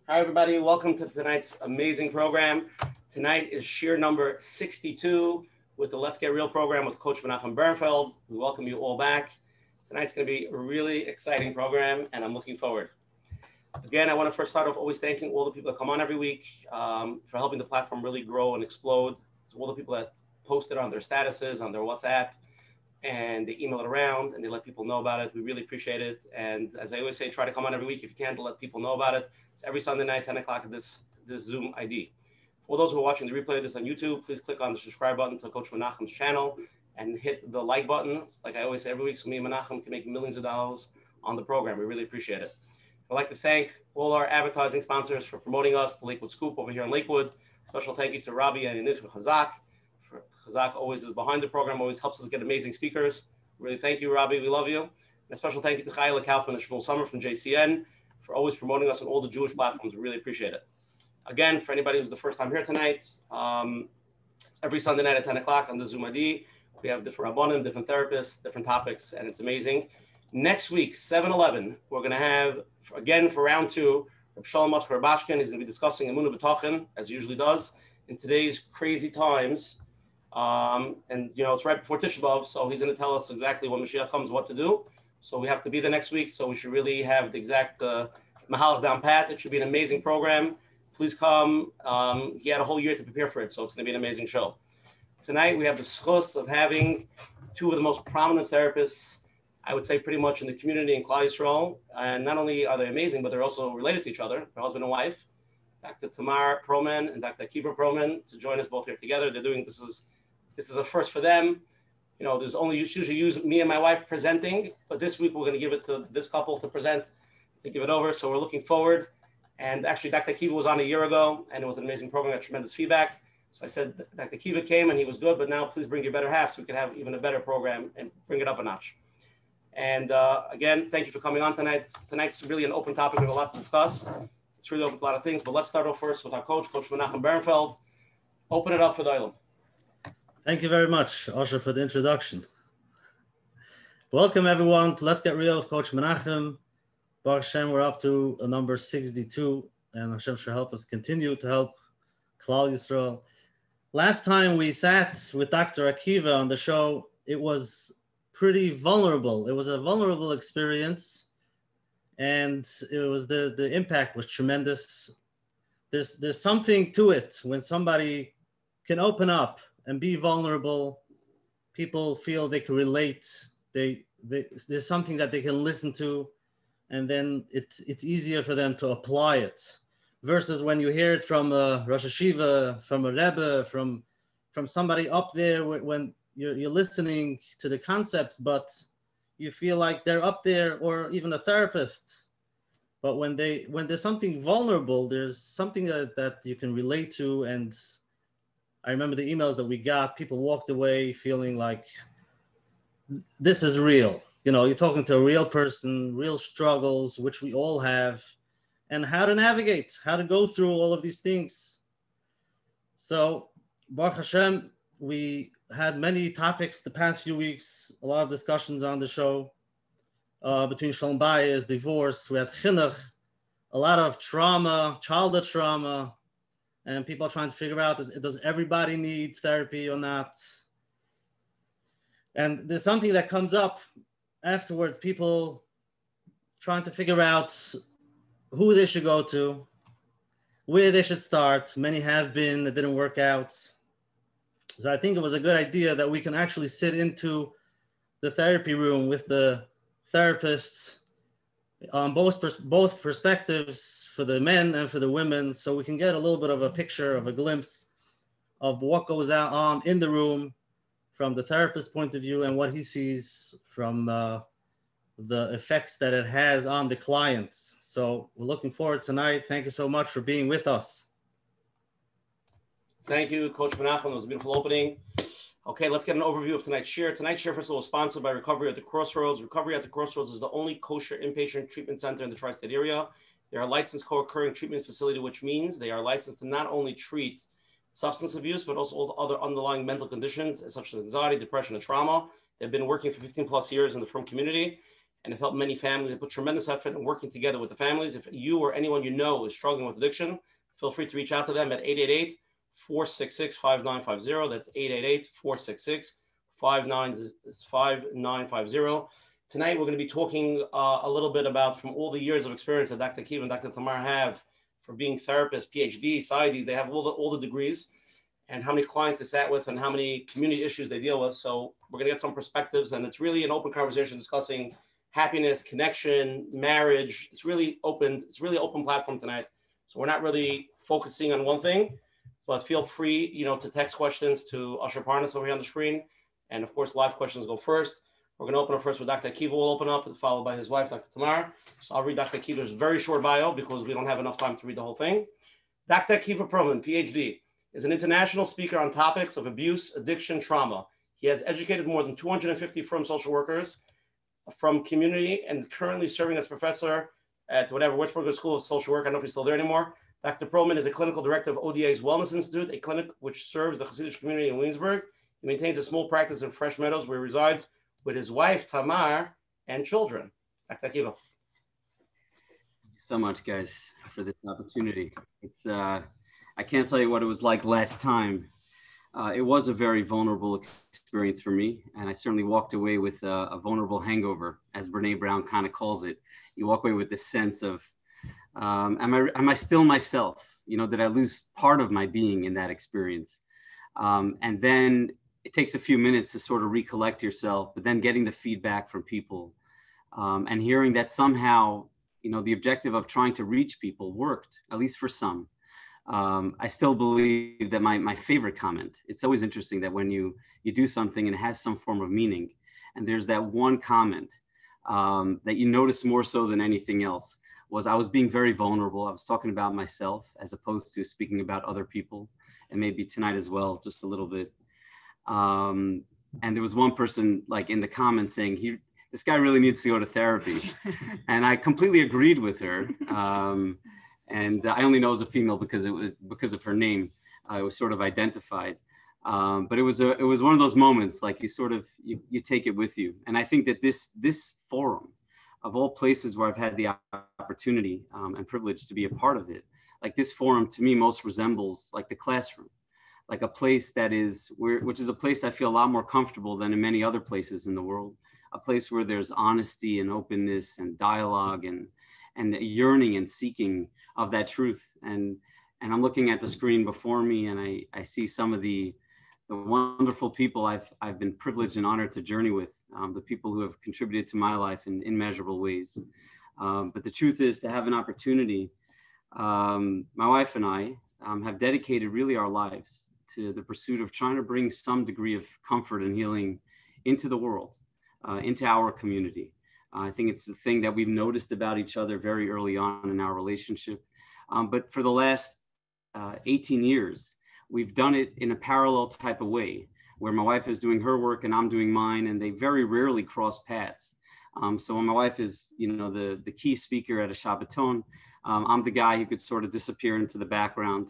Hi, everybody. Welcome to tonight's amazing program. Tonight is shir number 62 with the Let's Get Real program with Coach Menachem Bernfeld. We welcome you all back. Tonight's going to be a really exciting program, and I'm looking forward. Again, I want to first start off always thanking all the people that come on every week for helping the platform really grow and explode. All the people that post it on their statuses, on their WhatsApp, and they email it around and they let people know about it. We really appreciate it. And as I always say, try to come on every week if you can to let people know about it. It's every Sunday night, 10 o'clock at this Zoom ID. For those who are watching the replay of this on YouTube, please click on the subscribe button to Coach Menachem's channel and hit the like button. Like I always say every week, so me and Menachem can make millions of dollars on the program. We really appreciate it. I'd like to thank all our advertising sponsors for promoting us, the Lakewood Scoop over here in Lakewood. Special thank you to Rabbi and Yanit for Chazak. Chazak always is behind the program, always helps us get amazing speakers. Really thank you, Rabbi. We love you. And a special thank you to Chayla Kaufman and Shmuel Summer from JCN for always promoting us on all the Jewish platforms. We really appreciate it. Again, for anybody who's the first time here tonight, it's every Sunday night at 10 o'clock on the Zoom ID. We have different rabbanim, different therapists, different topics, and it's amazing. Next week, 7/11, we're going to have, again, for round two, Reb Shalom Atcher Bashkin. He's going to be discussing Emunah B'Tachin, as he usually does, in today's crazy times. And, you know, it's right before Tisha B'Av, so he's going to tell us exactly when Mashiach comes, what to do. So we have to be there next week, so we should really have the exact mahalach down pat. It should be an amazing program. Please come. He had a whole year to prepare for it, so it's going to be an amazing show. Tonight, we have the schus of having two of the most prominent therapists, I would say pretty much in the community in Klal Yisrael. And not only are they amazing, but they're also related to each other, their husband and wife, Dr. Tamar Perlman and Dr. Akiva Perlman, to join us both here together. They're doing, this is a first for them. You know, there's only usually me and my wife presenting, but this week we're going to give it to this couple to present, to give it over. So we're looking forward. And actually, Dr. Akivah was on a year ago, and it was an amazing program, got tremendous feedback. So I said, Dr. Akivah came and he was good, but now please bring your better half so we can have even a better program and bring it up a notch. And again, thank you for coming on tonight. Tonight's really an open topic. We have a lot to discuss. It's really open to a lot of things, but let's start off first with our coach, Coach Menachem Bernfeld. Open it up for the Olam. Thank you very much, Asher, for the introduction. Welcome, everyone, to Let's Get Real with Coach Menachem. Baruch Hashem, we're up to number 62, and Hashem should help us continue to help Klal Yisrael. Last time we sat with Dr. Akivah on the show, it was pretty vulnerable. It was a vulnerable experience, and it was the impact was tremendous. There's something to it when somebody can open up and be vulnerable. People feel they can relate. There's something that they can listen to, and then it's easier for them to apply it. Versus when you hear it from a Rosh Hashiva, from a Rebbe, from somebody up there, when you're listening to the concepts, but you feel like they're up there, or even a therapist. But when there's something vulnerable, there's something that you can relate to. And I remember the emails that we got, people walked away feeling like this is real. You know, you're talking to a real person, real struggles, which we all have, and how to navigate, how to go through all of these things. So, Baruch Hashem, we had many topics the past few weeks, a lot of discussions on the show between Shalom Bayis, divorce, we had chinuch, a lot of trauma, childhood trauma, and people are trying to figure out, does everybody need therapy or not? And there's something that comes up afterwards, people trying to figure out who they should go to, where they should start. Many have been, it didn't work out. So I think it was a good idea that we can actually sit into the therapy room with the therapists on both perspectives, for the men and for the women, so we can get a little bit of a picture, of a glimpse of what goes on in the room from the therapist's point of view and what he sees from the effects that it has on the clients. So we're looking forward tonight. Thank you so much for being with us. Thank you, Coach Menachem. It was a beautiful opening. Okay, let's get an overview of tonight's shir. Tonight's shir, first of all, is sponsored by Recovery at the Crossroads. Recovery at the Crossroads is the only kosher inpatient treatment center in the tri-state area. They are a licensed co-occurring treatment facility, which means they are licensed to not only treat substance abuse, but also all the other underlying mental conditions, such as anxiety, depression, and trauma. They've been working for 15 plus years in the frum community. and have helped many families. They put tremendous effort in working together with the families. If you or anyone you know is struggling with addiction, feel free to reach out to them at 888-466-5950. That's 888-466-5950. Tonight, we're going to be talking a little bit about, from all the years of experience that Dr. Akivah and Dr. Tamar have for being therapists, PhD, PhD, they have all the degrees, and how many clients they sat with and how many community issues they deal with. So we're going to get some perspectives, and it's really an open conversation discussing happiness, connection, marriage. It's really open platform tonight. So we're not really focusing on one thing, but feel free, to text questions to Usher Parnas over here on the screen. And of course, live questions go first. We're going to open up first with Dr. Akivah will open up, followed by his wife, Dr. Tamar. So I'll read Dr. Akivah's very short bio because we don't have enough time to read the whole thing. Dr. Akiva Perlman, PhD, is an international speaker on topics of abuse, addiction, trauma. He has educated more than 250 firm social workers from community and currently serving as professor at Würzburger School of Social Work. I don't know if he's still there anymore. Dr. Perlman is a clinical director of ODA's Wellness Institute, a clinic which serves the Hasidic community in Williamsburg. He maintains a small practice in Fresh Meadows where he resides with his wife, Tamar, and children. Dr. Akivah. Thank you so much, guys, for this opportunity. It's I can't tell you what it was like last time. It was a very vulnerable experience for me, and I certainly walked away with a vulnerable hangover, as Brene Brown kind of calls it. You walk away with this sense of, am I still myself? Did I lose part of my being in that experience? And then it takes a few minutes to sort of recollect yourself, but then getting the feedback from people and hearing that somehow, the objective of trying to reach people worked, at least for some. I still believe that my favorite comment, it's always interesting that when you do something and it has some form of meaning, and there's that one comment that you notice more so than anything else, was I was being very vulnerable. I was talking about myself as opposed to speaking about other people, and maybe tonight as well, just a little bit. And there was one person like in the comments saying, this guy really needs to go to therapy. And I completely agreed with her. And I only know as a female because of her name. It was sort of identified. But it was one of those moments, like you take it with you. And I think that this forum, of all places where I've had the opportunity and privilege to be a part of it, like this forum to me most resembles like the classroom, like a place which is a place I feel a lot more comfortable than in many other places in the world, a place where there's honesty and openness and dialogue and yearning and seeking of that truth. And I'm looking at the screen before me, and I see some of the wonderful people I've been privileged and honored to journey with, the people who have contributed to my life in immeasurable ways. But the truth is, to have an opportunity, my wife and I have dedicated really our lives to the pursuit of trying to bring some degree of comfort and healing into the world, into our community. I think it's the thing that we've noticed about each other very early on in our relationship. But for the last 18 years, we've done it in a parallel type of way, where my wife is doing her work and I'm doing mine, and they very rarely cross paths. So when my wife is, the key speaker at a Shabbaton, I'm the guy who could sort of disappear into the background,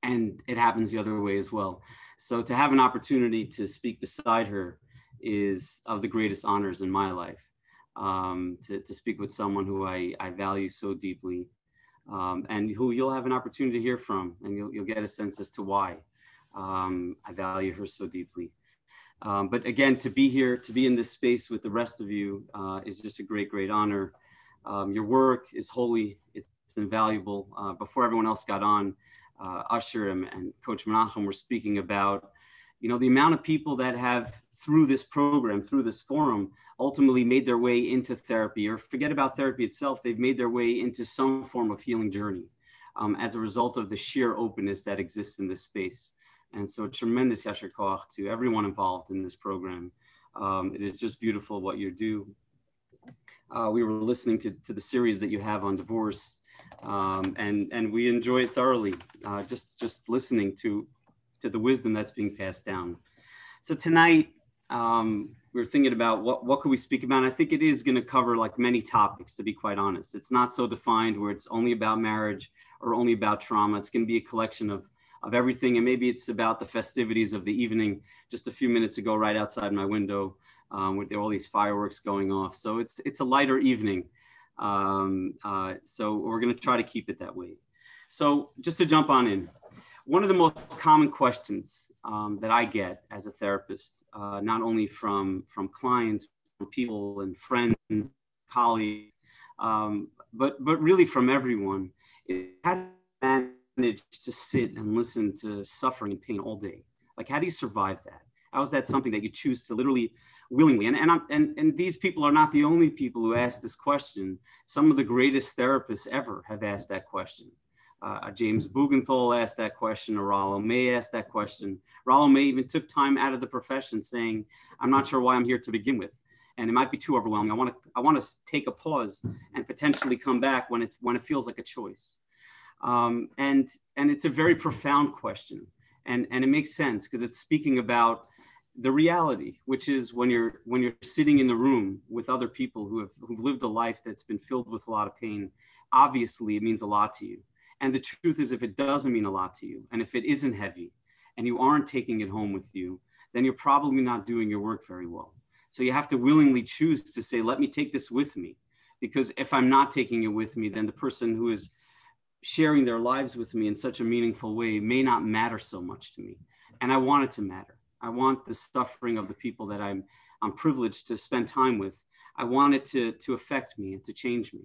and it happens the other way as well. So to have an opportunity to speak beside her is of the greatest honors in my life. To speak with someone who I value so deeply, and who you'll have an opportunity to hear from, and you'll get a sense as to why I value her so deeply. But again, to be here, to be in this space with the rest of you is just a great, great honor. Your work is holy, it's invaluable. Before everyone else got on, Usher and Coach Menachem were speaking about, the amount of people that have, through this program, through this forum, ultimately made their way into therapy, or forget about therapy itself, they've made their way into some form of healing journey as a result of the sheer openness that exists in this space. And so tremendous yasher koach to everyone involved in this program. It is just beautiful what you do. We were listening to the series that you have on divorce, and we enjoy it thoroughly, just listening to the wisdom that's being passed down. So tonight, we were thinking about what could we speak about. And I think it is going to cover like many topics, to be quite honest. It's not so defined where it's only about marriage or only about trauma. It's going to be a collection of everything. And maybe it's about the festivities of the evening just a few minutes ago, right outside my window, with all these fireworks going off. So it's a lighter evening. So we're going to try to keep it that way. So just to jump on in, one of the most common questions that I get as a therapist, not only from clients, from people and friends, colleagues, but really from everyone, is how do you manage to sit and listen to suffering and pain all day? Like, how do you survive that? How is that something that you choose to literally willingly? And these people are not the only people who ask this question. Some of the greatest therapists ever have asked that question. James Bugenthal asked that question, or Rollo May asked that question. Rollo May even took time out of the profession saying, I'm not sure why I'm here to begin with. And it might be too overwhelming. I want to take a pause and potentially come back when it feels like a choice. And it's a very profound question. And it makes sense because it's speaking about the reality, which is when you're sitting in the room with other people who've lived a life that's been filled with a lot of pain, obviously it means a lot to you. And the truth is, if it doesn't mean a lot to you, and if it isn't heavy, and you aren't taking it home with you, then you're probably not doing your work very well. So you have to willingly choose to say, let me take this with me. Because if I'm not taking it with me, then the person who is sharing their lives with me in such a meaningful way may not matter so much to me. And I want it to matter. I want the suffering of the people that I'm privileged to spend time with. I want it to affect me and to change me.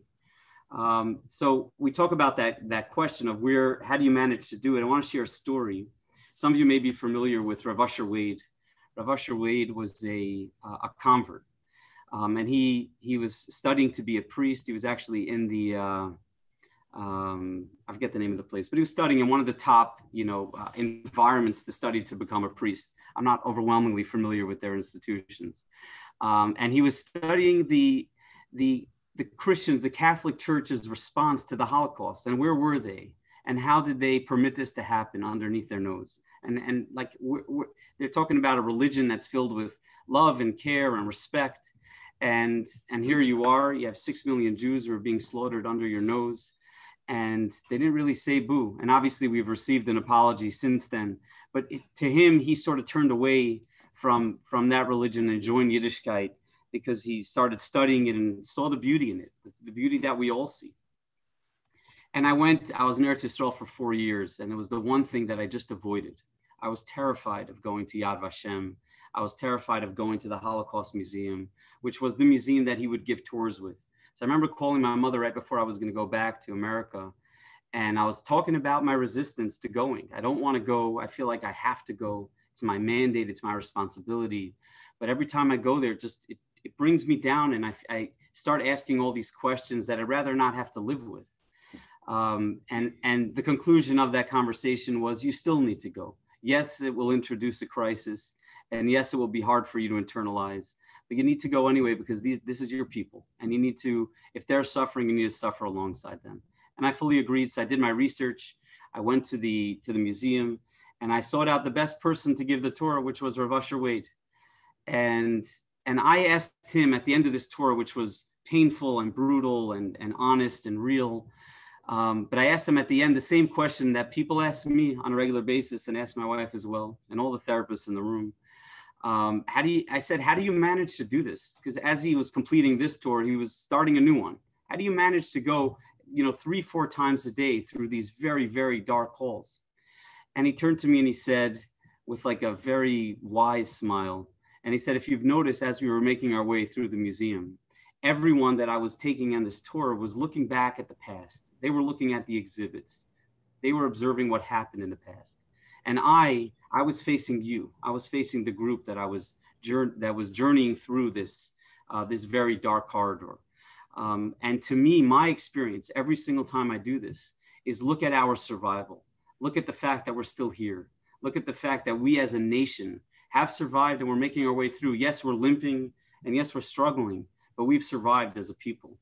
So we talk about that question of how do you manage to do it? I want to share a story. Some of you may be familiar with Rav Usher Wade. Rav Usher Wade was a convert, and he was studying to be a priest. He was actually in the I forget the name of the place, but he was studying in one of the top environments to study to become a priest. I'm not overwhelmingly familiar with their institutions, and he was studying the Christians, the Catholic Church's response to the Holocaust, and where were they, and how did they permit this to happen underneath their nose? And like they're talking about a religion that's filled with love and care and respect, and here you have 6 million Jews who are being slaughtered under your nose, and they didn't really say boo. And obviously we've received an apology since then, but to him, he sort of turned away from that religion and joined Yiddishkeit, because he started studying it and saw the beauty in it, the beauty that we all see. And I was in Eretz Yisrael for 4 years, and it was the one thing that I just avoided. I was terrified of going to Yad Vashem. I was terrified of going to the Holocaust Museum, which was the museum that he would give tours with. So I remember calling my mother right before I was going to go back to America, and I was talking about my resistance to going. I don't want to go. I feel like I have to go. It's my mandate. It's my responsibility. But every time I go there, it brings me down, and I start asking all these questions that I'd rather not have to live with. And the conclusion of that conversation was, you still need to go. Yes, it will introduce a crisis, and yes, it will be hard for you to internalize, but you need to go anyway, because this is your people, and you need to, if they're suffering, you need to suffer alongside them. And I fully agreed. So I did my research. I went to the museum, and I sought out the best person to give the tour, which was Rav Usher Wade. And I asked him at the end of this tour, which was painful and brutal and honest and real, but I asked him at the end the same question that people ask me on a regular basis, and ask my wife as well, and all the therapists in the room. I said, how do you manage to do this? Because as he was completing this tour, he was starting a new one. How do you manage to go, 3-4 times a day through these very, very dark halls? And he turned to me and he said, with like a very wise smile, and he said, if you've noticed, as we were making our way through the museum, everyone that I was taking on this tour was looking back at the past. They were looking at the exhibits. They were observing what happened in the past. And I was facing you. I was facing the group that was journeying through this very dark corridor. And to me, my experience every single time I do this is look at our survival. Look at the fact that we're still here. Look at the fact that we as a nation have survived, and we're making our way through. Yes, we're limping, and yes, we're struggling, but we've survived as a people.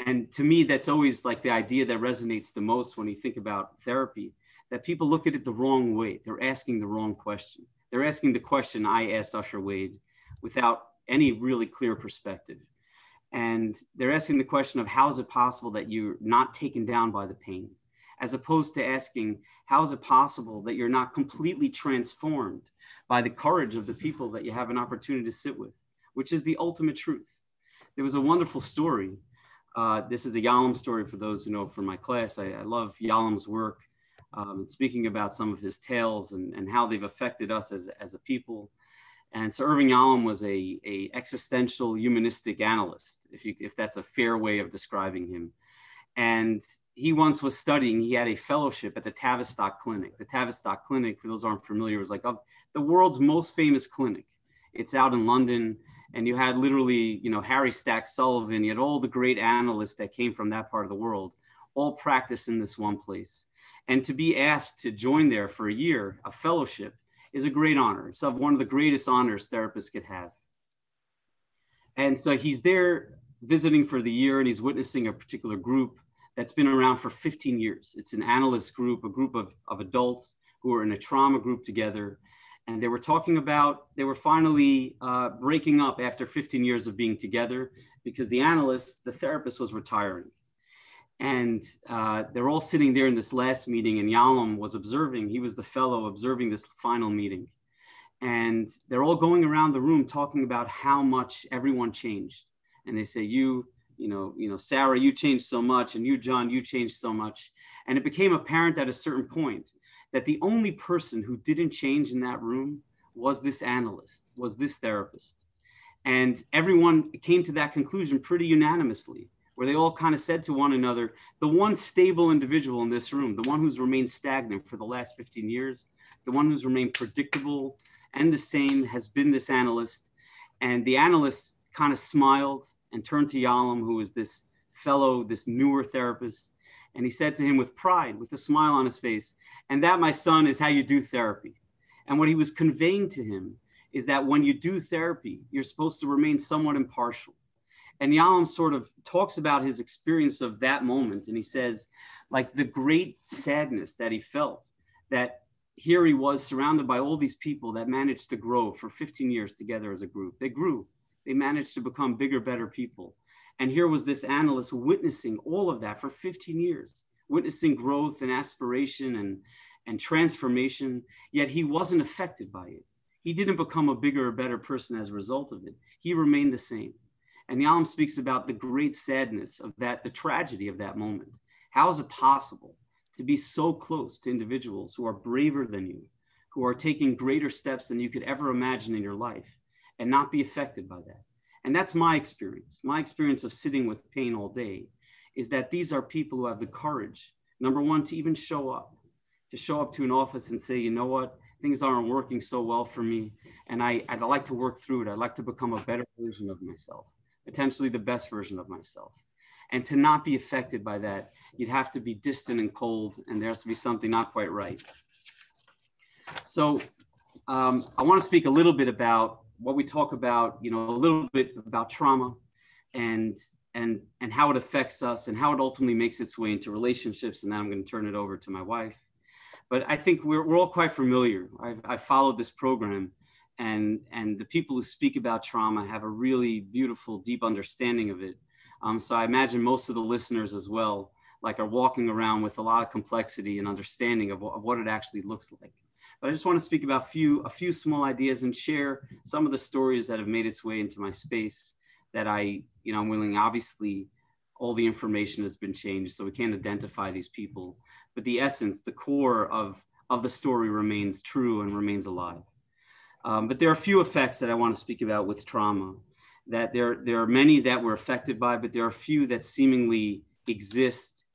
And to me, that's always like the idea that resonates the most when you think about therapy, that people look at it the wrong way. They're asking the wrong question. They're asking the question I asked Usher Wade without any really clear perspective. And they're asking the question of, how is it possible that you're not taken down by the pain? As opposed to asking, how is it possible that you're not completely transformed by the courage of the people that you have an opportunity to sit with? which is the ultimate truth. There was a wonderful story. This is a Yalom story for those who know from my class. I love Yalem's work, speaking about some of his tales and how they've affected us as a people. And so Irving Allen was a existential humanistic analyst, if that's a fair way of describing him. And he once was studying, he had a fellowship at the Tavistock Clinic. The Tavistock Clinic, for those who aren't familiar, was like the world's most famous clinic. It's out in London, and you had literally, Harry Stack Sullivan, you had all the great analysts that came from that part of the world, all practice in this one place. And to be asked to join there for a year, a fellowship, is a great honor. It's one of the greatest honors therapists could have. And so he's there visiting for the year, and he's witnessing a particular group that's been around for 15 years. It's an analyst group, a group of adults who are in a trauma group together. And they were talking about, they were finally breaking up after 15 years of being together because the analyst, the therapist, was retiring. And they're all sitting there in this last meeting, and Yalom was observing, he was the fellow observing this final meeting. And they're all going around the room talking about how much everyone changed. And they say, Sarah, you changed so much, and you, John, you changed so much. And it became apparent at a certain point that the only person who didn't change in that room was this analyst, was this therapist. And everyone came to that conclusion pretty unanimously, where they all kind of said to one another, the one stable individual in this room, the one who's remained stagnant for the last 15 years, the one who's remained predictable and the same has been this analyst. And the analyst kind of smiled and turned to Yalom, who was this fellow, this newer therapist. And he said to him with pride, with a smile on his face, and that, my son, is how you do therapy. And what he was conveying to him is that when you do therapy, you're supposed to remain somewhat impartial. And Yalom sort of talks about his experience of that moment. And he says, like, the great sadness that he felt, that here he was surrounded by all these people that managed to grow for 15 years together as a group. They grew. They managed to become bigger, better people. And here was this analyst witnessing all of that for 15 years, witnessing growth and aspiration and transformation, yet he wasn't affected by it. He didn't become a bigger or better person as a result of it. He remained the same. And Yalom speaks about the great sadness of that, the tragedy of that moment. How is it possible to be so close to individuals who are braver than you, who are taking greater steps than you could ever imagine in your life, and not be affected by that? And that's my experience. My experience of sitting with pain all day is that these are people who have the courage, number one, to even show up to an office and say, you know what, things aren't working so well for me, and I'd like to work through it. I'd like to become a better version of myself, potentially the best version of myself. And to not be affected by that, you'd have to be distant and cold, and there has to be something not quite right. So I want to speak a little bit about what we talk about, a little bit about trauma and how it affects us and how it ultimately makes its way into relationships. And then I'm going to turn it over to my wife. But I think we're all quite familiar. I've followed this program, and the people who speak about trauma have a really beautiful, deep understanding of it. So I imagine most of the listeners as well, are walking around with a lot of complexity and understanding of what it actually looks like. But I just want to speak about a few small ideas and share some of the stories that have made its way into my space that I'm willing. Obviously, all the information has been changed, so we can't identify these people. But the essence, the core of the story remains true and remains alive. But there are a few effects that I want to speak about with trauma. That there are many that we're affected by, but there are a few that seemingly exist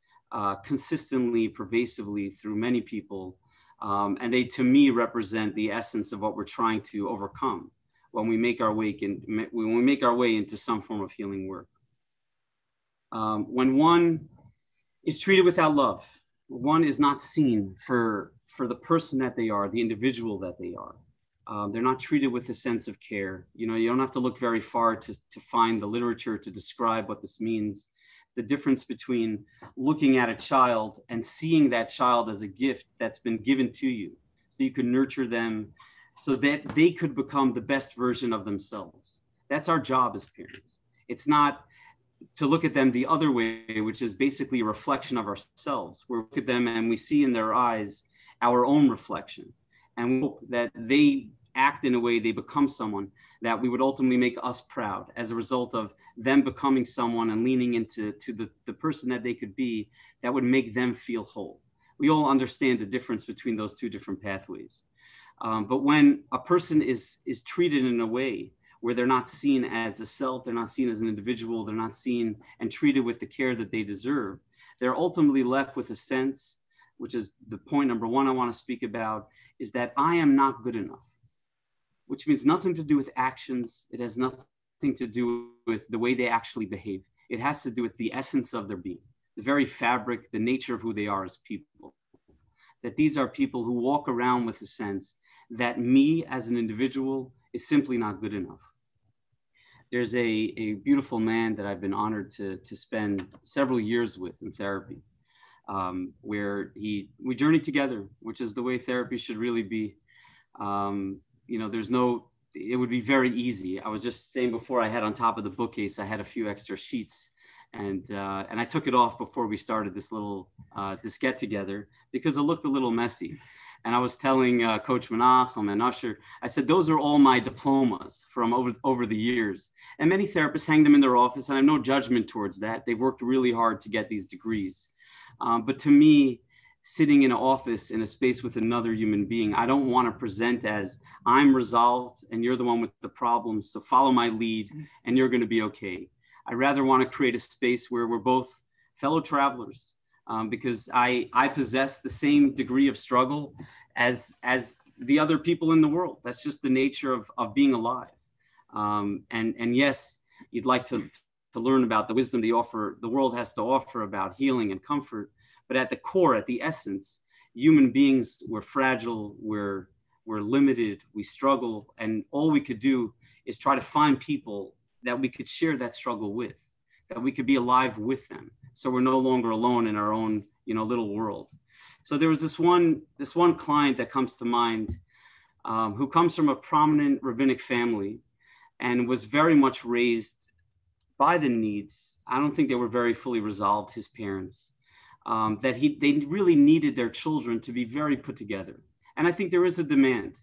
consistently, pervasively through many people. And they, to me, represent the essence of what we're trying to overcome when we make our way into some form of healing work. When one is treated without love, one is not seen for the person that they are, the individual that they are. They're not treated with a sense of care. You don't have to look very far to find the literature to describe what this means. The difference between looking at a child and seeing that child as a gift that's been given to you, so you can nurture them so that they could become the best version of themselves. That's our job as parents. It's not to look at them the other way, which is basically a reflection of ourselves. We look at them and we see in their eyes our own reflection, and we hope that they act in a way, they become someone that we would ultimately make us proud as a result of them becoming someone and leaning into the person that they could be that would make them feel whole. We all understand the difference between those two different pathways. But when a person is treated in a way where they're not seen as a self, they're not seen as an individual, they're not seen and treated with the care that they deserve, they're ultimately left with a sense, which is the point number one I want to speak about, is that I am not good enough, which means nothing to do with actions. It has nothing to do with the way they actually behave. It has to do with the essence of their being, the very fabric, the nature of who they are as people. That these are people who walk around with a sense that me as an individual is simply not good enough. There's a beautiful man that I've been honored to spend several years with in therapy, where we journey together, which is the way therapy should really be. It would be very easy. I was just saying before, I had on top of the bookcase, I had a few extra sheets, and I took it off before we started this this get together because it looked a little messy. And I was telling Coach Menachem and Usher, I said, those are all my diplomas from over the years. And many therapists hang them in their office, and I have no judgment towards that. They've worked really hard to get these degrees. But to me, sitting in an office in a space with another human being, I don't want to present as I'm resolved and you're the one with the problems, so follow my lead and you're going to be okay. I rather want to create a space where we're both fellow travelers, because I possess the same degree of struggle as the other people in the world. That's just the nature of being alive. And yes, you'd like to learn about the wisdom the world has to offer about healing and comfort. But at the core, at the essence, human beings, we're fragile, we're limited, we struggle. And all we could do is try to find people that we could share that struggle with, that we could be alive with them. So we're no longer alone in our own, little world. So there was this one client that comes to mind, who comes from a prominent rabbinic family and was very much raised by the needs. I don't think they were very fully resolved, his parents, they really needed their children to be very put together. And I think there is a demand.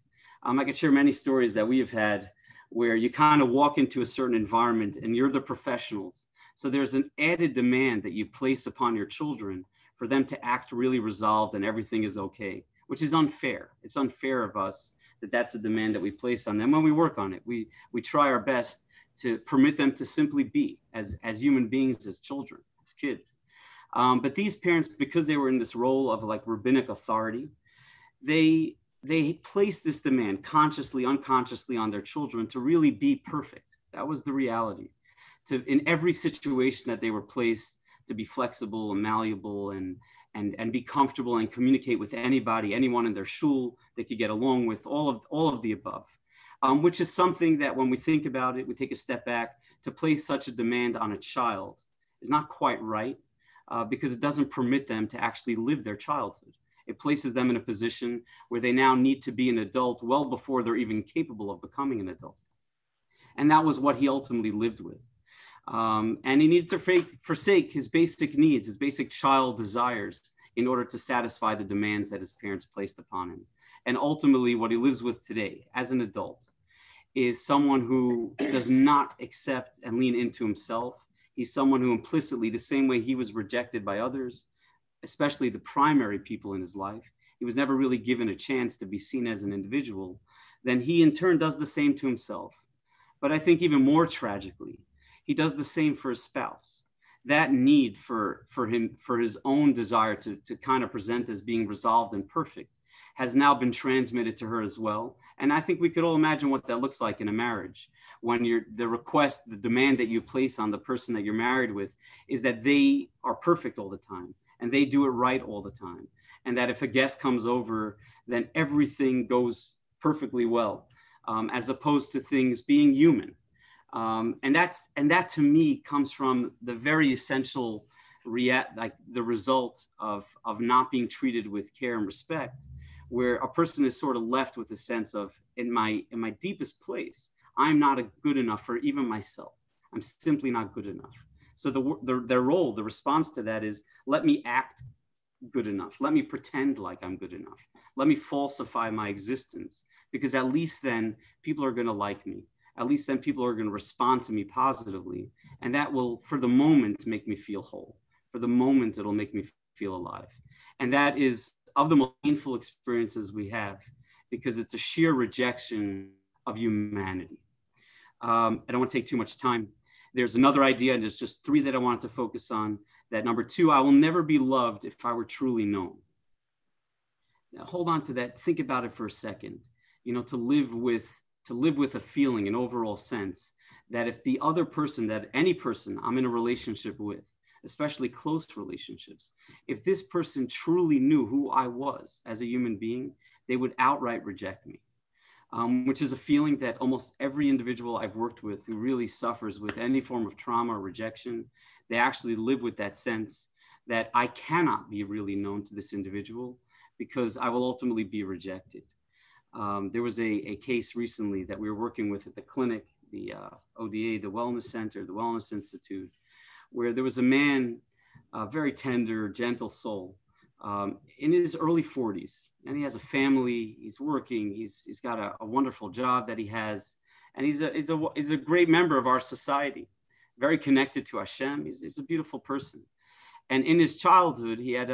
I could share many stories that we have had where you kind of walk into a certain environment and you're the professionals. So there's an added demand that you place upon your children for them to act really resolved and everything is okay, which is unfair. It's unfair of us that that's the demand that we place on them. When we work on it, we try our best to permit them to simply be as human beings, as children, as kids. But these parents, because they were in this role of like rabbinic authority, they placed this demand consciously, unconsciously on their children to really be perfect. That was the reality. In every situation that they were placed, to be flexible and malleable and be comfortable and communicate with anybody, anyone in their shul they could get along with, all of the above. Which is something that when we think about it, we take a step back, to place such a demand on a child is not quite right, because it doesn't permit them to actually live their childhood. It places them in a position where they now need to be an adult well before they're even capable of becoming an adult. And that was what he ultimately lived with. And he needed to forsake his basic needs, his basic child desires, in order to satisfy the demands that his parents placed upon him. And ultimately, what he lives with today as an adult is someone who does not accept and lean into himself. He's someone who implicitly, the same way he was rejected by others, especially the primary people in his life, he was never really given a chance to be seen as an individual, then he in turn does the same to himself. But I think even more tragically, he does the same for his spouse. That need for his own desire to kind of present as being resolved and perfect has now been transmitted to her as well. And I think we could all imagine what that looks like in a marriage, when the demand that you place on the person that you're married with is that they are perfect all the time and they do it right all the time. And that if a guest comes over, then everything goes perfectly well, as opposed to things being human. And that to me comes from the very essential the result of not being treated with care and respect, where a person is sort of left with a sense of, in my deepest place, I'm not good enough for even myself. I'm simply not good enough. So their role, the response to that is, let me act good enough. Let me pretend like I'm good enough. Let me falsify my existence, because at least then people are going to like me. at least then people are going to respond to me positively. And that will, for the moment, make me feel whole. For the moment, it'll make me feel alive. And that is of the most painful experiences we have, because it's a sheer rejection of humanity. I don't want to take too much time. There's another idea, and there's just three that I wanted to focus on. That number two, I will never be loved if I were truly known. Now, hold on to that. Think about it for a second. You know, to live with a feeling, an overall sense that if the other person, that any person I'm in a relationship with, especially close relationships, if this person truly knew who I was as a human being, they would outright reject me. Which is a feeling that almost every individual I've worked with who really suffers with any form of trauma or rejection, they actually live with that sense that I cannot be really known to this individual because I will ultimately be rejected. There was a case recently that we were working with at the clinic, the ODA, the Wellness Center, the Wellness Institute, where there was a man, a very tender, gentle soul, in his early 40s. And he has a family, he's working, he's got a wonderful job that he has. And he's a great member of our society, very connected to Hashem. He's a beautiful person. And in his childhood, he had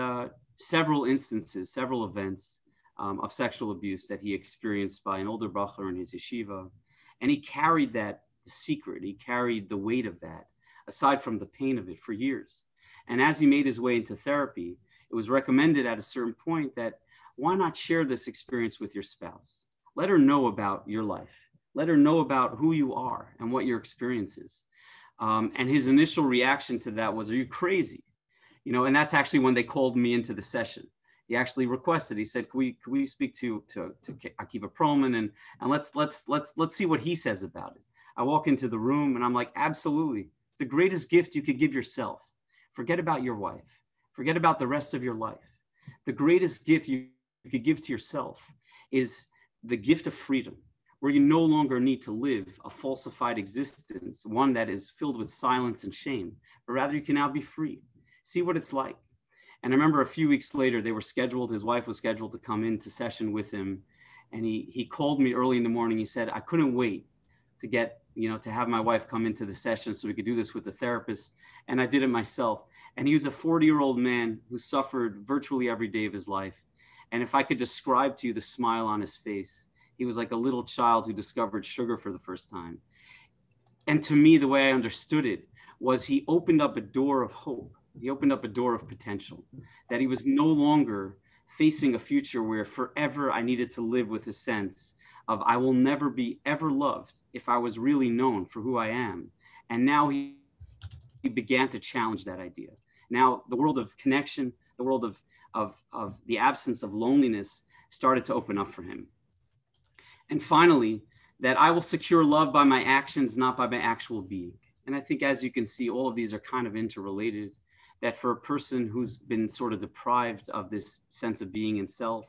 several instances, several events of sexual abuse that he experienced by an older bacher in his yeshiva. And he carried that secret, he carried the weight of that, aside from the pain of it, for years. And as he made his way into therapy, it was recommended at a certain point that why not share this experience with your spouse? Let her know about your life. Let her know about who you are and what your experience is. And his initial reaction to that was, are you crazy? You know, and that's actually when they called me into the session. He actually requested, he said, can we speak to Akiva Perlman and let's see what he says about it. I walk into the room and I'm like, absolutely. The greatest gift you could give yourself. Forget about your wife. Forget about the rest of your life. The greatest gift you could give to yourself is the gift of freedom, where you no longer need to live a falsified existence, one that is filled with silence and shame, but rather you can now be free. See what it's like. And I remember a few weeks later, his wife was scheduled to come into session with him. And he called me early in the morning. He said, I couldn't wait to have my wife come into the session so we could do this with the therapist. And I did it myself. And he was a 40-year-old man who suffered virtually every day of his life. And if I could describe to you the smile on his face, he was like a little child who discovered sugar for the first time. And to me, the way I understood it was he opened up a door of hope. He opened up a door of potential, that he was no longer facing a future where forever I needed to live with a sense of I will never be ever loved if I was really known for who I am. And now he began to challenge that idea. Now the world of connection, the world of the absence of loneliness started to open up for him. And finally, that I will secure love by my actions, not by my actual being. And I think, as you can see, all of these are kind of interrelated, that for a person who's been sort of deprived of this sense of being and self,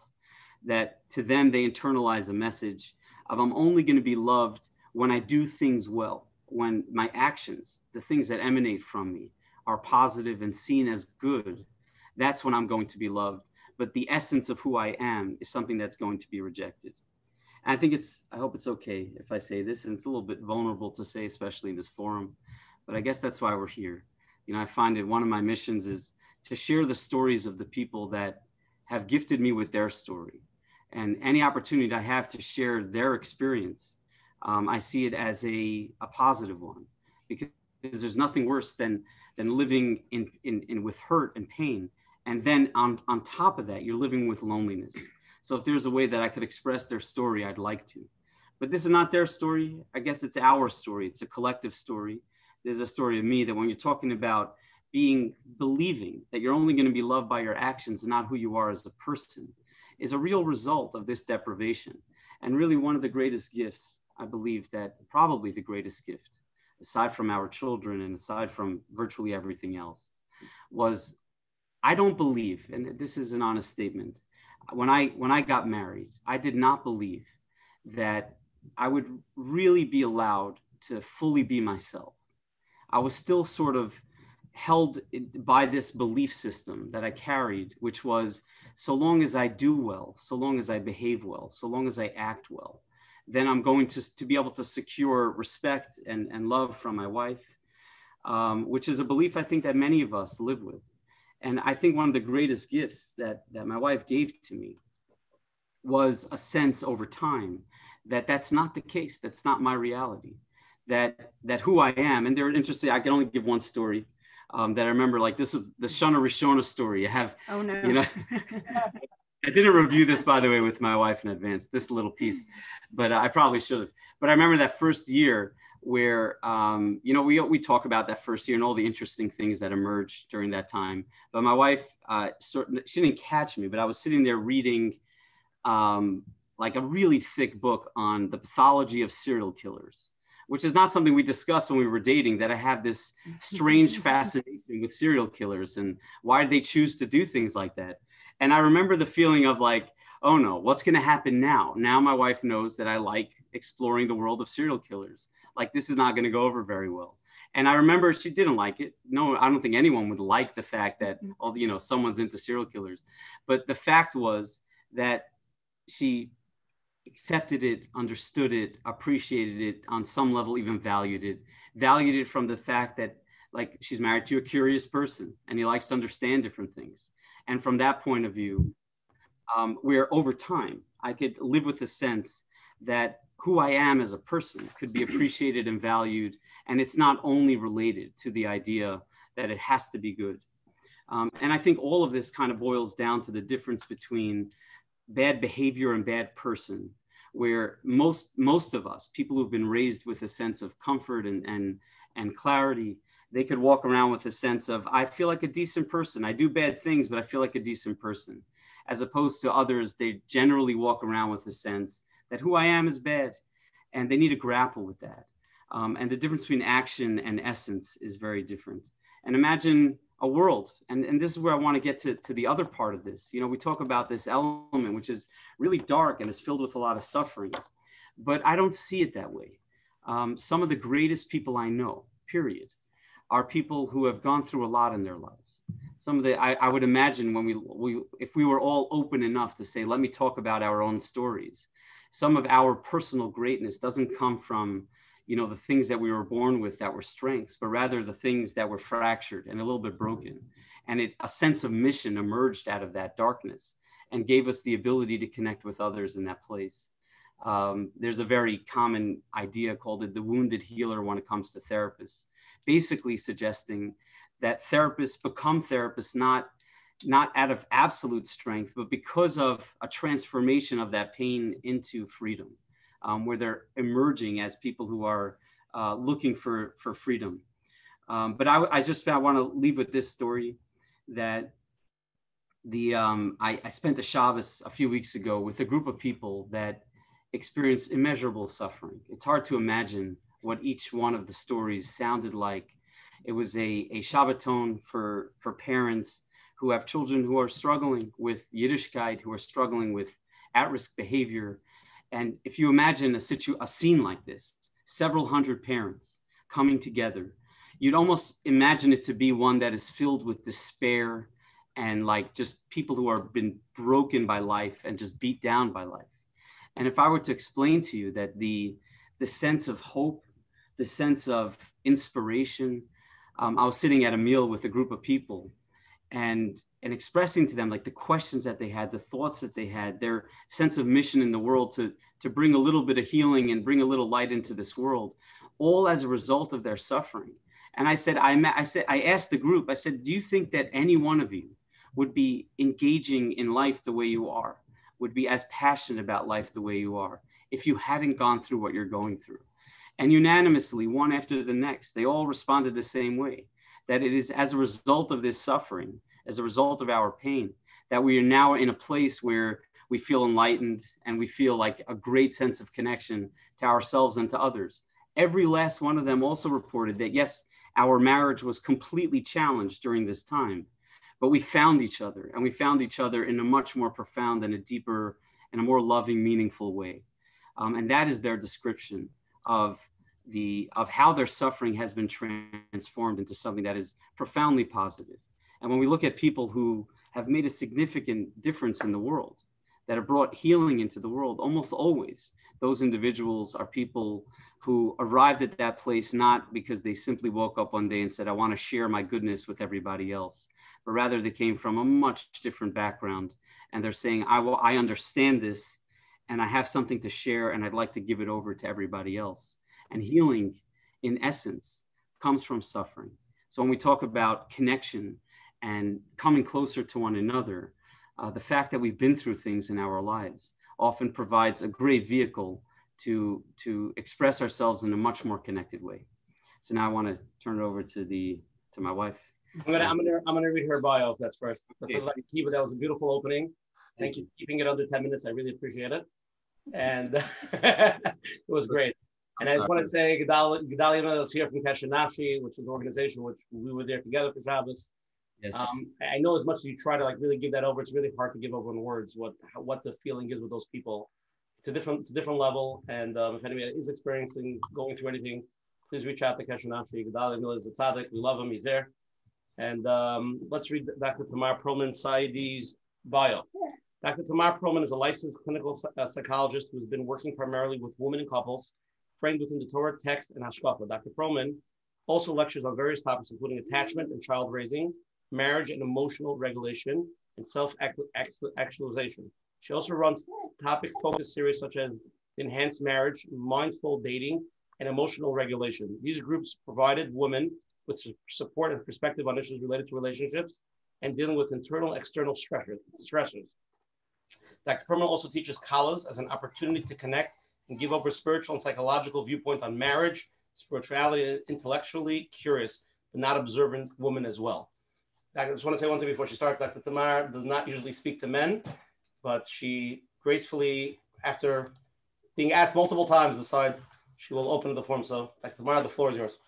that to them, they internalize a message of I'm only going to be loved when I do things well, when my actions, the things that emanate from me, are positive and seen as good. That's when I'm going to be loved. But the essence of who I am is something that's going to be rejected. And I hope it's okay if I say this, and it's a little bit vulnerable to say, especially in this forum, but I guess that's why we're here. You know, I find that one of my missions is to share the stories of the people that have gifted me with their story. And any opportunity I have to share their experience, I see it as a positive one, because there's nothing worse than living in with hurt and pain. And then on top of that, you're living with loneliness. So if there's a way that I could express their story, I'd like to. But this is not their story. I guess it's our story. It's a collective story. There's a story of me that when you're talking about believing that you're only going to be loved by your actions and not who you are as a person, is a real result of this deprivation. And really one of the greatest gifts, I believe, that probably the greatest gift, aside from our children and aside from virtually everything else, was I don't believe, and this is an honest statement, when I got married, I did not believe that I would really be allowed to fully be myself. I was still sort of held by this belief system that I carried, which was so long as I do well, so long as I behave well, so long as I act well, then I'm going to be able to secure respect and love from my wife, which is a belief I think that many of us live with. And I think one of the greatest gifts that my wife gave to me was a sense over time that that's not the case. That's not my reality. That who I am, and they're interesting. I can only give one story that I remember. Like, this is the Shana Rishona story. I have, oh no, you know, I didn't review this, by the way, with my wife in advance, this little piece, but I probably should have. But I remember that first year where, you know, we talk about that first year and all the interesting things that emerged during that time. But my wife, she didn't catch me, but I was sitting there reading like a really thick book on the pathology of serial killers, which is not something we discussed when we were dating, that I have this strange fascination with serial killers and why did they choose to do things like that. And I remember the feeling of like, oh no, what's going to happen now? Now my wife knows that I like exploring the world of serial killers. Like, this is not going to go over very well. And I remember she didn't like it. No, I don't think anyone would like the fact that, you know, someone's into serial killers. But the fact was that she accepted it, understood it, appreciated it on some level, even valued it from the fact that, like, she's married to a curious person and he likes to understand different things. And from that point of view, where over time, I could live with the sense that who I am as a person could be appreciated and valued. And it's not only related to the idea that it has to be good. And I think all of this kind of boils down to the difference between bad behavior and bad person, where most of us, people who've been raised with a sense of comfort and clarity, they could walk around with a sense of, I feel like a decent person. I do bad things, but I feel like a decent person. As opposed to others, they generally walk around with a sense that who I am is bad, and they need to grapple with that. And the difference between action and essence is very different. And imagine a world, and this is where I want to get to the other part of this. You know, we talk about this element, which is really dark and is filled with a lot of suffering, but I don't see it that way. Some of the greatest people I know, period, are people who have gone through a lot in their lives. Some of the, I would imagine when if we were all open enough to say, let me talk about our own stories, some of our personal greatness doesn't come from, you know, the things that we were born with that were strengths, but rather the things that were fractured and a little bit broken. And a sense of mission emerged out of that darkness and gave us the ability to connect with others in that place. There's a very common idea called the wounded healer when it comes to therapists, basically suggesting that therapists become therapists not out of absolute strength, but because of a transformation of that pain into freedom. Where they're emerging as people who are looking for freedom. But I want to leave with this story that I spent a Shabbos a few weeks ago with a group of people that experienced immeasurable suffering. It's hard to imagine what each one of the stories sounded like. It was a Shabbaton for parents who have children who are struggling with Yiddishkeit, who are struggling with at-risk behavior. And if you imagine a scene like this, several hundred parents coming together, you'd almost imagine it to be one that is filled with despair and like just people who are been broken by life and just beat down by life. And if I were to explain to you that the sense of hope, the sense of inspiration, I was sitting at a meal with a group of people and expressing to them like the questions that they had, the thoughts that they had, their sense of mission in the world to bring a little bit of healing and bring a little light into this world, all as a result of their suffering. And I said, I asked the group, I said, do you think that any one of you would be engaging in life the way you are, would be as passionate about life the way you are, if you hadn't gone through what you're going through? And unanimously, one after the next, they all responded the same way, that it is as a result of this suffering, as a result of our pain, that we are now in a place where we feel enlightened and we feel like a great sense of connection to ourselves and to others. Every last one of them also reported that, yes, our marriage was completely challenged during this time, but we found each other, and we found each other in a much more profound and a deeper and a more loving, meaningful way. And that is their description of how their suffering has been transformed into something that is profoundly positive. And when we look at people who have made a significant difference in the world, that have brought healing into the world. Almost always, those individuals are people who arrived at that place not because they simply woke up one day and said, I want to share my goodness with everybody else, but rather they came from a much different background. And they're saying, I understand this, and I have something to share, and I'd like to give it over to everybody else. And healing, in essence, comes from suffering. So when we talk about connection and coming closer to one another, the fact that we've been through things in our lives often provides a great vehicle to express ourselves in a much more connected way. So now I want to turn it over to my wife. I'm gonna read her bio if that's first. Okay. Akiva, that was a beautiful opening. Thank you for keeping it under 10 minutes. I really appreciate it. And it was great. And I just want to say, Gedalia is here from Kesher Nafshi, which is an organization which we were there together for Shabbos. Yes. I know as much as you try to like really give that over, it's really hard to give over in words what the feeling is with those people. It's a different level. And if anybody is experiencing going through anything, please reach out to Kesher Nafshi. Gedalia is a tzaddik. We love him. He's there. And let's read Dr. Tamar Perlman PSY.D's bio. Dr. Tamar Perlman is a licensed clinical psychologist who's been working primarily with women and couples framed within the Torah, text, and Hashkafa. Dr. Perlman also lectures on various topics, including attachment and child raising, marriage and emotional regulation, and self-actualization. She also runs topic-focused series such as Enhanced Marriage, Mindful Dating, and Emotional Regulation. These groups provided women with support and perspective on issues related to relationships and dealing with internal and external stressors. Dr. Perlman also teaches Kalas as an opportunity to connect and give over spiritual and psychological viewpoint on marriage, spirituality, and intellectually curious, but not observant woman as well. I just want to say one thing before she starts. Dr. Tamar does not usually speak to men, but she gracefully, after being asked multiple times, decides she will open the forum. So Dr. Tamar, the floor is yours.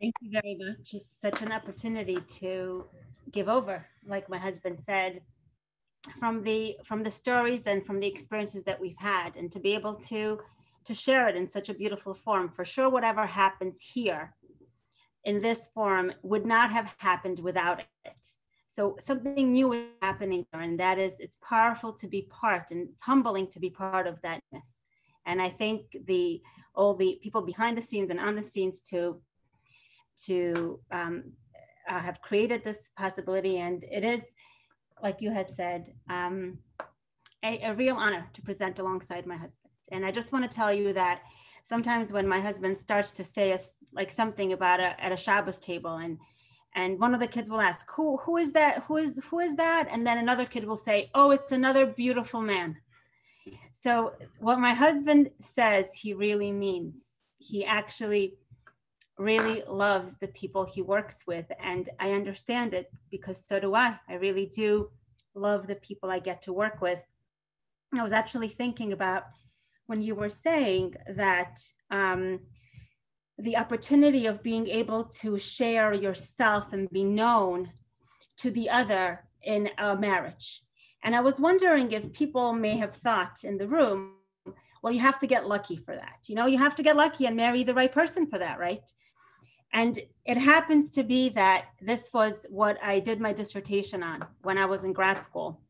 Thank you very much. It's such an opportunity to give over, like my husband said, from the stories and from the experiences that we've had, and to be able to share it in such a beautiful form. For sure, whatever happens here in this forum would not have happened without it. So something new is happening there, and that is, it's powerful to be part, and it's humbling to be part of thatness. And I think all the people behind the scenes and on the scenes to have created this possibility. And it is, like you had said, a real honor to present alongside my husband. And I just want to tell you that sometimes when my husband starts to say like something about at a Shabbos table, and one of the kids will ask, who is that? Who is that? And then another kid will say, oh, it's another beautiful man. So what my husband says, he really means. He actually really loves the people he works with. And I understand it, because so do I. I really do love the people I get to work with. I was actually thinking about when you were saying that the opportunity of being able to share yourself and be known to the other in a marriage. And I was wondering if people may have thought in the room, well, you have to get lucky for that. You know, you have to get lucky and marry the right person for that, right? And it happens to be that this was what I did my dissertation on when I was in grad school.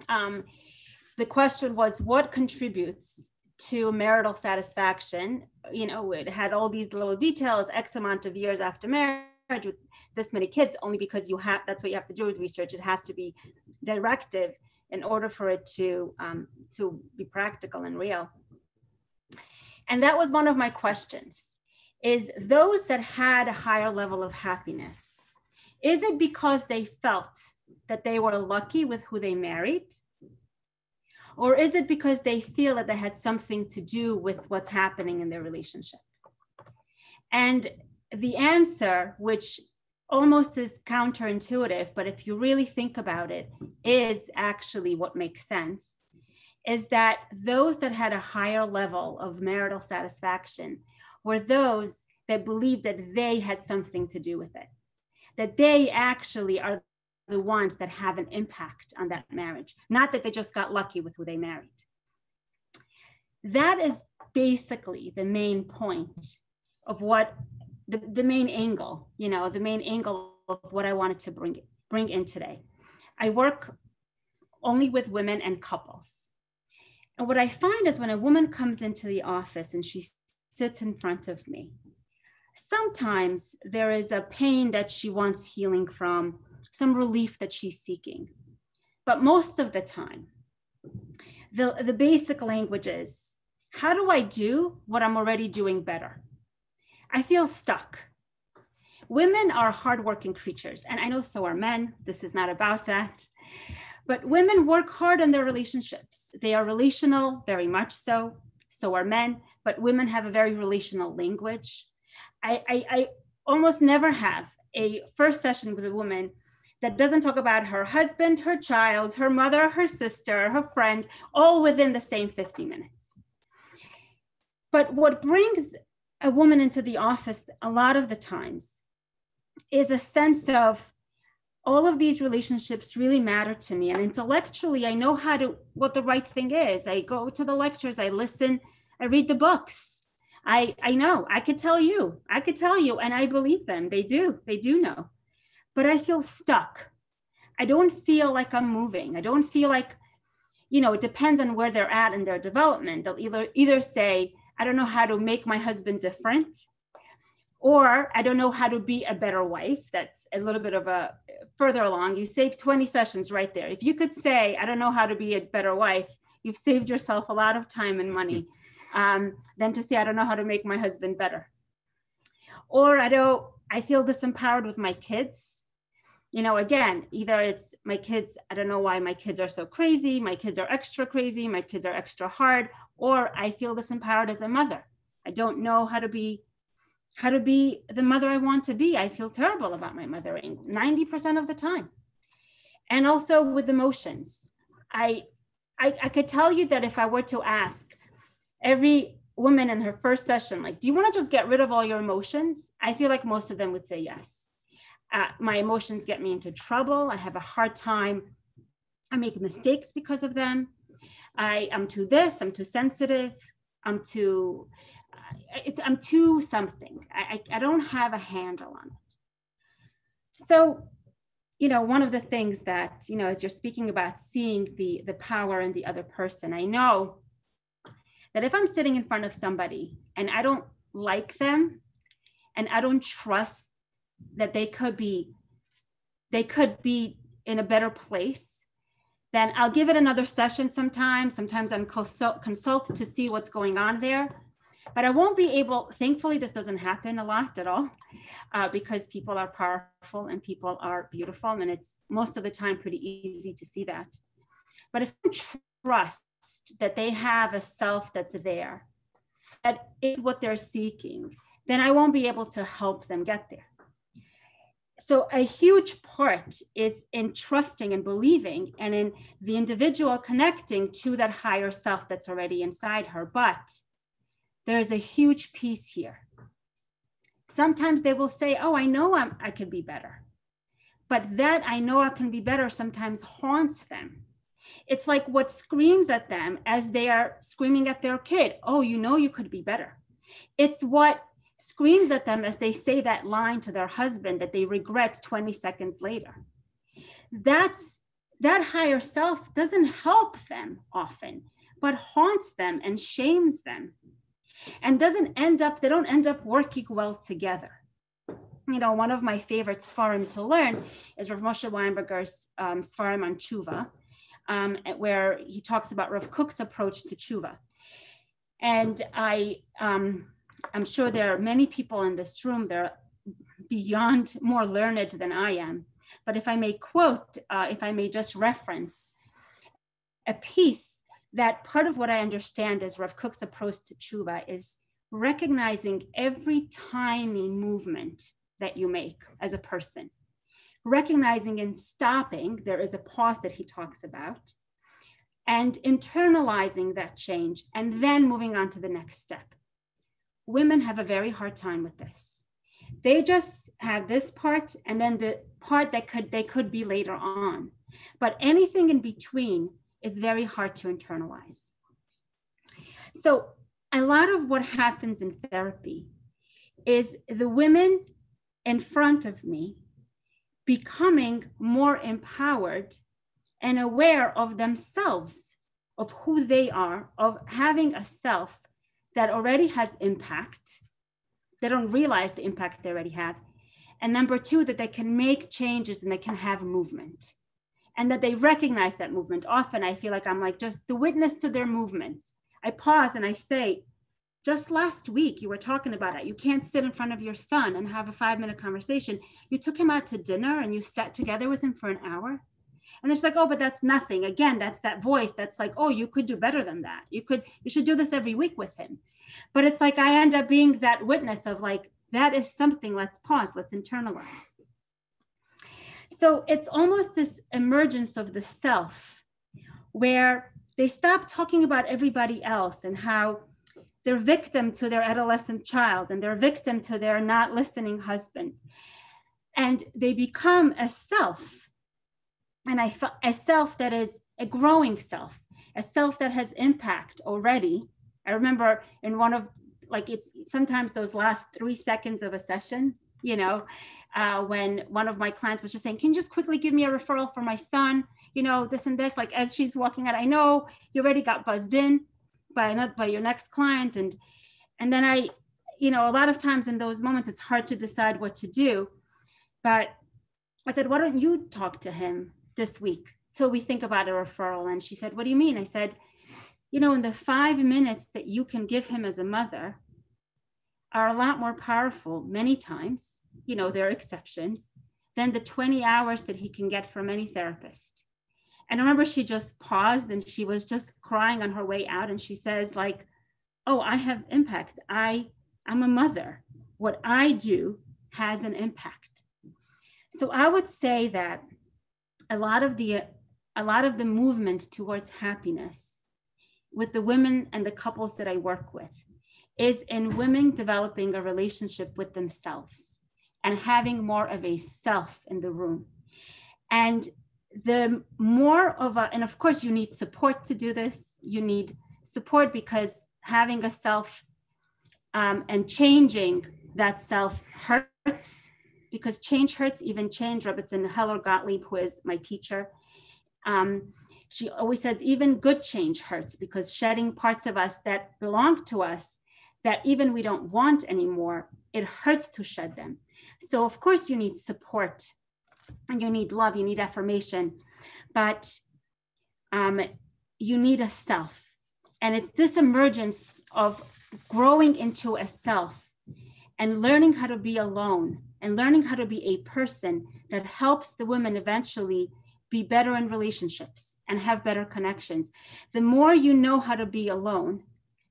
The question was, what contributes to marital satisfaction? You know, it had all these little details, X amount of years after marriage with this many kids, only because that's what you have to do with research. It has to be directive in order for it to be practical and real. And that was one of my questions. Is those that had a higher level of happiness, is it because they felt that they were lucky with who they married? Or is it because they feel that they had something to do with what's happening in their relationship? And the answer, which almost is counterintuitive, but if you really think about it, is actually what makes sense, is that those that had a higher level of marital satisfaction were those that believed that they had something to do with it, that they actually are the ones that have an impact on that marriage, not that they just got lucky with who they married. That is basically the main point of what the main angle, you know, the main angle of what I wanted to bring in today. I work only with women and couples. And what I find is when a woman comes into the office and she sits in front of me, sometimes there is a pain that she wants healing from, some relief that she's seeking. But most of the time, the basic language is, how do I do what I'm already doing better? I feel stuck. Women are hardworking creatures, and I know so are men. This is not about that. But women work hard on their relationships. They are relational, very much so. So are men, but women have a very relational language. I almost never have a first session with a woman that doesn't talk about her husband, her child, her mother, her sister, her friend, all within the same 50 minutes. But what brings a woman into the office a lot of the times is a sense of all of these relationships really matter to me. And intellectually, I know what the right thing is. I go to the lectures, I listen, I read the books. I know, I could tell you, and I believe them. They do know. But I feel stuck. I don't feel like I'm moving. I don't feel like, it depends on where they're at in their development. They'll either say, I don't know how to make my husband different, or I don't know how to be a better wife. That's a little bit of a further along. You saved 20 sessions right there. If you could say, I don't know how to be a better wife, you've saved yourself a lot of time and money than to say, I don't know how to make my husband better. Or I feel disempowered with my kids. Again, either it's my kids, I don't know why my kids are so crazy, my kids are extra crazy, my kids are extra hard, or I feel disempowered as a mother. I don't know how to be the mother I want to be. I feel terrible about my mothering 90% of the time. And also with emotions. I could tell you that if I were to ask every woman in her first session, like, do you want to just get rid of all your emotions? I feel like most of them would say yes. My emotions get me into trouble. I have a hard time. I make mistakes because of them. I'm too this, I'm too sensitive. I'm too something. I don't have a handle on it. So, one of the things that, as you're speaking about seeing the power in the other person, I know that if I'm sitting in front of somebody and I don't like them and I don't trust that they could be in a better place, then I'll give it another session sometimes. Sometimes I'm consult to see what's going on there. But I won't be able, thankfully, this doesn't happen a lot at all because people are powerful and people are beautiful. And it's most of the time pretty easy to see that. But if I trust that they have a self that's there, that is what they're seeking, then I won't be able to help them get there. So a huge part is in trusting and believing and in the individual connecting to that higher self that's already inside her. But there's a huge piece here. Sometimes they will say, oh, I know I could be better. But that I know I can be better sometimes haunts them. It's like what screams at them as they are screaming at their kid. Oh, you could be better. It's what screams at them as they say that line to their husband that they regret 20 seconds later. That higher self doesn't help them often, but haunts them and shames them. And they don't end up working well together. One of my favorite Sfarim to learn is Rav Moshe Weinberger's Sfarim on Tshuva, where he talks about Rav Kook's approach to Tshuva. And I'm sure there are many people in this room that are beyond more learned than I am. But if I may quote, if I may just reference a piece that part of what I understand as Rav Kook's approach to Tshuva is recognizing every tiny movement that you make as a person, recognizing and stopping, there is a pause that he talks about, and internalizing that change, and then moving on to the next step. Women have a very hard time with this. They just have this part, and then the part that they could be later on. But anything in between is very hard to internalize. So a lot of what happens in therapy is the women in front of me becoming more empowered and aware of themselves, of who they are, of having a self that already has impact. They don't realize the impact they already have. And number two, that they can make changes and they can have movement, and that they recognize that movement. Often I feel like I'm like just the witness to their movements. I pause and I say, just last week you were talking about it. You can't sit in front of your son and have a 5-minute conversation. You took him out to dinner and you sat together with him for an hour. And it's like, oh, but that's nothing. Again, that's that voice that's like, oh, you could do better than that. You should do this every week with him. But it's like I end up being that witness of like, that is something, let's pause, let's internalize. So it's almost this emergence of the self where they stop talking about everybody else and how they're victim to their adolescent child and they're victim to their not listening husband. And they become a self, and a self that is a growing self, a self that has impact already. I remember in one of, like, it's sometimes those last 3 seconds of a session, you know, when one of my clients was just saying, can you just quickly give me a referral for my son? You know, this and this, like as she's walking out, I know you already got buzzed in by your next client. And then I, you know, a lot of times in those moments, it's hard to decide what to do. But I said, why don't you talk to him this week till we think about a referral? And she said, what do you mean? I said, you know, in the 5 minutes that you can give him as a mother are a lot more powerful many times, you know, there are exceptions, than the 20 hours that he can get from any therapist. And I remember she just paused and she was just crying on her way out. And she says like, oh, I have impact. I'm a mother. What I do has an impact. So I would say that a lot of the movement towards happiness with the women and the couples that I work with is in women developing a relationship with themselves and having more of a self in the room. And the more of and of course you need support to do this. You need support because having a self and changing that self hurts, because change hurts. Even change, Rebbetzin Heller Gottlieb, who is my teacher, she always says even good change hurts, because shedding parts of us that belong to us that even we don't want anymore, it hurts to shed them. So of course you need support and you need love, you need affirmation, but you need a self. And it's this emergence of growing into a self and learning how to be alone and learning how to be a person that helps the women eventually be better in relationships and have better connections. The more you know how to be alone,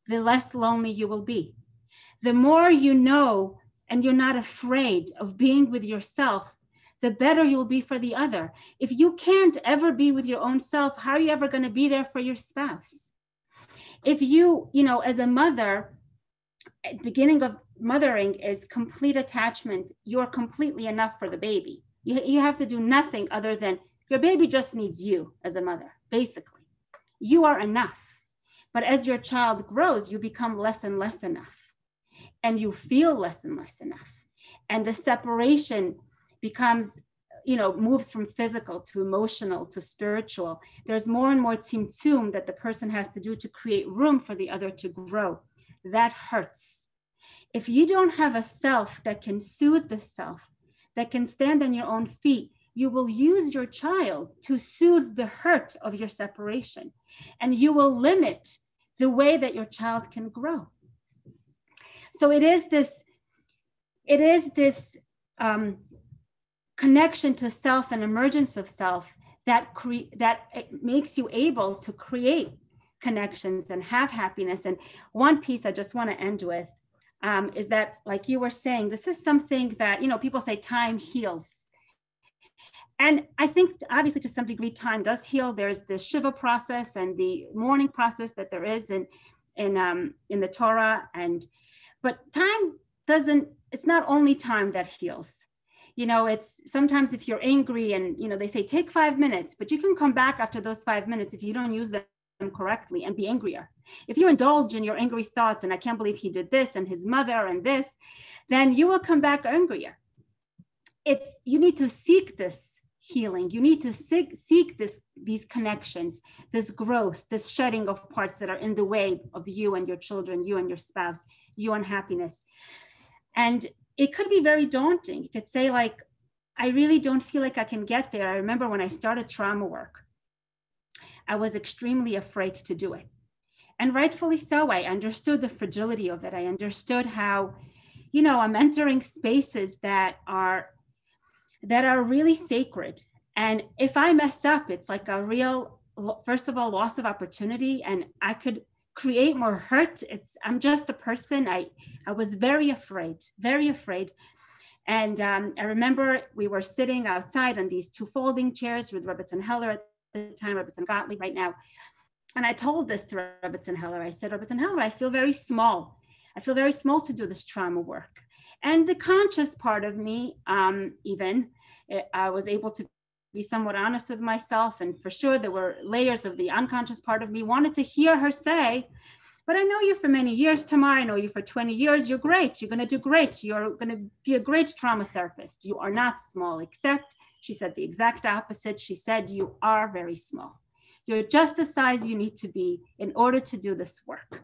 the less lonely you will be. The more you know and you're not afraid of being with yourself, the better you'll be for the other. If you can't ever be with your own self, how are you ever going to be there for your spouse? If you know, as a mother, at the beginning of mothering is complete attachment. You're completely enough for the baby. You have to do nothing other than, your baby just needs you as a mother, basically. You are enough. But as your child grows, you become less and less enough. And you feel less and less enough. And the separation becomes, you know, moves from physical to emotional to spiritual. There's more and more tzimtzum that the person has to do to create room for the other to grow. That hurts. If you don't have a self that can soothe the self, that can stand on your own feet, you will use your child to soothe the hurt of your separation. And you will limit the way that your child can grow. So it is this connection to self and emergence of self that makes you able to create connections and have happiness. And one piece I just want to end with is that, like you were saying, this is something that, you know, people say time heals. And I think obviously to some degree time does heal. There's the Shiva process and the mourning process that there is in the Torah. But time doesn't, it's not only time that heals. You know, it's sometimes if you're angry and, you know, they say take 5 minutes, but you can come back after those 5 minutes if you don't use them correctly and be angrier. If you indulge in your angry thoughts and I can't believe he did this and his mother and this, then you will come back angrier. You need to seek this healing. You need to seek these connections, this growth, this shedding of parts that are in the way of you and your children, you and your spouse, you and happiness. And it could be very daunting. You could say, like, I really don't feel like I can get there. I remember when I started trauma work, I was extremely afraid to do it. And rightfully so. I understood the fragility of it. I understood how, you know, I'm entering spaces that are really sacred. And if I mess up, it's like a real, first of all, loss of opportunity, and I could create more hurt. I'm just a person. I was very afraid. And I remember we were sitting outside on these two folding chairs with Rebbetzin Heller at the time, Rebbetzin Gottlieb right now. And I told this to Rebbetzin Heller. I said, Rebbetzin Heller, I feel very small. I feel very small to do this trauma work. And the conscious part of me, I was able to be somewhat honest with myself. And for sure, there were layers of the unconscious part of me wanted to hear her say, but I know you for many years, Tamar. I know you for 20 years. You're great. You're going to do great. You're going to be a great trauma therapist. You are not small, except she said the exact opposite. She said, you are very small. You're just the size you need to be in order to do this work.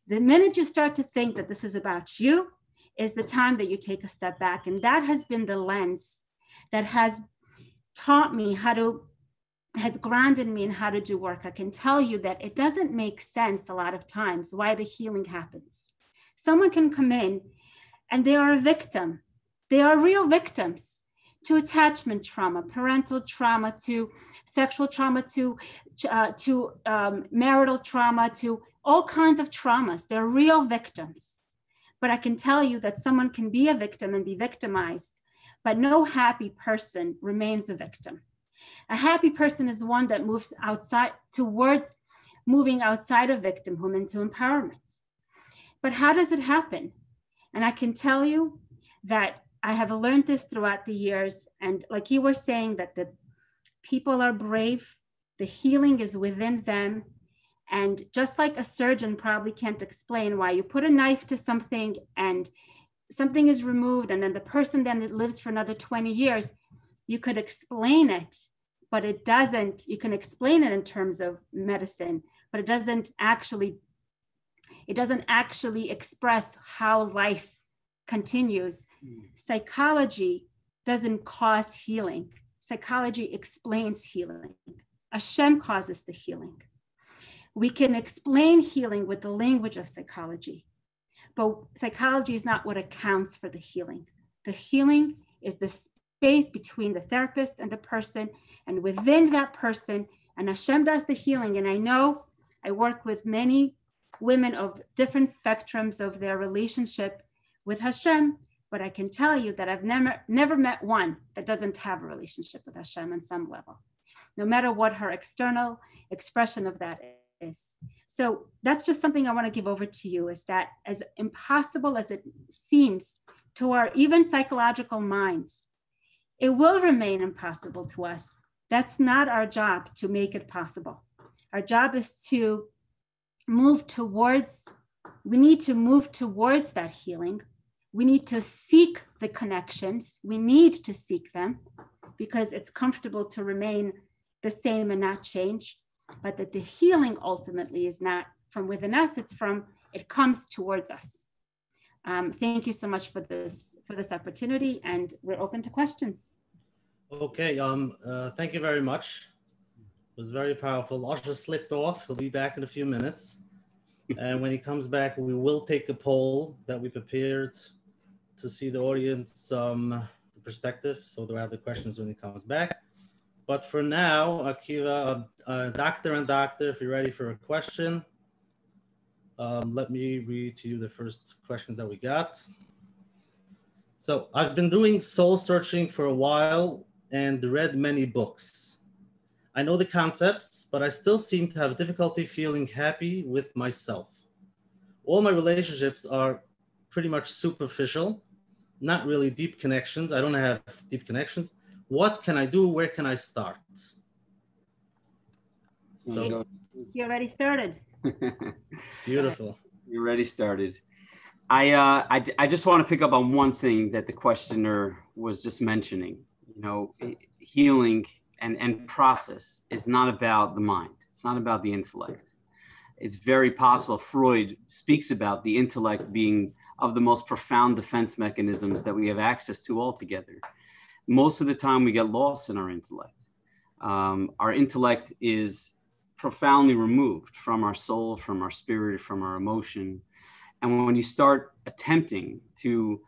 The minute you start to think that this is about you is the time that you take a step back. And that has been the lens that has taught me has grounded me in how to do work. I can tell you that it doesn't make sense a lot of times why the healing happens. Someone can come in and they are a victim. They are real victims to attachment trauma, parental trauma, to sexual trauma, to marital trauma, to all kinds of traumas. They're real victims. But I can tell you that someone can be a victim and be victimized, but no happy person remains a victim. A happy person is one that moves outside towards moving outside of victimhood into empowerment. But how does it happen? And I can tell you that I have learned this throughout the years. And like you were saying, that the people are brave, the healing is within them. And just like a surgeon probably can't explain why you put a knife to something and something is removed and then the person then lives for another 20 years, you could explain it, but it doesn't, you can explain it in terms of medicine, but it doesn't actually express how life continues. Psychology doesn't cause healing. Psychology explains healing. Hashem causes the healing. We can explain healing with the language of psychology, but psychology is not what accounts for the healing. The healing is the space between the therapist and the person, and within that person, and Hashem does the healing. And I know I work with many women of different spectrums of their relationship with Hashem, but I can tell you that I've never met one that doesn't have a relationship with Hashem on some level, no matter what her external expression of that is. So that's just something I want to give over to you, is that as impossible as it seems to our even psychological minds, it will remain impossible to us. That's not our job to make it possible. Our job is to move towards, we need to move towards that healing. We need to seek the connections. We need to seek them because it's comfortable to remain the same and not change, but that the healing ultimately is not from within us, it comes towards us. Thank you so much for this opportunity, and we're open to questions. Okay, thank you very much. It was very powerful. Osher slipped off. He'll be back in a few minutes. And when he comes back, we will take a poll that we prepared to see the audience perspective. So they'll have the questions when he comes back. But for now, Akiva, Doctor, if you're ready for a question, let me read to you the first question that we got. So I've been doing soul searching for a while and read many books. I know the concepts, but I still seem to have difficulty feeling happy with myself. All my relationships are pretty much superficial, not really deep connections. I don't have deep connections. What can I do? Where can I start? So you already started. Beautiful. You already started. I just want to pick up on one thing that the questioner was just mentioning. You know, healing and process is not about the mind. It's not about the intellect. It's very possible Freud speaks about the intellect being of the most profound defense mechanisms that we have access to altogether. Most of the time we get lost in our intellect. Our intellect is profoundly removed from our soul, from our spirit, from our emotion. And when you start attempting to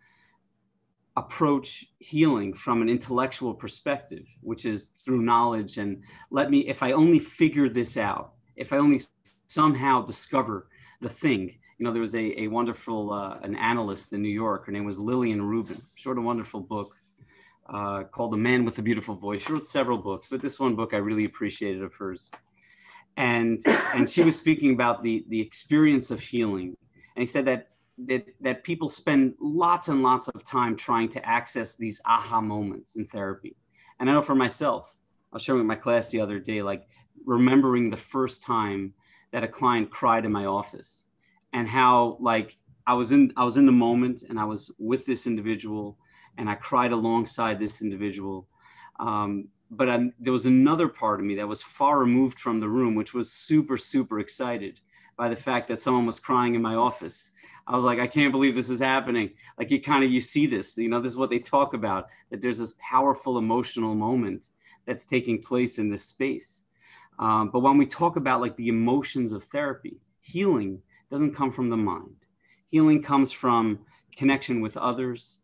approach healing from an intellectual perspective, which is through knowledge, and if I only figure this out, if I only somehow discover the thing. There was a wonderful, an analyst in New York, her name was Lillian Rubin. She wrote a wonderful book called The Man with a Beautiful Voice. She wrote several books, but this one book I really appreciated of hers. And she was speaking about the experience of healing. And he said that people spend lots and lots of time trying to access these aha moments in therapy. And I know for myself, I was sharing with my class the other day, like remembering the first time that a client cried in my office, and how like I was in the moment and I was with this individual and I cried alongside this individual. But there was another part of me that was far removed from the room, which was super, super excited by the fact that someone was crying in my office. I was like, I can't believe this is happening. Like you see this, this is what they talk about, that there's this powerful emotional moment that's taking place in this space. But when we talk about like the emotions of therapy, healing doesn't come from the mind. Healing comes from connection with others,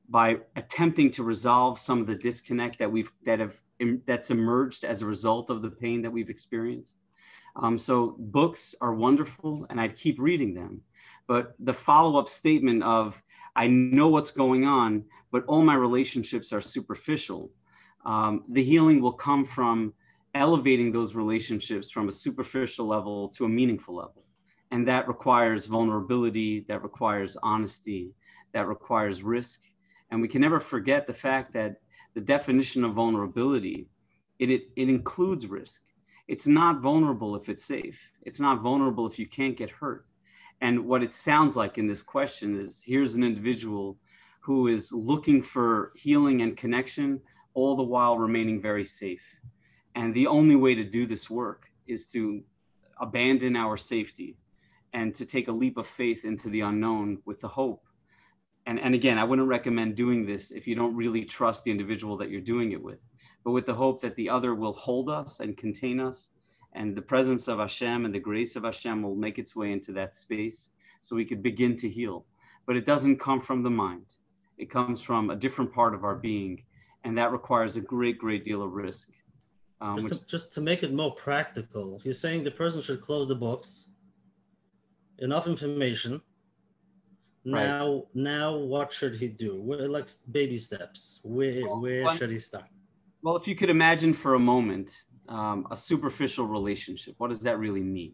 by attempting to resolve some of the disconnect that's emerged as a result of the pain that we've experienced. So books are wonderful, and I'd keep reading them. But the follow-up statement of, I know what's going on, but all my relationships are superficial. The healing will come from elevating those relationships from a superficial level to a meaningful level. And that requires vulnerability, that requires honesty, that requires risk. And we can never forget the fact that the definition of vulnerability, it includes risk. It's not vulnerable if it's safe. It's not vulnerable if you can't get hurt. And what it sounds like in this question is, here's an individual who is looking for healing and connection, all the while remaining very safe. And the only way to do this work is to abandon our safety and to take a leap of faith into the unknown with the hope. And again, I wouldn't recommend doing this if you don't really trust the individual that you're doing it with, but with the hope that the other will hold us and contain us, and the presence of Hashem and the grace of Hashem will make its way into that space so we could begin to heal. But it doesn't come from the mind. It comes from a different part of our being, and that requires a great, great deal of risk. Just to make it more practical, you're saying the person should close the books, enough information. Right. Now what should he do? Like baby steps. Where should he start? Well, if you could imagine for a moment a superficial relationship, what does that really mean?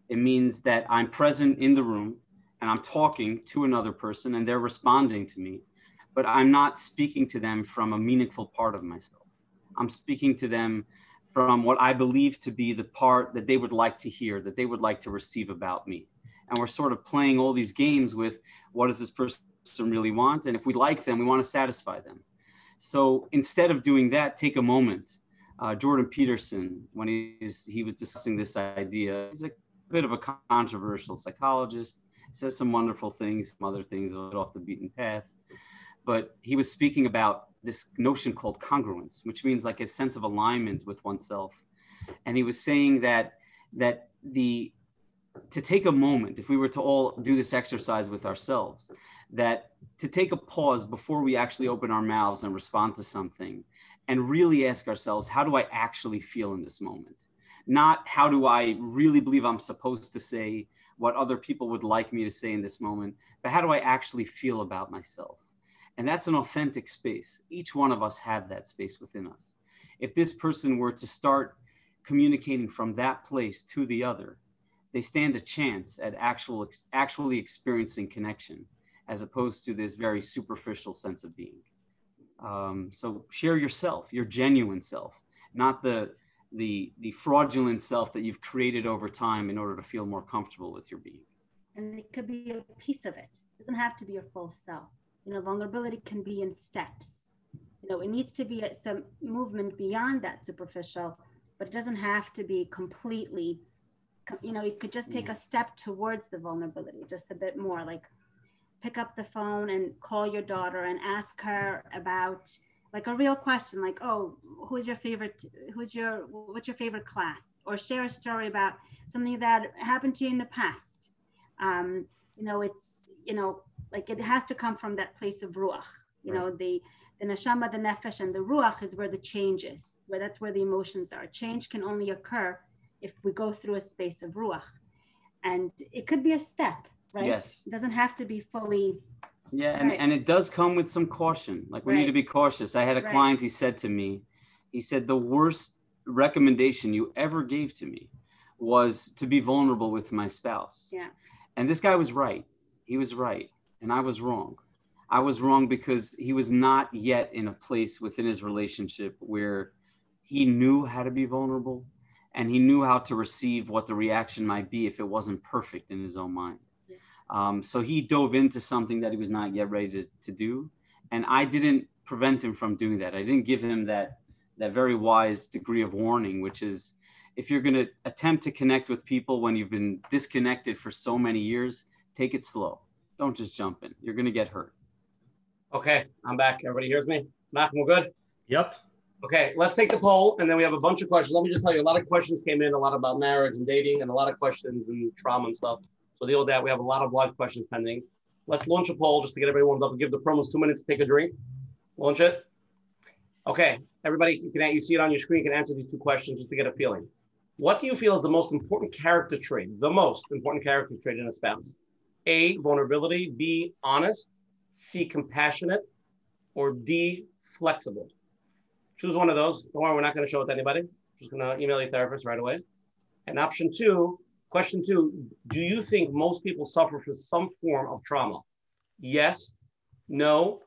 It means that I'm present in the room and I'm talking to another person and they're responding to me, but I'm not speaking to them from a meaningful part of myself. I'm speaking to them from what I believe to be the part that they would like to hear, that they would like to receive about me. And we're sort of playing all these games with, what does this person really want? And if we like them, we want to satisfy them. So instead of doing that, take a moment. Jordan Peterson, when he was discussing this idea, he's a bit of a controversial psychologist, says some wonderful things, some other things a little off the beaten path. But he was speaking about this notion called congruence, which means like a sense of alignment with oneself. And he was saying that to take a moment, if we were to all do this exercise with ourselves, that to take a pause before we actually open our mouths and respond to something and really ask ourselves, how do I actually feel in this moment? Not how do I really believe I'm supposed to say what other people would like me to say in this moment, but how do I actually feel about myself? And that's an authentic space. Each one of us have that space within us. If this person were to start communicating from that place to the other, they stand a chance at actually experiencing connection, as opposed to this very superficial sense of being. So share yourself, your genuine self, not the fraudulent self that you've created over time in order to feel more comfortable with your being. And it could be a piece of it. It doesn't have to be your full self. Vulnerability can be in steps. You know, it needs to be some movement beyond that superficial, but it doesn't have to be completely, you know, you could just take a step towards the vulnerability, just a bit more, like pick up the phone and call your daughter and ask her about like a real question, like, oh, what's your favorite class? Or share a story about something that happened to you in the past. You know, it's, you know, like it has to come from that place of ruach, you know, the neshama, the nefesh, and the ruach is where the change is, where that's where the emotions are. Change can only occur if we go through a space of ruach. And it could be a step, right? Yes. It doesn't have to be fully. Yeah, and it does come with some caution. Like we need to be cautious. I had a client, he said to me, he said, the worst recommendation you ever gave to me was to be vulnerable with my spouse. Yeah. And this guy was right. He was right. And I was wrong. I was wrong because he was not yet in a place within his relationship where he knew how to be vulnerable and he knew how to receive what the reaction might be if it wasn't perfect in his own mind. Yeah. So he dove into something that he was not yet ready to do. And I didn't prevent him from doing that. I didn't give him that very wise degree of warning, which is if you're going to attempt to connect with people when you've been disconnected for so many years, take it slow. Don't just jump in. You're going to get hurt. Okay, I'm back. Everybody hears me? Menachem, we're good? Yep. Okay, let's take the poll, and then we have a bunch of questions. Let me just tell you, a lot of questions came in, a lot about marriage and dating, and a lot of questions and trauma and stuff. So deal with that. We have a lot of live questions pending. Let's launch a poll just to get everybody warmed up and give the promos 2 minutes to take a drink. Launch it. Okay, everybody, you see it on your screen, you can answer these 2 questions just to get a feeling. What do you feel is the most important character trait, in a spouse? A, vulnerability, B, honest, C, compassionate, or D, flexible? Choose one of those. Don't worry, we're not going to show it to anybody. Just going to email your therapist right away. And question 2, do you think most people suffer from some form of trauma? Yes, no,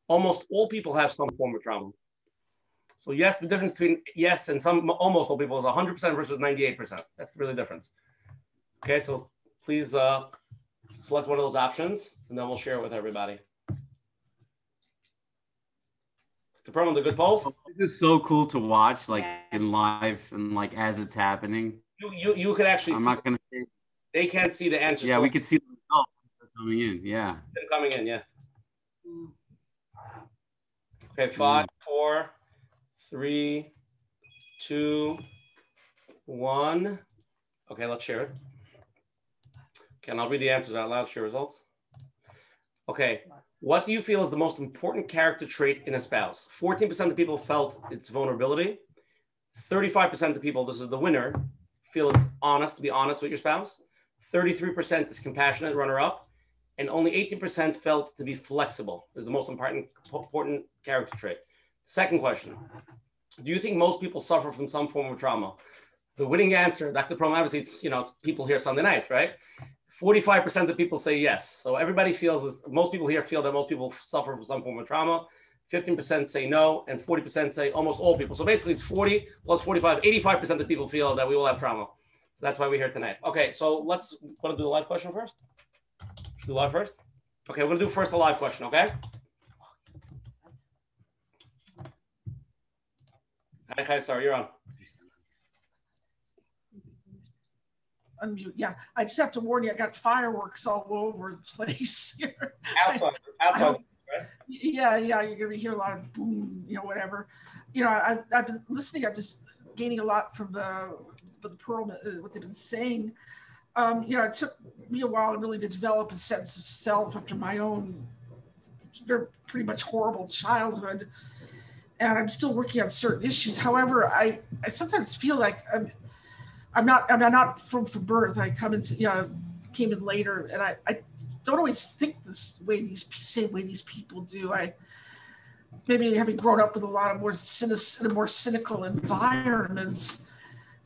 almost all people have some form of trauma. So yes, the difference between yes and almost all people is 100% versus 98%. That's the really difference. Okay, so please select one of those options, and then we'll share it with everybody. The Perlman, the good polls. This is so cool to watch, like in live and like as it's happening. You could actually. I'm not gonna say. They can't see the answers. Yeah, we could see the results coming in. Yeah. Them coming in. Yeah. Okay, 5, 4, 3, 2, 1. Okay, let's share it. Okay, and I'll read the answers out loud, share results. Okay, what do you feel is the most important character trait in a spouse? 14% of people felt it's vulnerability. 35% of people, this is the winner, feel it's honest, to be honest with your spouse. 33% is compassionate, runner-up. And only 18% felt to be flexible is the most important character trait. Second question, do you think most people suffer from some form of trauma? The winning answer, Dr. Perlman, obviously it's people here Sunday night, right? 45% of people say yes. So everybody feels this, most people here feel that most people suffer from some form of trauma. 15% say no, and 40% say almost all people. So basically it's 40 plus 45, 85% of people feel that we all have trauma. So that's why we're here tonight. Okay, so let's want to do the live question first. Should we do live first? Okay, we're gonna do first a live question, okay? Hi, sorry, you're on. Unmute. Yeah, I just have to warn you, I got fireworks all over the place here. Outside, right? Yeah, you're gonna hear a lot of boom, whatever. I've been listening. I'm just gaining a lot from the Perlman, what they've been saying. It took me a while really to develop a sense of self after my own pretty much horrible childhood, and I'm still working on certain issues. However, I sometimes feel like I'm not from birth. I came in later, and I don't always think same way these people do. Maybe having grown up with a lot of more cynical environments.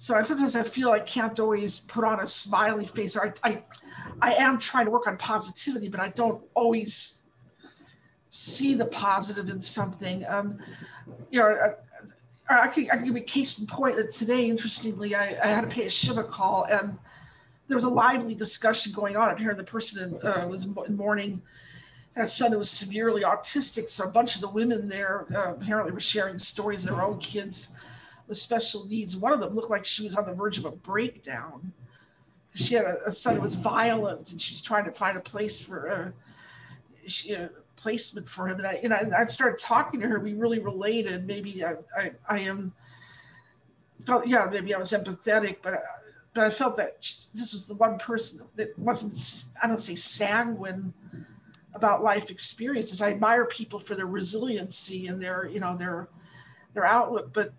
So sometimes I feel I can't always put on a smiley face. Or I am trying to work on positivity, but I don't always see the positive in something. I can give you a case in point that today, interestingly, I had to pay a Shiva call, and there was a lively discussion going on. Apparently, the person was in mourning, had a son who was severely autistic. So a bunch of the women there apparently were sharing stories of their own kids with special needs. One of them looked like she was on the verge of a breakdown. She had a son who was violent, and she was trying to find a place for placement for him. And I started talking to her. We really related. Maybe maybe I was empathetic, but I felt that this was the one person that wasn't, I don't say sanguine about life experiences. I admire people for their resiliency and their outlook, but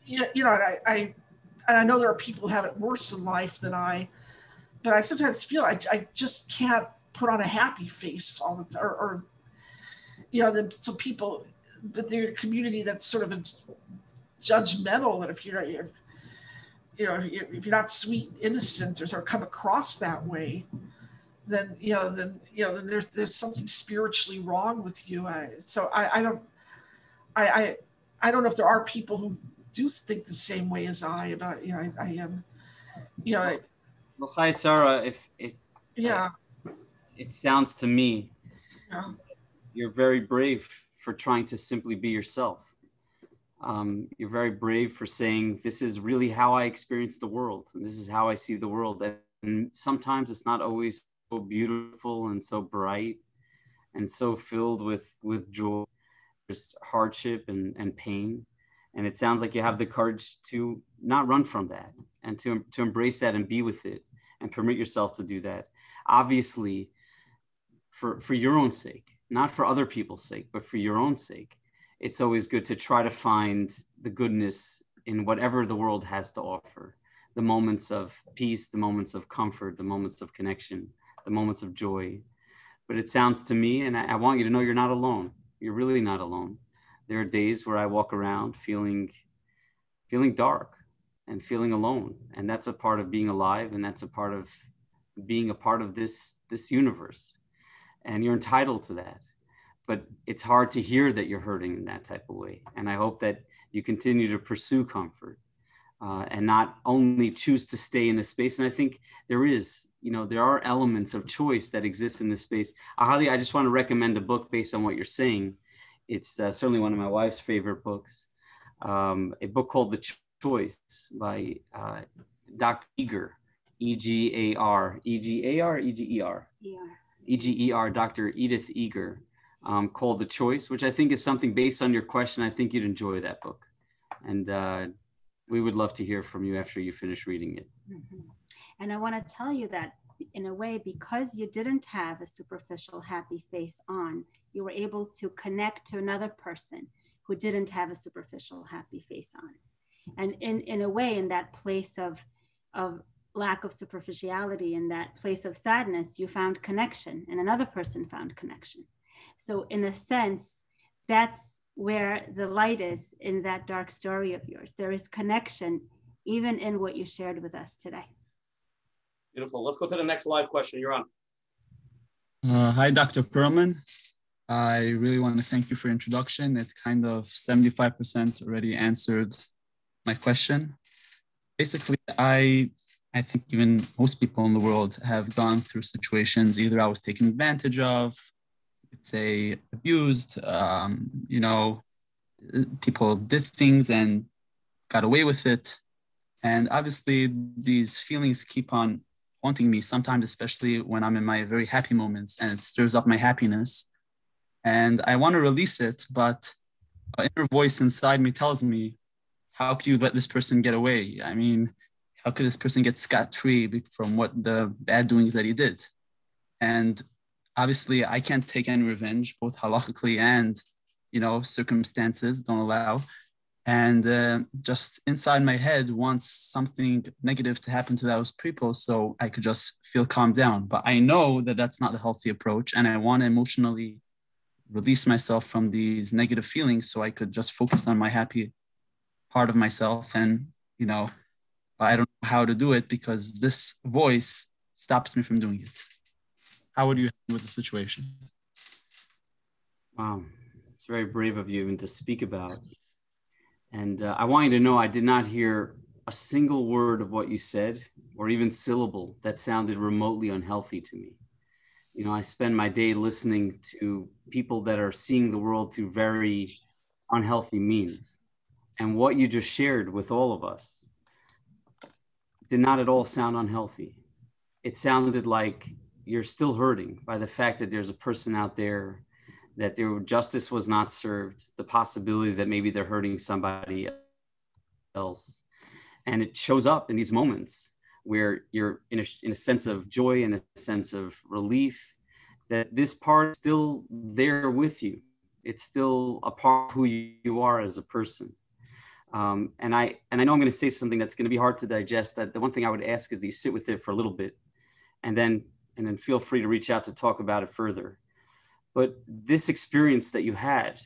I know there are people who have it worse in life than I, but I sometimes feel I just can't put on a happy face all the time, or so people, but they're a community that's sort of a judgmental, that if you're not sweet, innocent, or sort of come across that way, then there's something spiritually wrong with you. I don't know if there are people who do think the same way as I about I am. Well, hi, Sarah. It sounds to me you're very brave for trying to simply be yourself. You're very brave for saying, this is really how I experience the world, and this is how I see the world. And sometimes it's not always so beautiful and so bright and so filled with joy. There's hardship and pain. And it sounds like you have the courage to not run from that, and to embrace that and be with it and permit yourself to do that. Obviously, for your own sake, not for other people's sake, but for your own sake. It's always good to try to find the goodness in whatever the world has to offer. The moments of peace, the moments of comfort, the moments of connection, the moments of joy. But it sounds to me, and I want you to know you're not alone. You're really not alone. There are days where I walk around feeling dark and feeling alone. And that's a part of being alive, and that's a part of being a part of this universe. And you're entitled to that. But it's hard to hear that you're hurting in that type of way. And I hope that you continue to pursue comfort and not only choose to stay in this space. And I think there are elements of choice that exist in this space. I just want to recommend a book based on what you're saying. It's certainly one of my wife's favorite books, a book called The Choice by Dr. Eger, E-G-A-R, E-G-A-R, E-G-E-R? E-G-E-R, Dr. Edith Eger. Called The Choice, which I think is something based on your question. I think you'd enjoy that book. And we would love to hear from you after you finish reading it. Mm-hmm. And I want to tell you that in a way, because you didn't have a superficial happy face on, you were able to connect to another person who didn't have a superficial happy face on. And in a way, in that place of lack of superficiality, in that place of sadness, you found connection, and another person found connection. So in a sense, that's where the light is in that dark story of yours. There is connection, even in what you shared with us today. Beautiful. Let's go to the next live question. You're on. Hi, Dr. Perlman. I really want to thank you for your introduction. It kind of 75% already answered my question. Basically, I think even most people in the world have gone through situations, either I was taken advantage of, say abused, people did things and got away with it. And obviously these feelings keep on haunting me sometimes, especially when I'm in my very happy moments, and it stirs up my happiness. And I want to release it, but an inner voice inside me tells me, how could you let this person get away? I mean, how could this person get scot-free from what the bad doings that he did? And obviously, I can't take any revenge, both halachically and, circumstances don't allow. And just inside my head wants something negative to happen to those people so I could just feel calmed down. But I know that that's not the healthy approach, and I want to emotionally release myself from these negative feelings so I could just focus on my happy part of myself. And, I don't know how to do it because this voice stops me from doing it. How would you handle with the situation? Wow, it's very brave of you even to speak about. And I want you to know I did not hear a single word of what you said, or even syllable that sounded remotely unhealthy to me. You know, I spend my day listening to people that are seeing the world through very unhealthy means. And what you just shared with all of us did not at all sound unhealthy. It sounded like you're still hurting by the fact that there's a person out there that their justice was not served, the possibility that maybe they're hurting somebody else. And it shows up in these moments where you're in a sense of joy and a sense of relief that this part is still there with you. It's still a part of who you are as a person. And I know I'm going to say something that's going to be hard to digest. That the one thing I would ask is that you sit with it for a little bit, and then feel free to reach out to talk about it further. But this experience that you had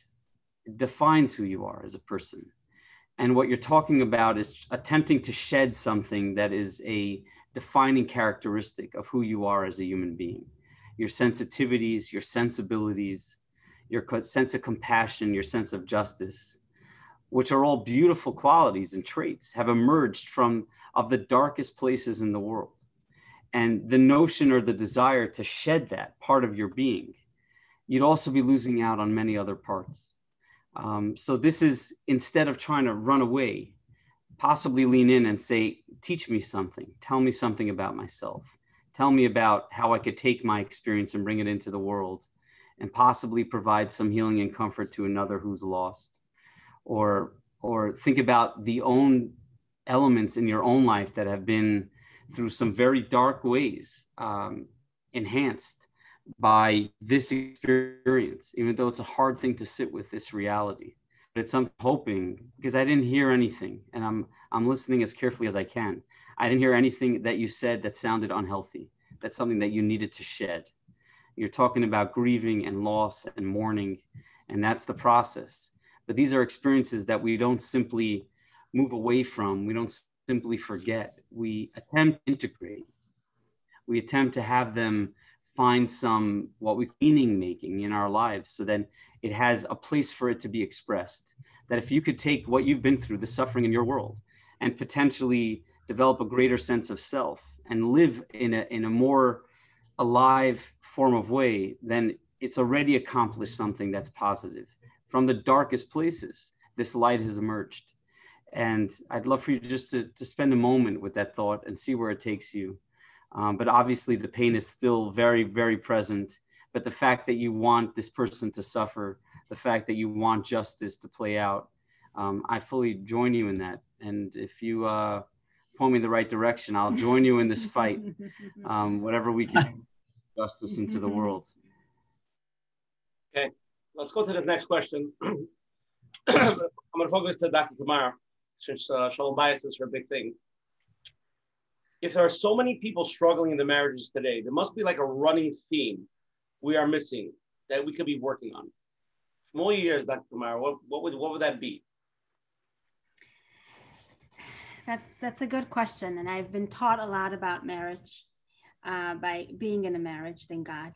defines who you are as a person. And what you're talking about is attempting to shed something that is a defining characteristic of who you are as a human being. Your sensitivities, your sensibilities, your sense of compassion, your sense of justice, which are all beautiful qualities and traits, have emerged from the darkest places in the world. And the notion or the desire to shed that part of your being, you'd also be losing out on many other parts. So this is, instead of trying to run away, possibly lean in and say, teach me something, tell me something about myself, tell me about how I could take my experience and bring it into the world and possibly provide some healing and comfort to another who's lost. Or think about the own elements in your own life that have been through some very dark ways, enhanced by this experience, even though it's a hard thing to sit with this reality. But it's I'm hoping, because I didn't hear anything, and I'm listening as carefully as I can. I didn't hear anything that you said that sounded unhealthy. That's something that you needed to shed. You're talking about grieving and loss and mourning, and that's the process. But these are experiences that we don't simply move away from. We don't simply forget. We attempt to integrate. We attempt to have them find some what we meaning making in our lives, so then it has a place for it to be expressed. That if you could take what you've been through, the suffering in your world, and potentially develop a greater sense of self and live in a more alive form of way, then it's already accomplished something that's positive. From the darkest places, this light has emerged. And I'd love for you just to spend a moment with that thought and see where it takes you. But obviously the pain is still very, very present. But the fact that you want this person to suffer, the fact that you want justice to play out, I fully join you in that. And if you point me in the right direction, I'll join you in this fight, whatever we can do, justice into the world. Okay, let's go to the next question. I'm going to focus to Dr. Tamar, since shalom bias is her big thing. If there are so many people struggling in the marriages today, there must be like a running theme we are missing that we could be working on. From all years, Dr. Tamar, what would that be? That's a good question. And I've been taught a lot about marriage by being in a marriage, thank God.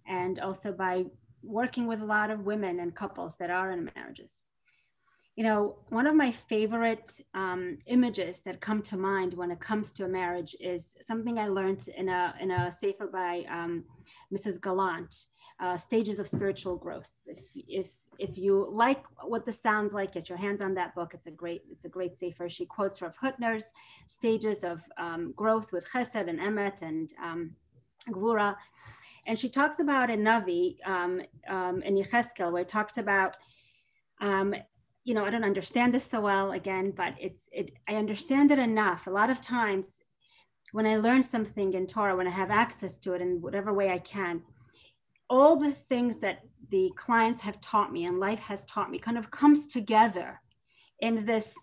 And also by working with a lot of women and couples that are in marriages. You know, one of my favorite images that come to mind when it comes to a marriage is something I learned in a sefer by Mrs. Gallant, Stages of Spiritual Growth. If you like what this sounds like, get your hands on that book. It's a great sefer. She quotes Rav Hutner's Stages of Growth with Chesed and Emet and Gvura. And she talks about in Navi, in Yecheskel, where it talks about, you know, I don't understand this so well again, but I understand it enough. A lot of times when I learn something in Torah, when I have access to it in whatever way I can, all the things that the clients have taught me and life has taught me kind of comes together in this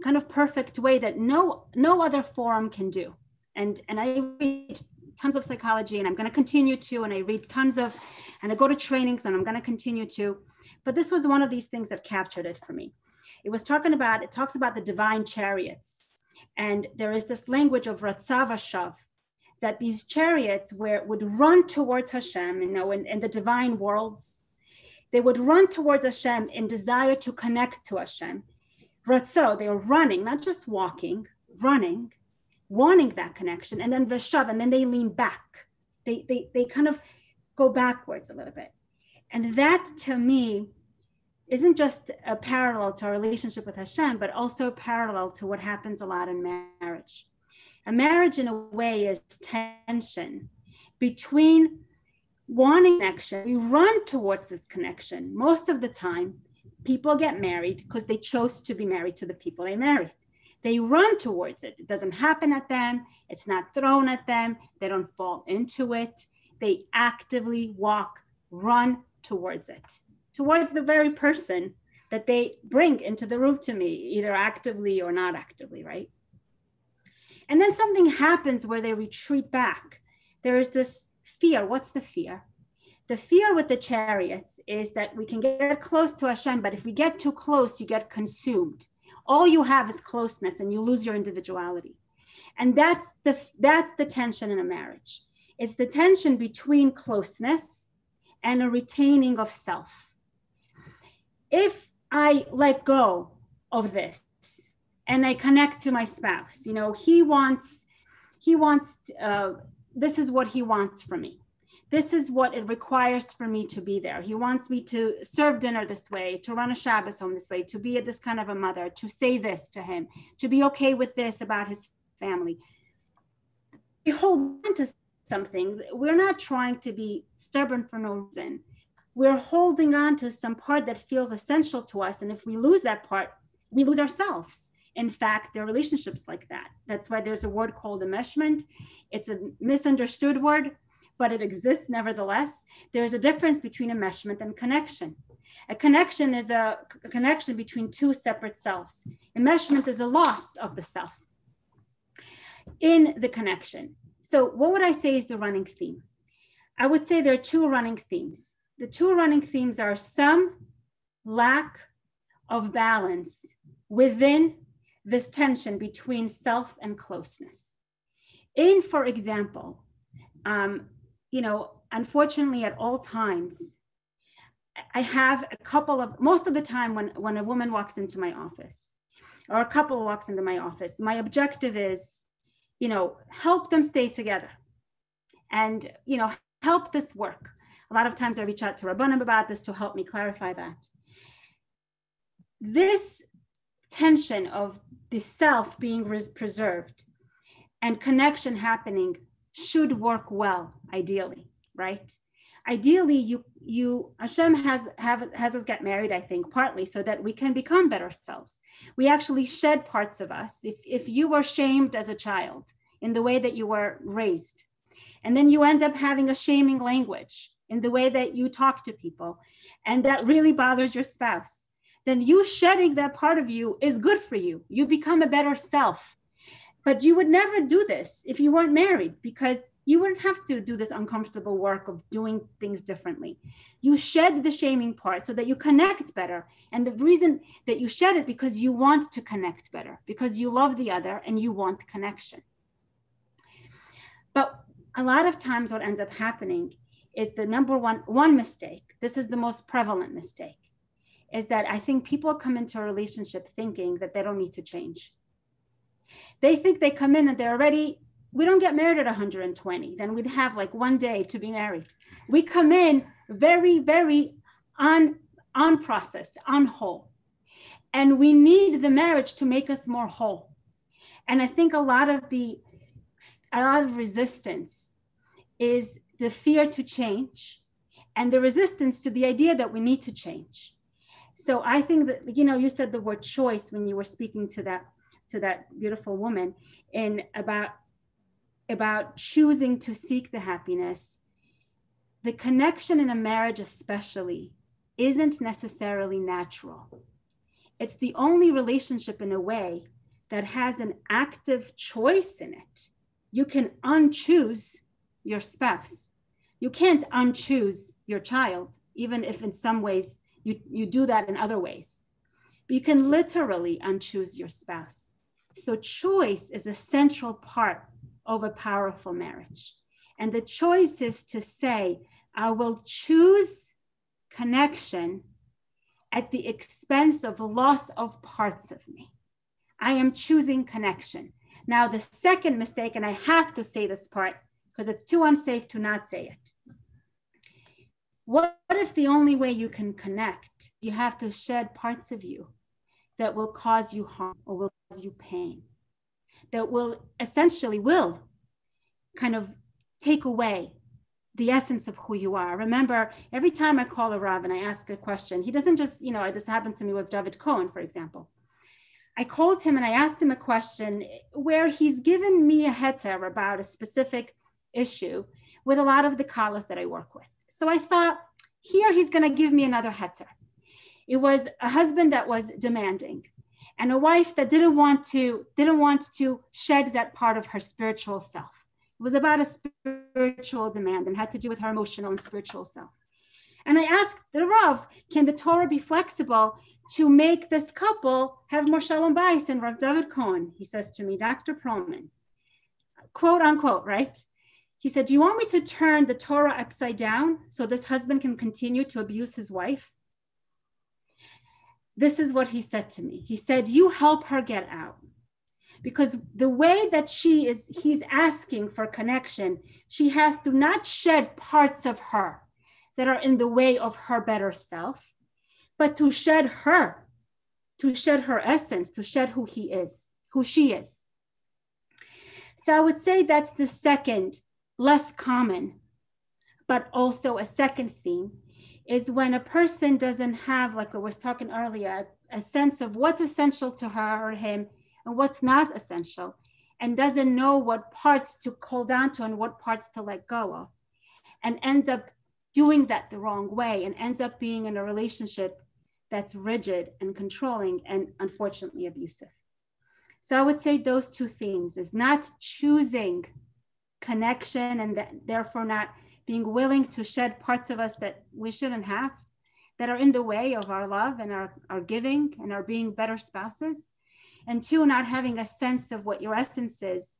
kind of perfect way that no other forum can do. And I read tons of psychology, and I'm going to continue to, and I read and I go to trainings, and I'm going to continue to. But this was one of these things that captured it for me. It talks about the Divine Chariots. And there is this language of Ratzav Hashav, that these chariots would run towards Hashem, you know, in the divine worlds. They would run towards Hashem in desire to connect to Hashem. Ratzo, they were running, not just walking, running, wanting that connection. And then Veshav, and then they lean back They kind of go backwards a little bit. And that to me isn't just a parallel to our relationship with Hashem, but also parallel to what happens a lot in marriage. A marriage in a way is tension between wanting connection. We run towards this connection. Most of the time, people get married because they chose to be married to the people they married. They run towards it. It doesn't happen at them. It's not thrown at them. They don't fall into it. They actively run towards it, towards the very person that they bring into the room to me, either actively or not actively, right? And then something happens where they retreat back. There is this fear. What's the fear? The fear with the chariots is that we can get close to Hashem, but if we get too close, you get consumed. All you have is closeness and you lose your individuality. And that's the tension in a marriage. It's the tension between closeness and a retaining of self. If I let go of this and I connect to my spouse, he wants, this is what he wants from me. This is what it requires for me to be there. He wants me to serve dinner this way, to run a Shabbos home this way, to be this kind of a mother, to say this to him, to be okay with this about his family. We hold on to something. We're not trying to be stubborn for no reason. We're holding on to some part that feels essential to us. And if we lose that part, we lose ourselves. In fact, there are relationships like that. That's why there's a word called enmeshment. It's a misunderstood word, but it exists nevertheless. There's a difference between enmeshment and connection. A connection is a connection between two separate selves. Enmeshment is a loss of the self in the connection. So what would I say is the running theme? I would say there are two running themes. The two running themes are some lack of balance within this tension between self and closeness. For example, unfortunately at all times, I have most of the time when a woman walks into my office or a couple walks into my office, my objective is, help them stay together and, help this work. A lot of times I reach out to Rabbanim about this to help me clarify that. This tension of the self being preserved and connection happening should work well, ideally, right? Ideally, Hashem has us get married, I think, partly so that we can become better selves. We actually shed parts of us. If you were shamed as a child in the way that you were raised, and then you end up having a shaming language in the way that you talk to people, and that really bothers your spouse, then you shedding that part of you is good for you. You become a better self. But you would never do this if you weren't married, because you wouldn't have to do this uncomfortable work of doing things differently. You shed the shaming part so that you connect better. And the reason that you shed it because you want to connect better, because you love the other and you want connection. But a lot of times what ends up happening is the number one mistake, this is the most prevalent mistake, is that I think people come into a relationship thinking that they don't need to change. They think they come in and they're already, we don't get married at 120, then we'd have like one day to be married. We come in very, very unprocessed, unwhole. And we need the marriage to make us more whole. And I think a lot of resistance is the fear to change and the resistance to the idea that we need to change. So I think that, you said the word choice when you were speaking to that beautiful woman in about choosing to seek the happiness. The connection in a marriage especially isn't necessarily natural. It's the only relationship in a way that has an active choice in it. You can unchoose your spouse. You can't unchoose your child, even if in some ways you do that in other ways. But you can literally unchoose your spouse. So choice is a central part of a powerful marriage. And the choice is to say, I will choose connection at the expense of loss of parts of me. I am choosing connection. Now, the second mistake, and I have to say this part because it's too unsafe to not say it. What if the only way you can connect, you have to shed parts of you that will cause you harm or will cause you pain, that will essentially kind of take away the essence of who you are. Remember, every time I call a Rav and I ask a question, he doesn't just, this happened to me with David Cohen, for example. I called him and I asked him a question where he's given me a heter about a specific issue with a lot of the kalas that I work with. So I thought, here he's going to give me another heter. It was a husband that was demanding and a wife that didn't want to shed that part of her spiritual self. It was about a spiritual demand and had to do with her emotional and spiritual self. And I asked the Rav, can the Torah be flexible to make this couple have more shalom bayis? And Rav David Cohen, he says to me, Dr. Perlman, quote unquote, right? He said, do you want me to turn the Torah upside down so this husband can continue to abuse his wife? This is what he said to me. He said, you help her get out. Because the way that he's asking for connection, she has to not shed parts of her that are in the way of her better self, but to shed her essence, to shed who she is. So I would say that's the second, less common, but also a second theme, is when a person doesn't have, like I was talking earlier, a sense of what's essential to her or him and what's not essential, and doesn't know what parts to hold on to and what parts to let go of, and ends up doing that the wrong way and ends up being in a relationship that's rigid and controlling and unfortunately abusive. So I would say those two themes is not choosing connection and therefore not being willing to shed parts of us that we shouldn't have, that are in the way of our love and our giving and our being better spouses. And two, not having a sense of what your essence is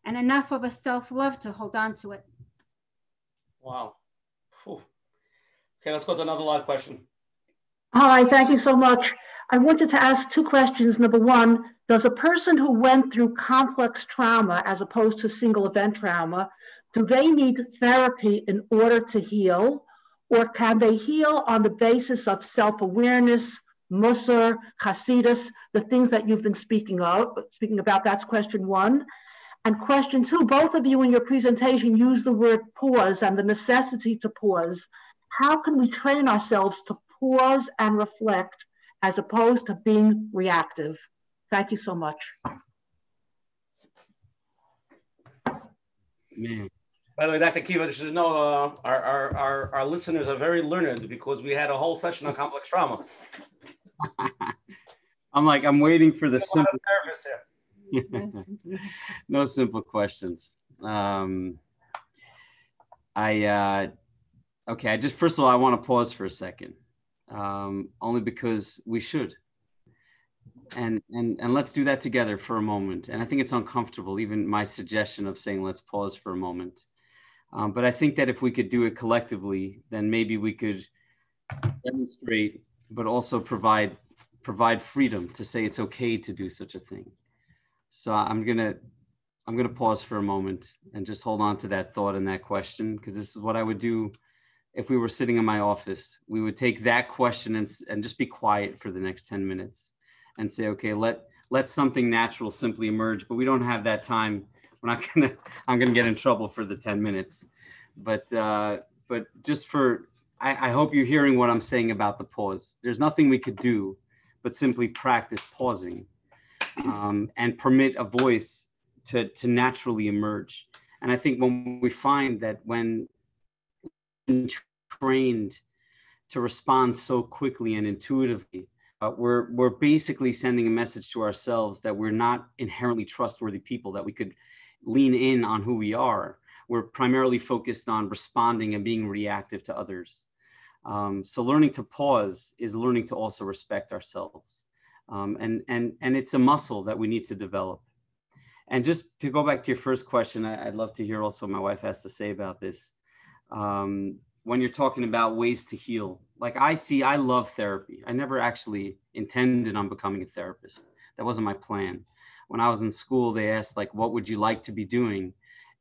and enough of a self-love to hold on to it. Wow. Whew. Okay, let's go to another live question. Hi, thank you so much. I wanted to ask two questions. Number one, does a person who went through complex trauma as opposed to single event trauma, do they need therapy in order to heal? Or can they heal on the basis of self-awareness, Musar, Hasidus, the things that you've been speaking about? That's question one. And question two, both of you in your presentation use the word pause and the necessity to pause. How can we train ourselves to pause and reflect as opposed to being reactive? Thank you so much. Man. By the way, Dr. Akivah, you should know our listeners are very learned because we had a whole session on complex trauma. I'm waiting for the simple. Here. No simple questions. Okay, first of all, I want to pause for a second, only because we should. And let's do that together for a moment. And I think it's uncomfortable, even my suggestion of saying, let's pause for a moment. But I think that if we could do it collectively, then maybe we could demonstrate, but also provide freedom to say it's okay to do such a thing. So I'm gonna pause for a moment and just hold on to that thought and that question, because this is what I would do if we were sitting in my office. We would take that question and just be quiet for the next 10 minutes and say, okay, let something natural simply emerge, but we don't have that time. I'm gonna get in trouble for the 10 minutes, but just I hope you're hearing what I'm saying about the pause. There's nothing we could do but simply practice pausing and permit a voice to naturally emerge. And I think when we find that when trained to respond so quickly and intuitively, we're basically sending a message to ourselves that we're not inherently trustworthy people, that we could lean in on who we are. We're primarily focused on responding and being reactive to others. So learning to pause is learning to also respect ourselves. And it's a muscle that we need to develop. And just to go back to your first question, I'd love to hear also my wife has to say about this. When you're talking about ways to heal, like I love therapy. I never actually intended on becoming a therapist. That wasn't my plan. When I was in school, they asked, like, what would you like to be doing?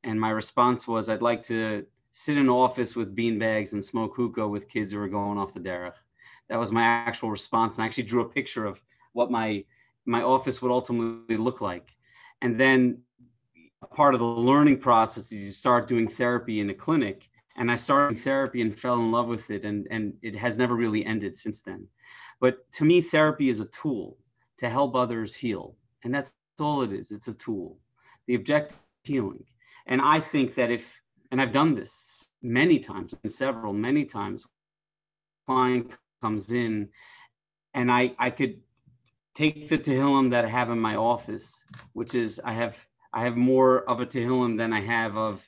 And my response was, I'd like to sit in an office with beanbags and smoke hookah with kids who are going off the derech. That was my actual response. And I actually drew a picture of what my office would ultimately look like. And then part of the learning process is you start doing therapy in a clinic. And I started therapy and fell in love with it. And it has never really ended since then. But to me, therapy is a tool to help others heal. And that's all it is. It's a tool. The objective is healing. And I think that and I've done this many times, many times, client comes in and I could take the Tehillim that I have in my office, which is I have more of a Tehillim than I have of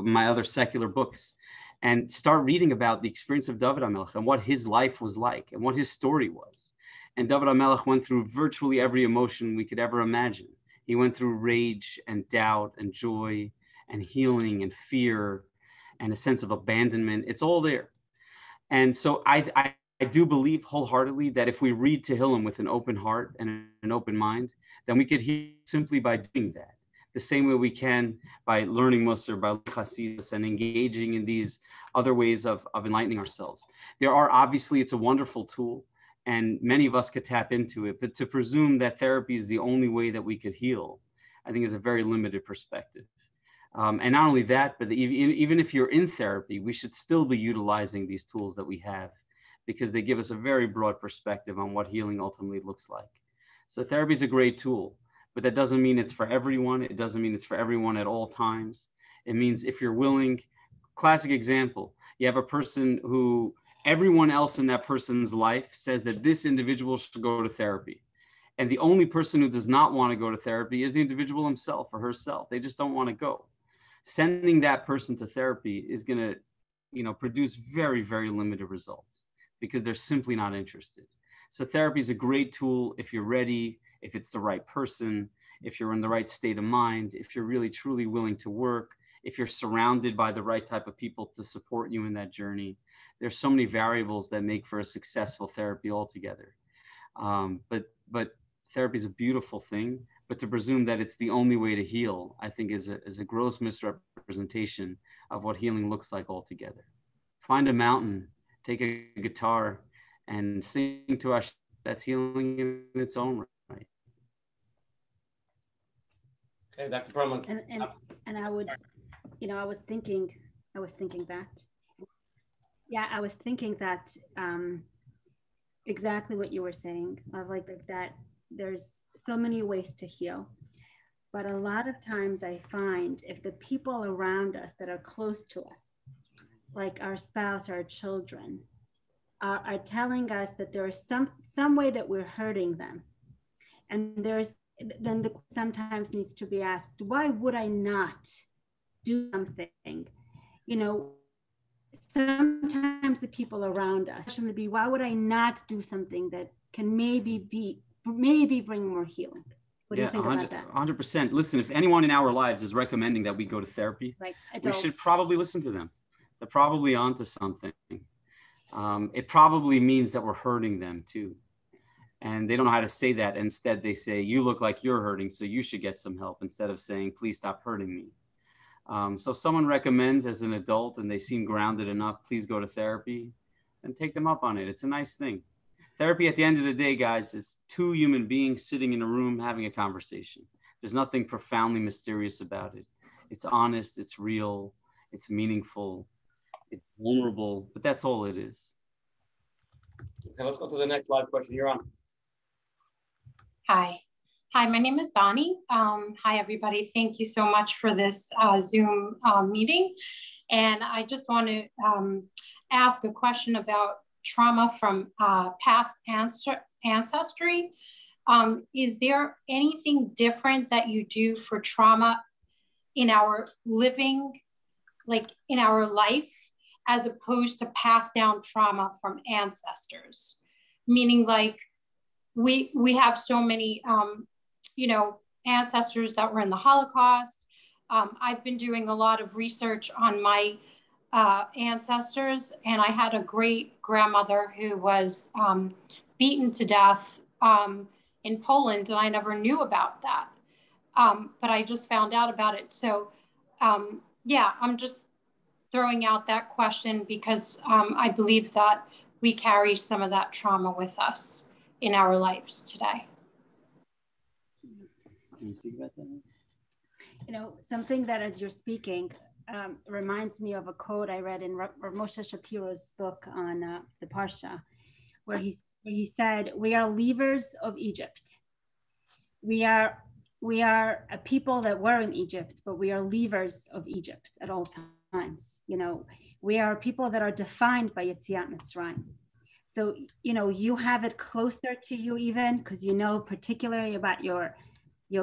my other secular books, and start reading about the experience of David HaMelech and what his life was like and what his story was. And David HaMelech went through virtually every emotion we could ever imagine. He went through rage and doubt and joy and healing and fear and a sense of abandonment. It's all there. And so I do believe wholeheartedly that if we read Tehillim with an open heart and an open mind, then we could heal simply by doing that. The same way we can by learning Musar, by Chasidus, and engaging in these other ways of enlightening ourselves. There are obviously, it's a wonderful tool, and many of us could tap into it, but to presume that therapy is the only way that we could heal, I think is a very limited perspective. And not only that, but even if you're in therapy, we should still be utilizing these tools that we have, because they give us a very broad perspective on what healing ultimately looks like. So therapy is a great tool, but that doesn't mean it's for everyone. It doesn't mean it's for everyone at all times. It means if you're willing, classic example, you have a person who everyone else in that person's life says that this individual should go to therapy. And the only person who does not want to go to therapy is the individual himself or herself. They just don't want to go. Sending that person to therapy is going to, produce very, very limited results because they're simply not interested. So therapy is a great tool if you're ready, if it's the right person, if you're in the right state of mind, if you're really, truly willing to work, if you're surrounded by the right type of people to support you in that journey. There's so many variables that make for a successful therapy altogether. But therapy is a beautiful thing, but to presume that it's the only way to heal, I think is a gross misrepresentation of what healing looks like altogether. Find a mountain, take a guitar and sing to us. That's healing in its own right. Okay, Dr. Perlman. And I would, I was thinking that exactly what you were saying, of like that there's so many ways to heal. But a lot of times I find if the people around us that are close to us, like our spouse, our children, are telling us that there is some way that we're hurting them. And then the sometimes needs to be asked, why would I not do something? Sometimes the people around us should be, why would I not do something that can maybe bring more healing? What do you think about that? 100%. Listen, if anyone in our lives is recommending that we go to therapy, we should probably listen to them. They're probably onto something. It probably means that we're hurting them too. And they don't know how to say that. Instead, they say, you look like you're hurting, so you should get some help, instead of saying, please stop hurting me. So if someone recommends as an adult and they seem grounded enough, please go to therapy, and take them up on it. It's a nice thing. Therapy, at the end of the day, guys, is two human beings sitting in a room having a conversation. There's nothing profoundly mysterious about it. It's honest, it's real, it's meaningful, it's vulnerable, but that's all it is. Okay, let's go to the next live question. You're on. Hi, my name is Bonnie. Hi, everybody. Thank you so much for this Zoom meeting. And I just want to ask a question about trauma from past ancestry. Is there anything different that you do for trauma in our living, like in our life, as opposed to passed down trauma from ancestors? Meaning, like, we have so many, ancestors that were in the Holocaust. I've been doing a lot of research on my ancestors, and I had a great grandmother who was beaten to death in Poland, and I never knew about that. But I just found out about it. So yeah, I'm just throwing out that question because I believe that we carry some of that trauma with us in our lives today. Can you speak about that? You know, something that as you're speaking reminds me of a quote I read in Moshe Shapiro's book on the Parsha, where he said, "We are leavers of Egypt. We are a people that were in Egypt, but we are leavers of Egypt at all times. You know, we are people that are defined by Yetziat Mitzrayim." So, you know, you have it closer to you even because you know particularly about your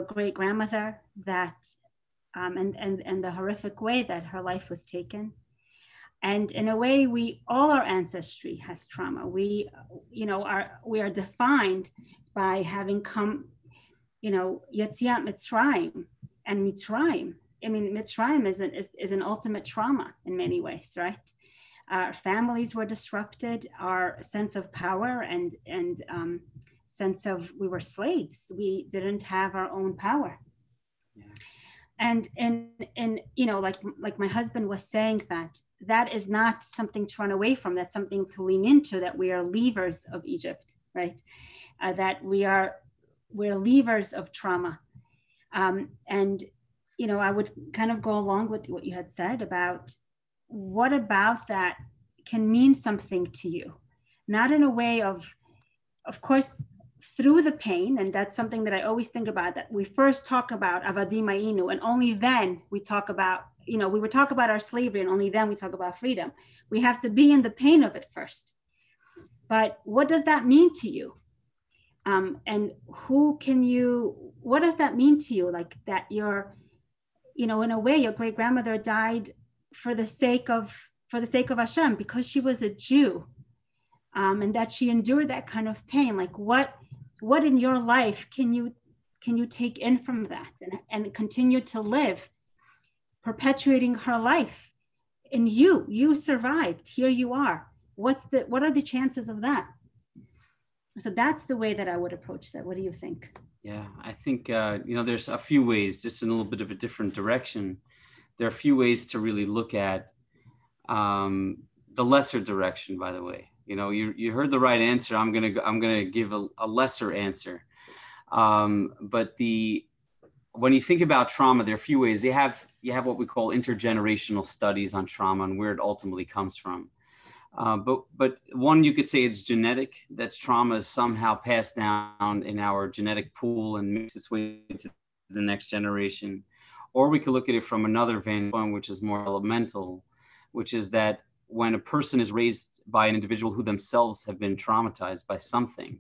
great grandmother that and the horrific way that her life was taken. And in a way, all our ancestry has trauma. We are defined by having come, you know, Yetziat Mitzrayim and Mitzrayim. I mean, Mitzrayim is an ultimate trauma in many ways, right? Our families were disrupted, our sense of power and sense of we were slaves. We didn't have our own power. Yeah. And you know, like my husband was saying, that is not something to run away from. That's something to lean into, that we are leavers of Egypt, right? That we're leavers of trauma. And, you know, I would kind of go along with what you had said about what about that can mean something to you, not in a way of course, through the pain. And that's something that I always think about, that we first talk about Avadim Ayinu, and only then we talk about, you know, we would talk about our slavery and only then we talk about freedom. We have to be in the pain of it first. But what does that mean to you? And what does that mean to you? Like that you're, you know, in a way, your great grandmother died for the sake of Hashem, because she was a Jew, and that she endured that kind of pain. Like what in your life can you take in from that and continue to live, perpetuating her life in you? You survived. Here you are. What are the chances of that? So that's the way that I would approach that. What do you think? Yeah, I think, you know, there's a few ways, just in a little bit of a different direction. There are a few ways to really look at the lesser direction, by the way. You know, you heard the right answer. I'm gonna give a lesser answer. But when you think about trauma, there are a few ways. You have what we call intergenerational studies on trauma and where it ultimately comes from. But one, you could say it's genetic, that trauma is somehow passed down in our genetic pool and makes its way to the next generation. Or we could look at it from another vantage point, which is more elemental, which is that when a person is raised by an individual who themselves have been traumatized by something,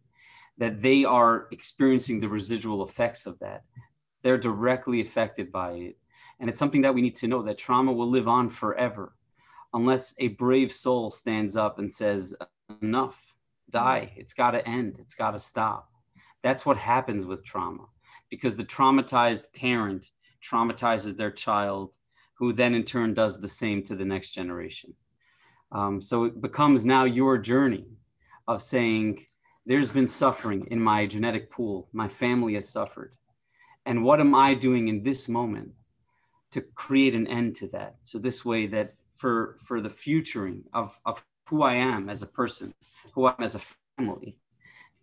that they are experiencing the residual effects of that. They're directly affected by it. And it's something that we need to know, that trauma will live on forever unless a brave soul stands up and says, enough, die, it's got to end, it's got to stop. That's what happens with trauma, because the traumatized parent traumatizes their child, who then in turn does the same to the next generation. So it becomes now your journey of saying, there's been suffering in my genetic pool, my family has suffered. And what am I doing in this moment to create an end to that? So this way that for the futuring of who I am as a person, who I am as a family,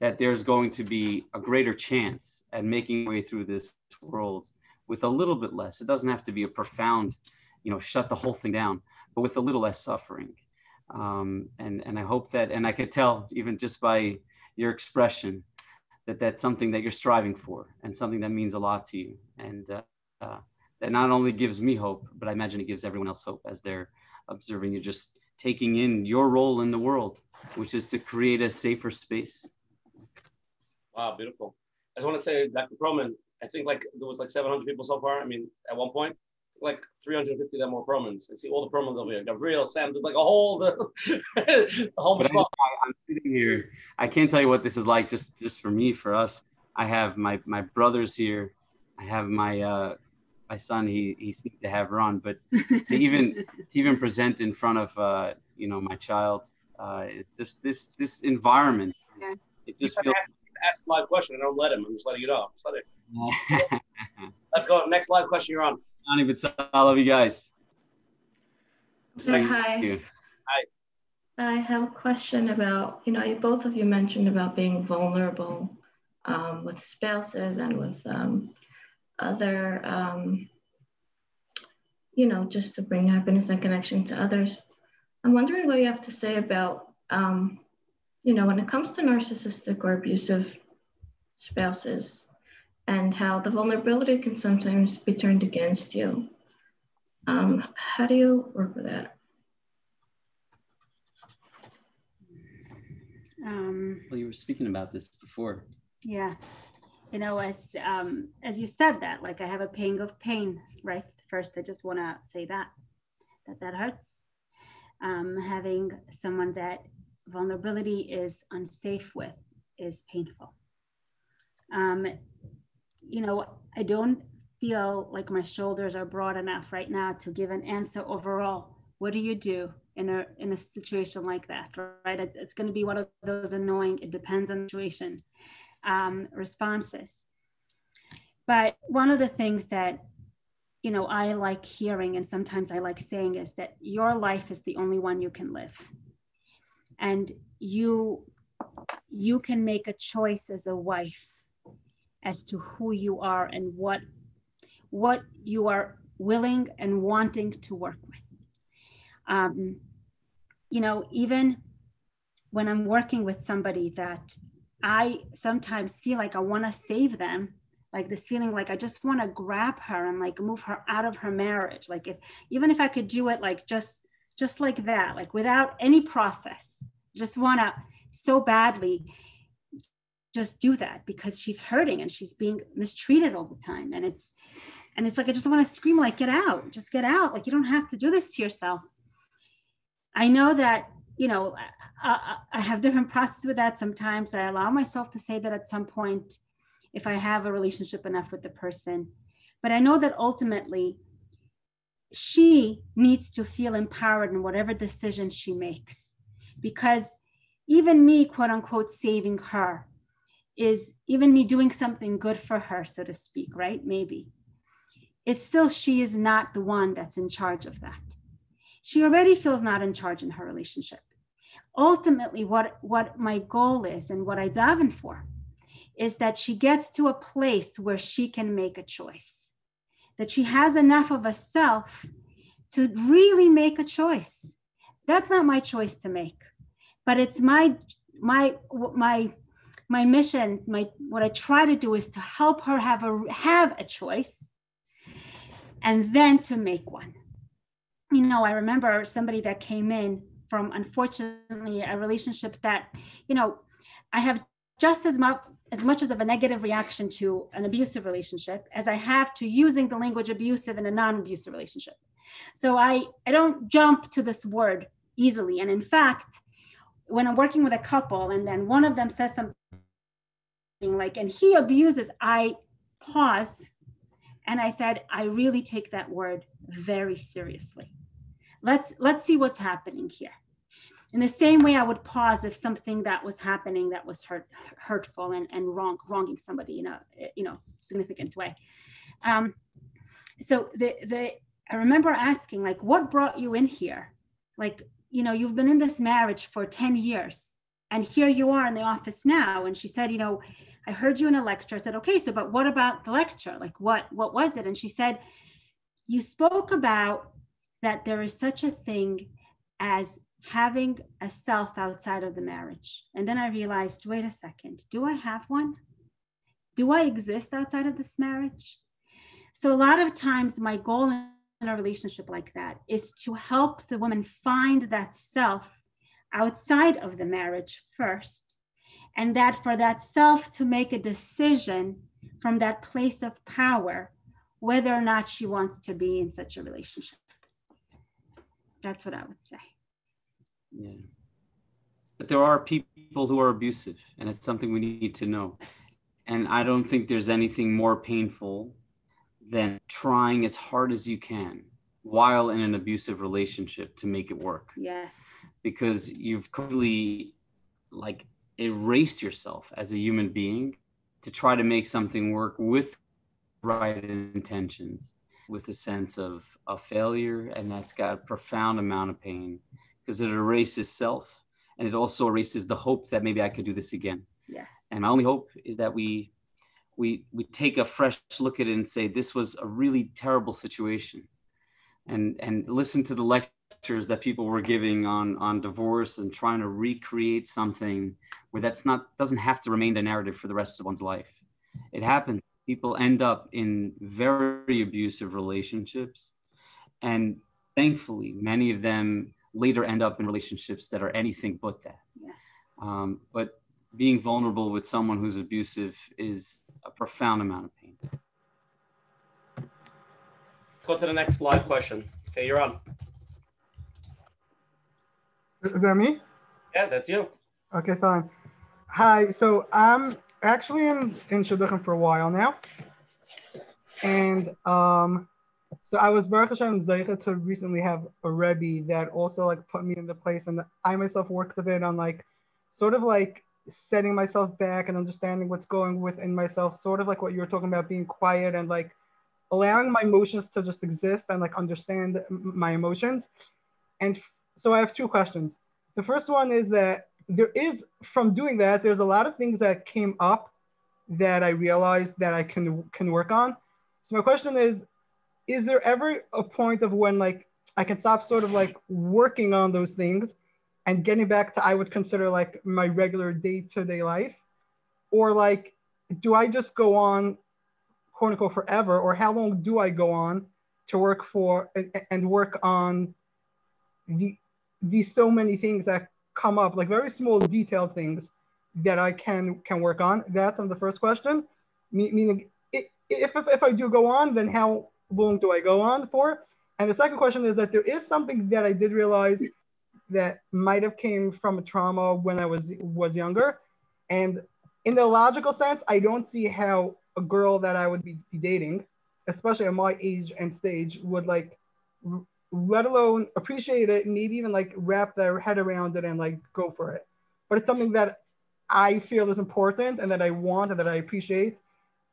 that there's going to be a greater chance at making my way through this world with a little bit less. It doesn't have to be a profound, you know, shut the whole thing down, but with a little less suffering. And I hope that, and I could tell even just by your expression, that that's something that you're striving for and something that means a lot to you. And that not only gives me hope, but I imagine it gives everyone else hope as they're observing you, just taking in your role in the world, which is to create a safer space. Wow, beautiful. I just want to say, Dr. Perlman, I think like there was like 700 people so far. I mean, at one point, like 350 of them were Perlmans. I see all the Perlmans over here. Gabriel, Sam, like a whole, the whole spot. I'm sitting here. I can't tell you what this is like just for me, for us. I have my brothers here. I have my my son. He seems to have run, but to even present in front of you know, my child, it's just this environment. Yeah. It just feels. Ask a live question. I don't let him. I'm just letting you know. Let's go. Next live question you're on. I love you guys. Hi. I have a question about, both of you mentioned about being vulnerable with spouses and with other, just to bring happiness and connection to others. I'm wondering what you have to say about, when it comes to narcissistic or abusive spouses and how the vulnerability can sometimes be turned against you. How do you work with that? Well, you were speaking about this before. Yeah, as you said that, like I have a pang of pain, right? First, I just want to say that hurts. Having someone that vulnerability is unsafe with is painful. I don't feel like my shoulders are broad enough right now to give an answer overall. What do you do in a situation like that, right? It's going to be one of those annoying, it depends on the situation, responses. But one of the things that, I like hearing and sometimes I like saying is that your life is the only one you can live. And you can make a choice as a wife as to who you are and what you are willing and wanting to work with. Even when I'm working with somebody that I sometimes feel like I want to save them, like this feeling like I just want to grab her and like move her out of her marriage. Like even if I could do it like just like that, like without any process, just want to so badly just do that because she's hurting and she's being mistreated all the time. And it's like, I just want to scream, like, get out, just get out. Like, you don't have to do this to yourself. I know that, I have different processes with that. Sometimes I allow myself to say that at some point, if I have a relationship enough with the person, but I know that ultimately she needs to feel empowered in whatever decision she makes, because even me, quote unquote, saving her is even me doing something good for her, so to speak, right? Maybe. It's still, she is not the one that's in charge of that. She already feels not in charge in her relationship. Ultimately, what my goal is and what I daven for is that she gets to a place where she can make a choice, that she has enough of a self to really make a choice. That's not my choice to make, but it's my mission. What I try to do is to help her have a choice, and then to make one. I remember somebody that came in from, unfortunately, a relationship that, I have just as much as of a negative reaction to an abusive relationship as I have to using the language abusive in a non-abusive relationship. So I don't jump to this word easily. And in fact, when I'm working with a couple and then one of them says something like, and he abuses, I pause and I said, I really take that word very seriously. Let's see what's happening here. In the same way, I would pause if something that was happening that was hurtful and wronging somebody in a significant way. So I remember asking, like, what brought you in here? Like, you've been in this marriage for 10 years, and here you are in the office now. And she said, I heard you in a lecture. I said, okay, so but what about the lecture? Like, what was it? And she said, you spoke about that there is such a thing as having a self outside of the marriage. And then I realized, wait a second, do I have one? Do I exist outside of this marriage? So a lot of times my goal in a relationship like that is to help the woman find that self outside of the marriage first, and that for that self to make a decision from that place of power, whether or not she wants to be in such a relationship. That's what I would say. Yeah. But there are people who are abusive, and it's something we need to know. Yes. And I don't think there's anything more painful than trying as hard as you can while in an abusive relationship to make it work. Yes. Because you've completely erased yourself as a human being to try to make something work with right intentions. with a sense of failure, and that's got a profound amount of pain because it erases self, and it also erases the hope that maybe I could do this again. Yes. And my only hope is that we take a fresh look at it and say, this was a really terrible situation, and listen to the lectures that people were giving on divorce and trying to recreate something where doesn't have to remain the narrative for the rest of one's life. It happens. People end up in very abusive relationships, and thankfully, many of them later end up in relationships that are anything but that. Yes. But being vulnerable with someone who's abusive is a profound amount of pain. Go to the next live question. Okay, you're on. Is that me? Yeah, that's you. Okay, fine. Hi, so I'm actually in Shidduchim for a while now. And so I was Baruch Hashem Zeicha to recently have a Rebbe that also like put me in the place, and I myself worked a bit on like sort of like setting myself back and understanding what's going within myself, sort of like what you were talking about, being quiet and like allowing my emotions to just exist and like understand my emotions. And so I have two questions. The first one is that there is, from doing that, there's a lot of things that came up that I realized that I can work on. So my question is there ever a point of when like I can stop sort of like working on those things and getting back to I would consider like my regular day-to-day life? Or like, do I just go on, quote unquote, forever? Or how long do I go on to work for and work on these so many things that come up, like very small detailed things that I can work on? That's on the first question. Meaning, if I do go on, then how long do I go on for? And the second question is that there is something that I did realize that might have came from a trauma when I was younger. And in the logical sense, I don't see how a girl that I would be dating, especially at my age and stage, would like, let alone appreciate it, maybe even like wrap their head around it and like go for it. But it's something that I feel is important and that I want and that I appreciate.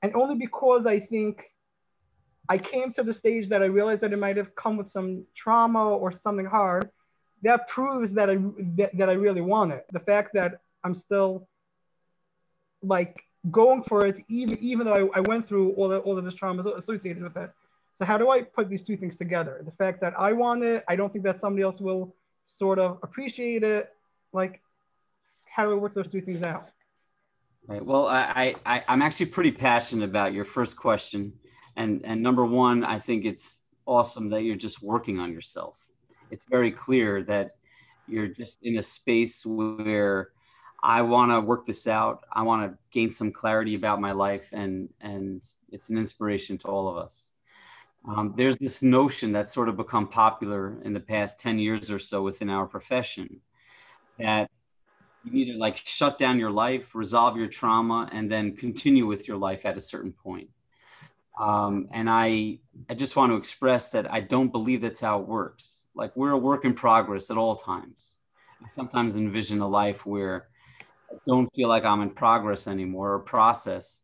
And only because I think I came to the stage that I realized that it might have come with some trauma or something hard, that proves that I really want it. The fact that I'm still like going for it, even though I went through all of this trauma associated with it. So how do I put these two things together? The fact that I want it, I don't think that somebody else will sort of appreciate it. Like, how do I work those two things out? Right. Well, I'm actually pretty passionate about your first question. And number one, I think it's awesome that you're just working on yourself. It's very clear that you're just in a space where I want to work this out. I want to gain some clarity about my life, and it's an inspiration to all of us. There's this notion that's sort of become popular in the past 10 years or so within our profession that you need to like shut down your life, resolve your trauma, and then continue with your life at a certain point. And I just want to express that I don't believe that's how it works. Like, we're a work in progress at all times. I sometimes envision a life where I don't feel like I'm in progress anymore, or process.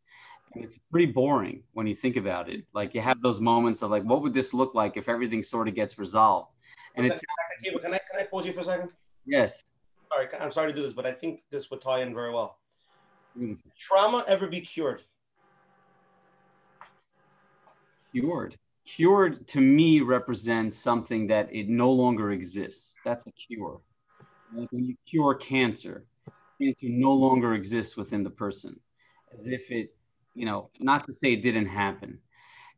And it's pretty boring when you think about it. Like, you have those moments of like, what would this look like if everything sort of gets resolved? And it's Akiva, can I pause you for a second? Yes. Sorry, I'm sorry to do this, but I think this would tie in very well. Trauma ever be cured? Cured to me represents something that it no longer exists. That's a cure. Like when you cure cancer, cancer no longer exists within the person, as if it, not to say it didn't happen.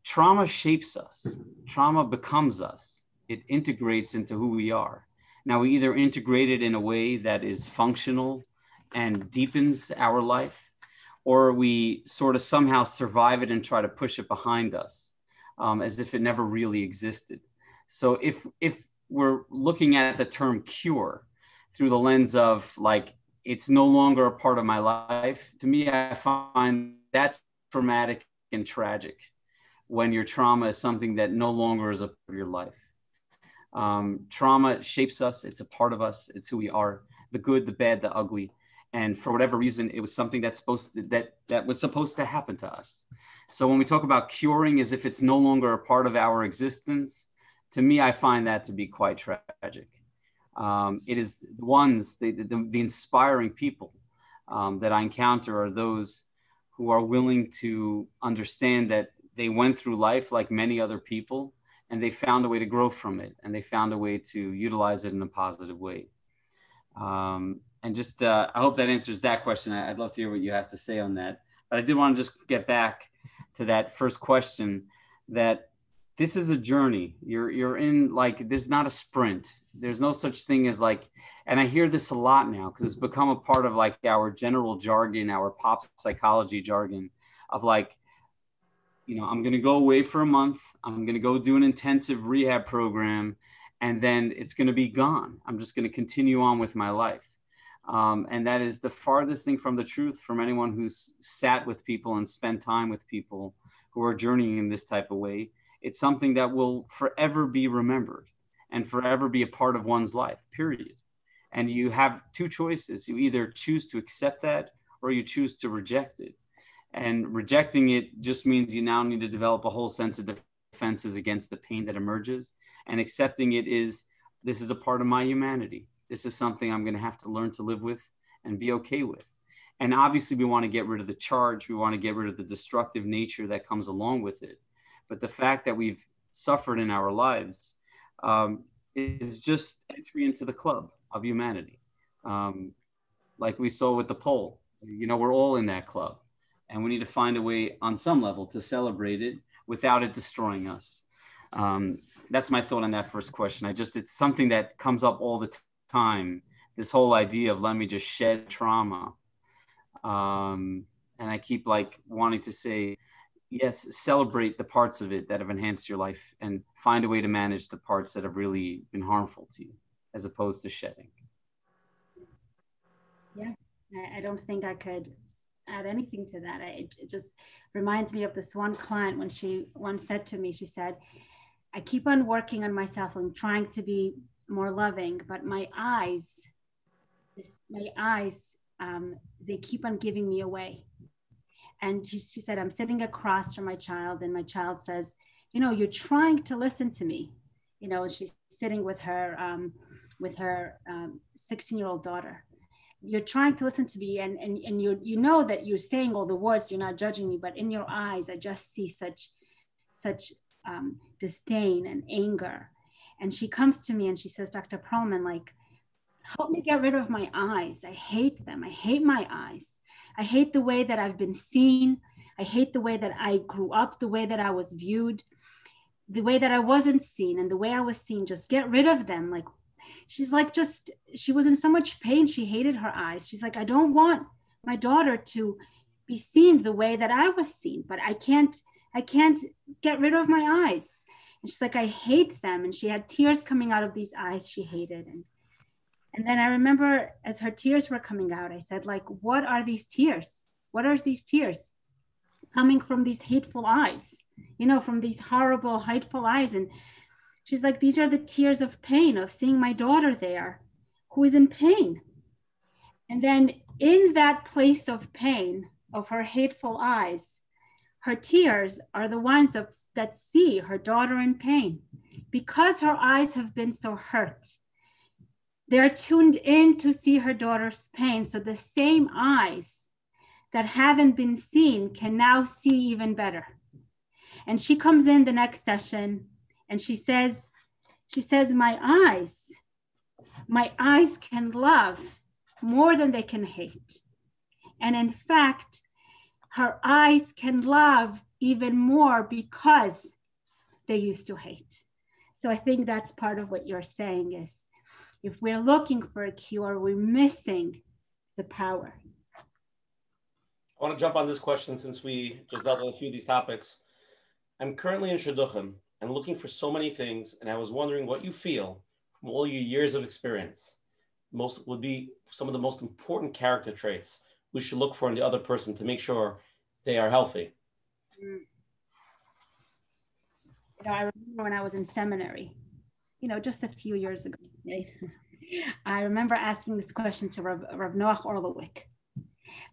Trauma shapes us. Trauma becomes us. It integrates into who we are. Now, we either integrate it in a way that is functional and deepens our life, or we sort of somehow survive it and try to push it behind us, as if it never really existed. So if we're looking at the term cure through the lens of like, it's no longer a part of my life, to me, I find that's traumatic and tragic when your trauma is something that no longer is a part of your life. Trauma shapes us. It's a part of us. It's who we are, the good, the bad, the ugly. And for whatever reason, it was something that was supposed to happen to us. So when we talk about curing as if it's no longer a part of our existence, to me, I find that to be quite tragic. It is the inspiring people that I encounter are those who are willing to understand that they went through life like many other people, and they found a way to grow from it, and they found a way to utilize it in a positive way. And just, I hope that answers that question. I'd love to hear what you have to say on that. But I did want to just get back to that first question, that this is a journey. You're in, like, this is not a sprint. There's no such thing as like, and I hear this a lot now because it's become a part of like our general jargon, our pop psychology jargon of like, you know, I'm going to go away for a month. I'm going to go do an intensive rehab program, and then it's going to be gone. I'm just going to continue on with my life. And that is the farthest thing from the truth from anyone who's sat with people and spent time with people who are journeying in this type of way. It's something that will forever be remembered and forever be a part of one's life, period. And you have two choices. You either choose to accept that or you choose to reject it. And rejecting it just means you now need to develop a whole sense of defenses against the pain that emerges. And accepting it is, this is a part of my humanity. This is something I'm going to have to learn to live with and be okay with. And obviously we want to get rid of the charge. We want to get rid of the destructive nature that comes along with it. But the fact that we've suffered in our lives is just entry into the club of humanity. Like we saw with the poll, you know, we're all in that club. And we need to find a way on some level to celebrate it without it destroying us. That's my thought on that first question. It's something that comes up all the time, this whole idea of let me just shed trauma. And I keep like wanting to say, yes, celebrate the parts of it that have enhanced your life and find a way to manage the parts that have really been harmful to you, as opposed to shedding. Yeah, I don't think I could add anything to that. It just reminds me of this one client when she once said to me, she said, I keep on working on myself and trying to be more loving, but my eyes, they keep on giving me away. And she said, I'm sitting across from my child and my child says, you know, you're trying to listen to me. You know, she's sitting with her 16-year-old daughter. You're trying to listen to me and you know that you're saying all the words, you're not judging me, but in your eyes, I just see such disdain and anger. And she comes to me and she says, Dr. Perlman, like, help me get rid of my eyes. I hate them. I hate my eyes. I hate the way that I've been seen. I hate the way that I grew up, the way that I was viewed, the way that I wasn't seen and the way I was seen. Just get rid of them. Like, she's like, she was in so much pain. She hated her eyes. She's like, I don't want my daughter to be seen the way that I was seen, but I can't get rid of my eyes. And she's like, I hate them. And she had tears coming out of these eyes she hated. And then I remember as her tears were coming out, I said, like, what are these tears? What are these tears coming from these hateful eyes? You know, from these horrible, hateful eyes. And she's like, these are the tears of pain, of seeing my daughter there who is in pain. And then in that place of pain, of her hateful eyes, her tears are the ones that see her daughter in pain. Because her eyes have been so hurt, they're tuned in to see her daughter's pain. So the same eyes that haven't been seen can now see even better. And she comes in the next session and she says, my eyes can love more than they can hate. And in fact, her eyes can love even more because they used to hate. So I think that's part of what you're saying is, if we're looking for a cure, we're missing the power. I want to jump on this question since we just dealt with a few of these topics. I'm currently in Shidduchim and looking for so many things, and I was wondering what you feel from all your years of experience would be some of the most important character traits we should look for in the other person to make sure they are healthy. You know, I remember when I was in seminary, you know, just a few years ago, right? I remember asking this question to Rav Noach Orlowik.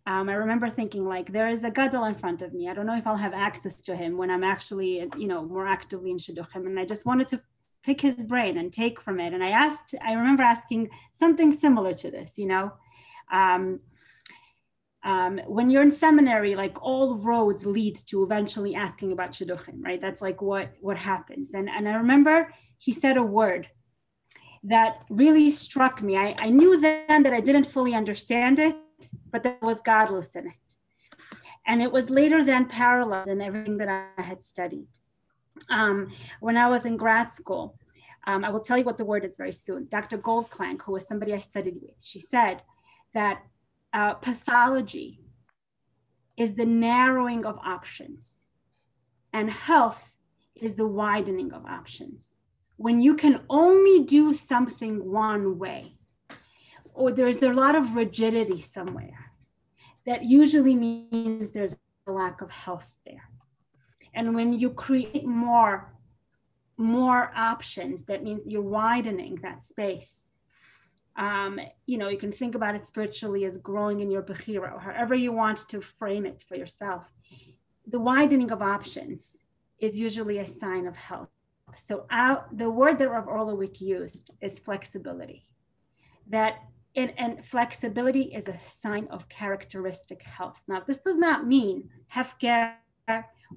I remember thinking, like, there is a gadol in front of me. I don't know if I'll have access to him when I'm actually, more actively in shidduchim. And I just wanted to pick his brain and take from it. And I remember asking something similar to this, when you're in seminary, like all roads lead to eventually asking about shidduchim, right? That's like what happens. And I remember he said a word that really struck me. I knew then that I didn't fully understand it, but there was godless in it. And it was later then paralleled in everything that I had studied. When I was in grad school, I will tell you what the word is very soon. Dr. Goldklank, who was somebody I studied with, she said that pathology is the narrowing of options and health is the widening of options. When you can only do something one way, or there's a lot of rigidity somewhere, that usually means there's a lack of health there. And when you create more options, that means you're widening that space. You can think about it spiritually as growing in your bechira, or however you want to frame it for yourself. The widening of options is usually a sign of health. So the word that Rav Orlowik used is flexibility. And flexibility is a sign of characteristic health. Now, this does not mean hefker,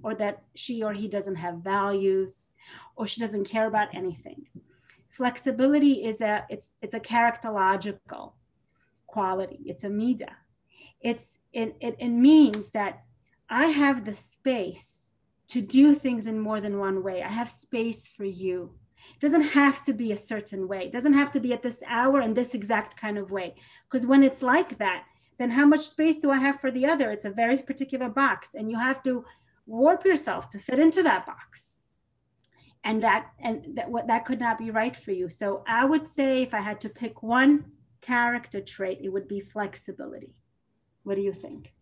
or that she or he doesn't have values, or she doesn't care about anything. Flexibility is it's a characterological quality. It's a midah. It means that I have the space to do things in more than one way. I have space for you. It doesn't have to be a certain way. It doesn't have to be at this hour and this exact kind of way. Because when it's like that, then how much space do I have for the other? It's a very particular box, and you have to warp yourself to fit into that box. And that could not be right for you. So I would say if I had to pick one character trait, it would be flexibility. What do you think?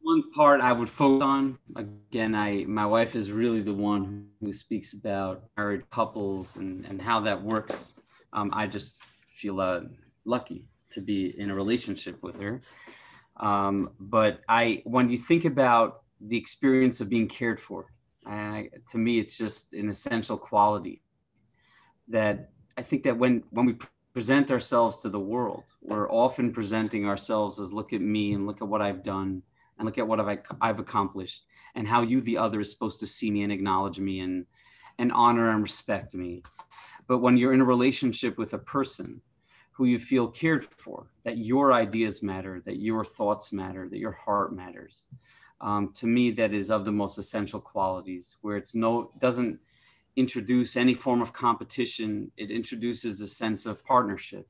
One part I would focus on, again, my wife is really the one who speaks about married couples and how that works. I just feel lucky to be in a relationship with her. But when you think about the experience of being cared for, to me, it's just an essential quality that I think that when we present ourselves to the world, we're often presenting ourselves as, look at me and look at what I've done and look at what I've accomplished, and how you, the other, is supposed to see me and acknowledge me and honor and respect me. But when you're in a relationship with a person who you feel cared for, that your ideas matter, that your thoughts matter, that your heart matters, to me, that is of the most essential qualities, where doesn't introduce any form of competition. It introduces the sense of partnership,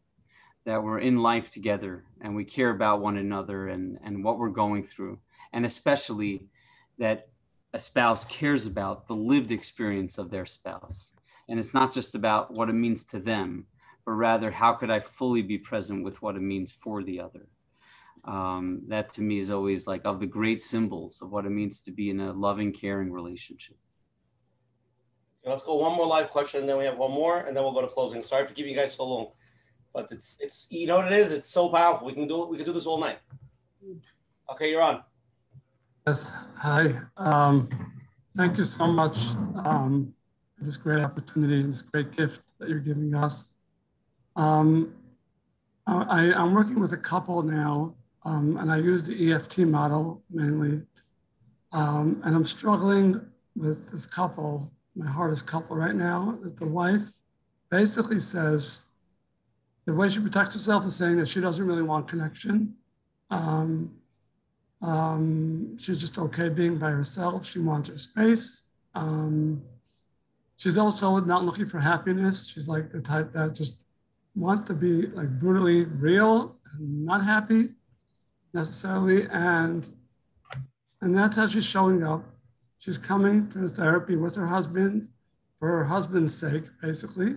that we're in life together and we care about one another and what we're going through. And especially that a spouse cares about the lived experience of their spouse. And it's not just about what it means to them, but rather how could I fully be present with what it means for the other. That to me is always like of the great symbols of what it means to be in a loving, caring relationship. Let's go one more live question, and then we have one more, and then we'll go to closing. Sorry for keeping you guys so long, but it's you know what it is? It's so powerful. We can do this all night. Okay, you're on. Yes, hi. Thank you so much for this great opportunity, this great gift that you're giving us. I'm working with a couple now, and I use the EFT model mainly, and I'm struggling with this couple, my hardest couple right now, that the wife basically says, the way she protects herself is saying that she doesn't really want connection. She's just okay being by herself. She wants her space. She's also not looking for happiness. She's like the type that just wants to be like brutally real and not happy necessarily. And that's how she's showing up. She's coming to therapy with her husband for her husband's sake, basically.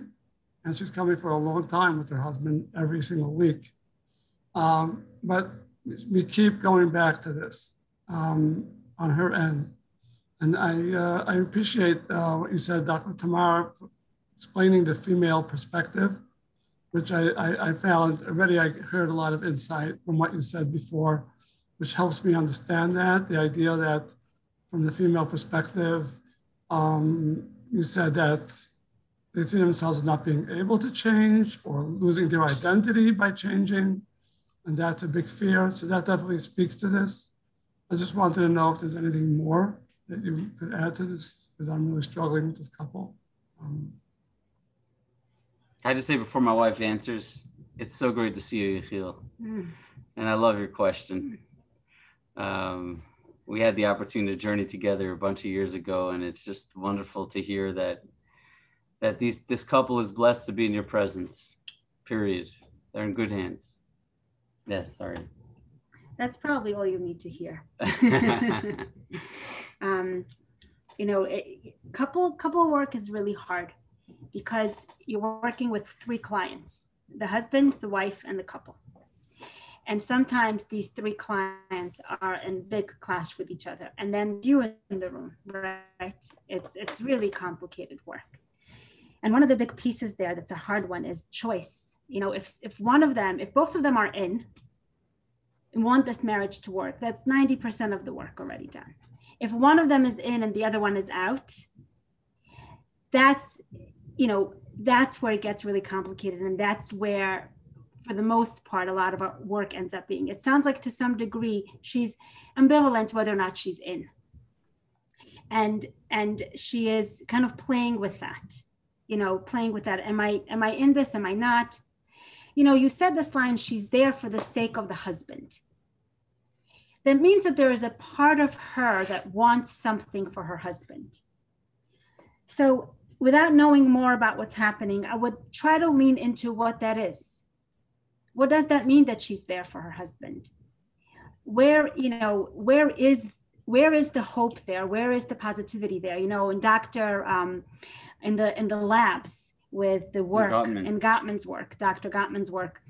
And she's coming for a long time with her husband every single week. But we keep going back to this on her end. And I appreciate what you said, Dr. Tamar, explaining the female perspective, which I found already. I heard a lot of insight from what you said before, which helps me understand that, the idea that from the female perspective, you said that they see themselves as not being able to change or losing their identity by changing. And that's a big fear. So that definitely speaks to this. I just wanted to know if there's anything more that you could add to this, because I'm really struggling with this couple. I just say before my wife answers, it's so great to see you, Yechiel. And I love your question. We had the opportunity to journey together a bunch of years ago, and it's just wonderful to hear that this couple is blessed to be in your presence, period. They're in good hands. Yes, sorry. That's probably all you need to hear. Couple work is really hard because you're working with three clients: the husband, the wife, and the couple. And sometimes these three clients are in big clash with each other, and then you in the room, right? It's really complicated work. And one of the big pieces there that's a hard one is choice. If both of them are in and want this marriage to work, that's 90% of the work already done. If one of them is in and the other one is out, that's where it gets really complicated. And that's where, for the most part, a lot of our work ends up being. It sounds like to some degree, she's ambivalent whether or not she's in. And she is kind of playing with that, Am I in this? Am I not? You said this line, she's there for the sake of the husband. That means that there is a part of her that wants something for her husband. So without knowing more about what's happening, I would try to lean into what that is. What does that mean that she's there for her husband? Where is the hope there? Where is the positivity there? In the labs with the work in Gottman's work, Dr. Gottman's work,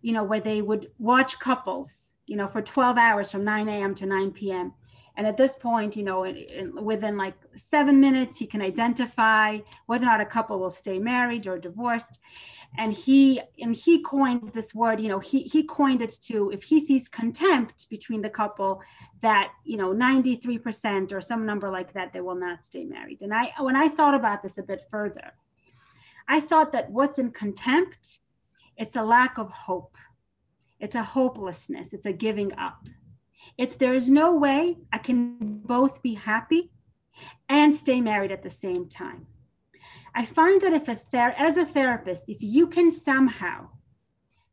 where they would watch couples, for 12 hours from 9 a.m. to 9 p.m. And at this point, within like 7 minutes, he can identify whether or not a couple will stay married or divorced. And he coined this word, he coined it to, if he sees contempt between the couple, that, 93% or some number like that, they will not stay married. And when I thought about this a bit further, I thought that what's in contempt, it's a lack of hope. It's a hopelessness. It's a giving up. There is no way I can both be happy and stay married at the same time. I find that as a therapist, if you can somehow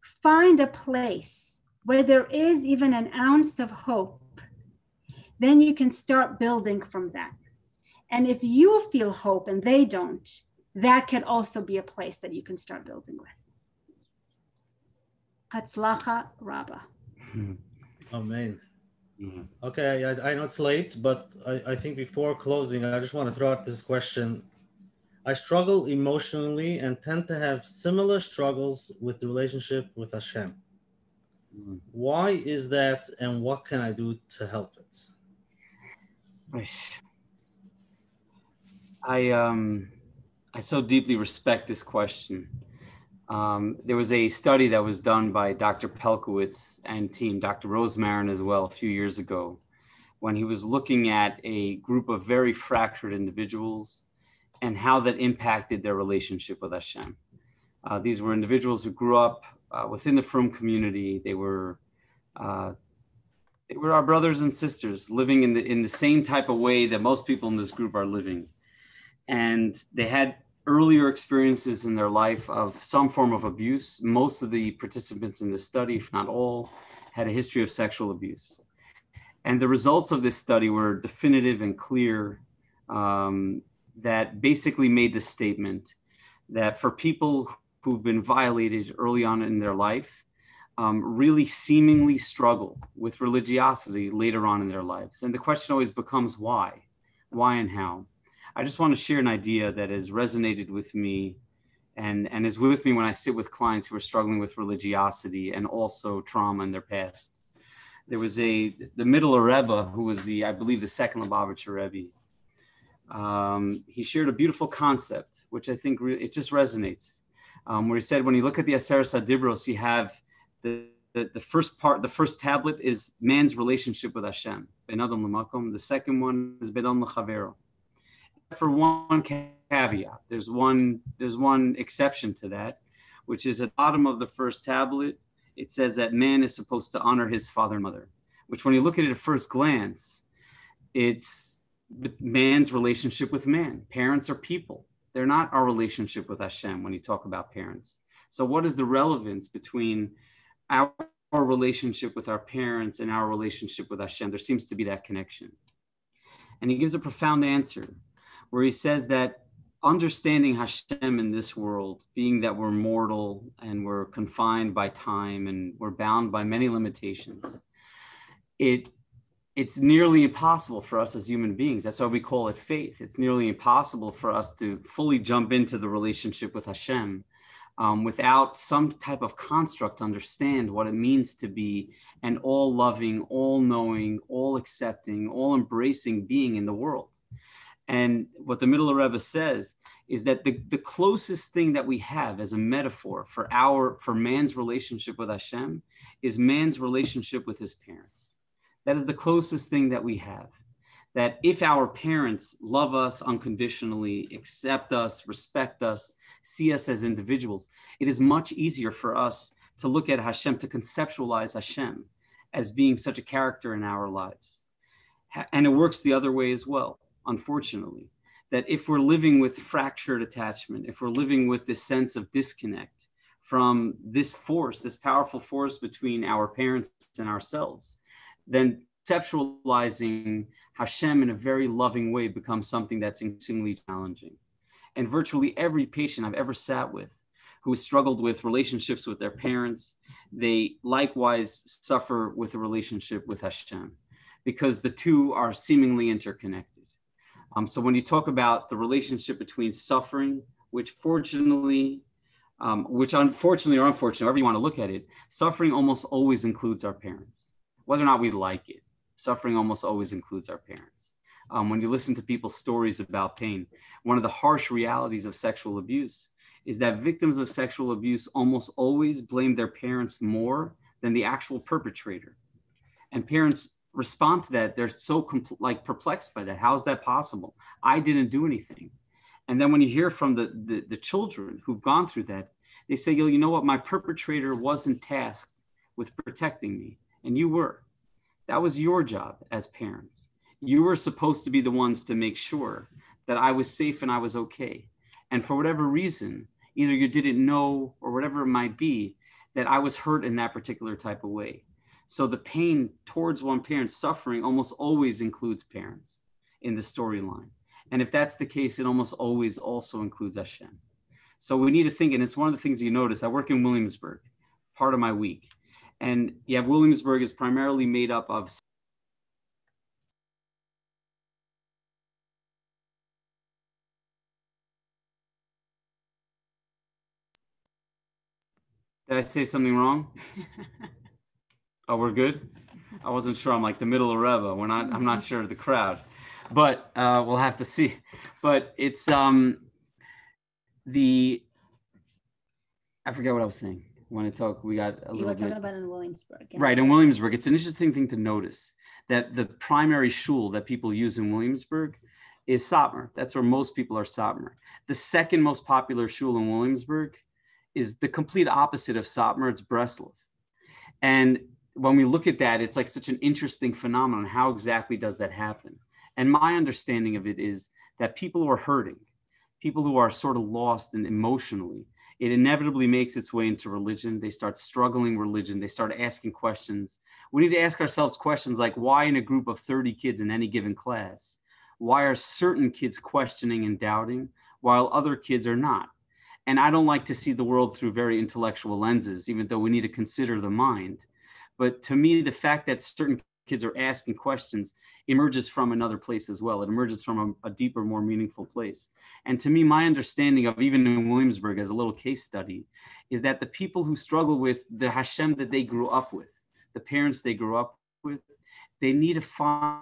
find a place where there is even an ounce of hope, then you can start building from that. And if you feel hope and they don't, that can also be a place that you can start building with. Hatzlacha Rabba. Amen. Okay, I know it's late, but I think before closing, I just want to throw out this question. I struggle emotionally and tend to have similar struggles with the relationship with Hashem. Why is that, and what can I do to help it? I so deeply respect this question. There was a study that was done by Dr. Pelkowitz and team, Dr. Rosemarin as well, a few years ago, when he was looking at a group of very fractured individuals and how that impacted their relationship with Hashem. These were individuals who grew up within the Frum community. They were our brothers and sisters living in the same type of way that most people in this group are living. And they had earlier experiences in their life of some form of abuse. Most of the participants in this study, if not all, had a history of sexual abuse. And the results of this study were definitive and clear, that basically made the statement that for people who've been violated early on in their life, really seemingly struggle with religiosity later on in their lives. And the question always becomes why and how? I just want to share an idea that has resonated with me and is with me when I sit with clients who are struggling with religiosity and also trauma in their past. There was the Middle Rebbe, who was I believe the second Lubavitcher Rebbe, he shared a beautiful concept, which I think it just resonates, where he said, when you look at the Aseret Adibros, you have the first part, the first tablet is man's relationship with Hashem. Ben Adam l'makom. The second one is Ben Adam l'chavero. For one caveat, there's one exception to that, which is at the bottom of the first tablet. It says that man is supposed to honor his father and mother, which when you look at it at first glance, it's man's relationship with man. Parents are people. They're not our relationship with Hashem when you talk about parents. So what is the relevance between our relationship with our parents and our relationship with Hashem? There seems to be that connection. And he gives a profound answer where he says that understanding Hashem in this world, being that we're mortal and we're confined by time and we're bound by many limitations, it's nearly impossible for us as human beings. That's why we call it faith. It's nearly impossible for us to fully jump into the relationship with Hashem without some type of construct to understand what it means to be an all-loving, all-knowing, all-accepting, all-embracing being in the world. And what the Middle Rebbe says is that the closest thing that we have as a metaphor for man's relationship with Hashem is man's relationship with his parents. That is the closest thing that we have. That if our parents love us unconditionally, accept us, respect us, see us as individuals, it is much easier for us to look at Hashem, to conceptualize Hashem as being such a character in our lives. And it works the other way as well, unfortunately. That if we're living with fractured attachment, if we're living with this sense of disconnect from this force, this powerful force between our parents and ourselves, then conceptualizing Hashem in a very loving way becomes something that's increasingly challenging. And virtually every patient I've ever sat with who has struggled with relationships with their parents, they likewise suffer with a relationship with Hashem because the two are seemingly interconnected. So when you talk about the relationship between suffering, which unfortunately or unfortunately, however you want to look at it, suffering almost always includes our parents. Whether or not we like it, suffering almost always includes our parents. When you listen to people's stories about pain, one of the harsh realities of sexual abuse is that victims of sexual abuse almost always blame their parents more than the actual perpetrator. And parents respond to that. They're so perplexed by that. How is that possible? I didn't do anything. And then when you hear from the children who've gone through that, they say, you know what? My perpetrator wasn't tasked with protecting me. And you were. That was your job as parents. You were supposed to be the ones to make sure that I was safe and I was okay. And for whatever reason, either you didn't know or whatever it might be, that I was hurt in that particular type of way. So the pain towards one parent, suffering almost always includes parents in the storyline. And if that's the case, it almost always also includes Hashem. So we need to think, and it's one of the things you notice. I work in Williamsburg, part of my week. And you have Williamsburg is primarily made up of Did I say something wrong? Oh, we're good? I wasn't sure. I'm like the middle of Rebbe. I'm not sure of the crowd, but we'll have to see. But it's I forget what I was saying. When I talk, we got a little bit. You were talking about in Williamsburg. Yeah. Right, in Williamsburg. It's an interesting thing to notice that the primary shul that people use in Williamsburg is Satmar. That's where most people are Satmar. The second most popular shul in Williamsburg is the complete opposite of Satmar. It's Breslov. And when we look at that, it's like such an interesting phenomenon. How exactly does that happen? And my understanding of it is that people who are hurting, people who are sort of lost and emotionally, it inevitably makes its way into religion. They start struggling religion. They start asking questions. We need to ask ourselves questions like, why in a group of 30 kids in any given class, why are certain kids questioning and doubting while other kids are not? And I don't like to see the world through very intellectual lenses, even though we need to consider the mind. But to me, the fact that certain kids are asking questions emerges from another place as well. It emerges from a deeper, more meaningful place. And to me, my understanding of even in Williamsburg as a little case study is that the people who struggle with the Hashem that they grew up with, the parents they grew up with, they need to find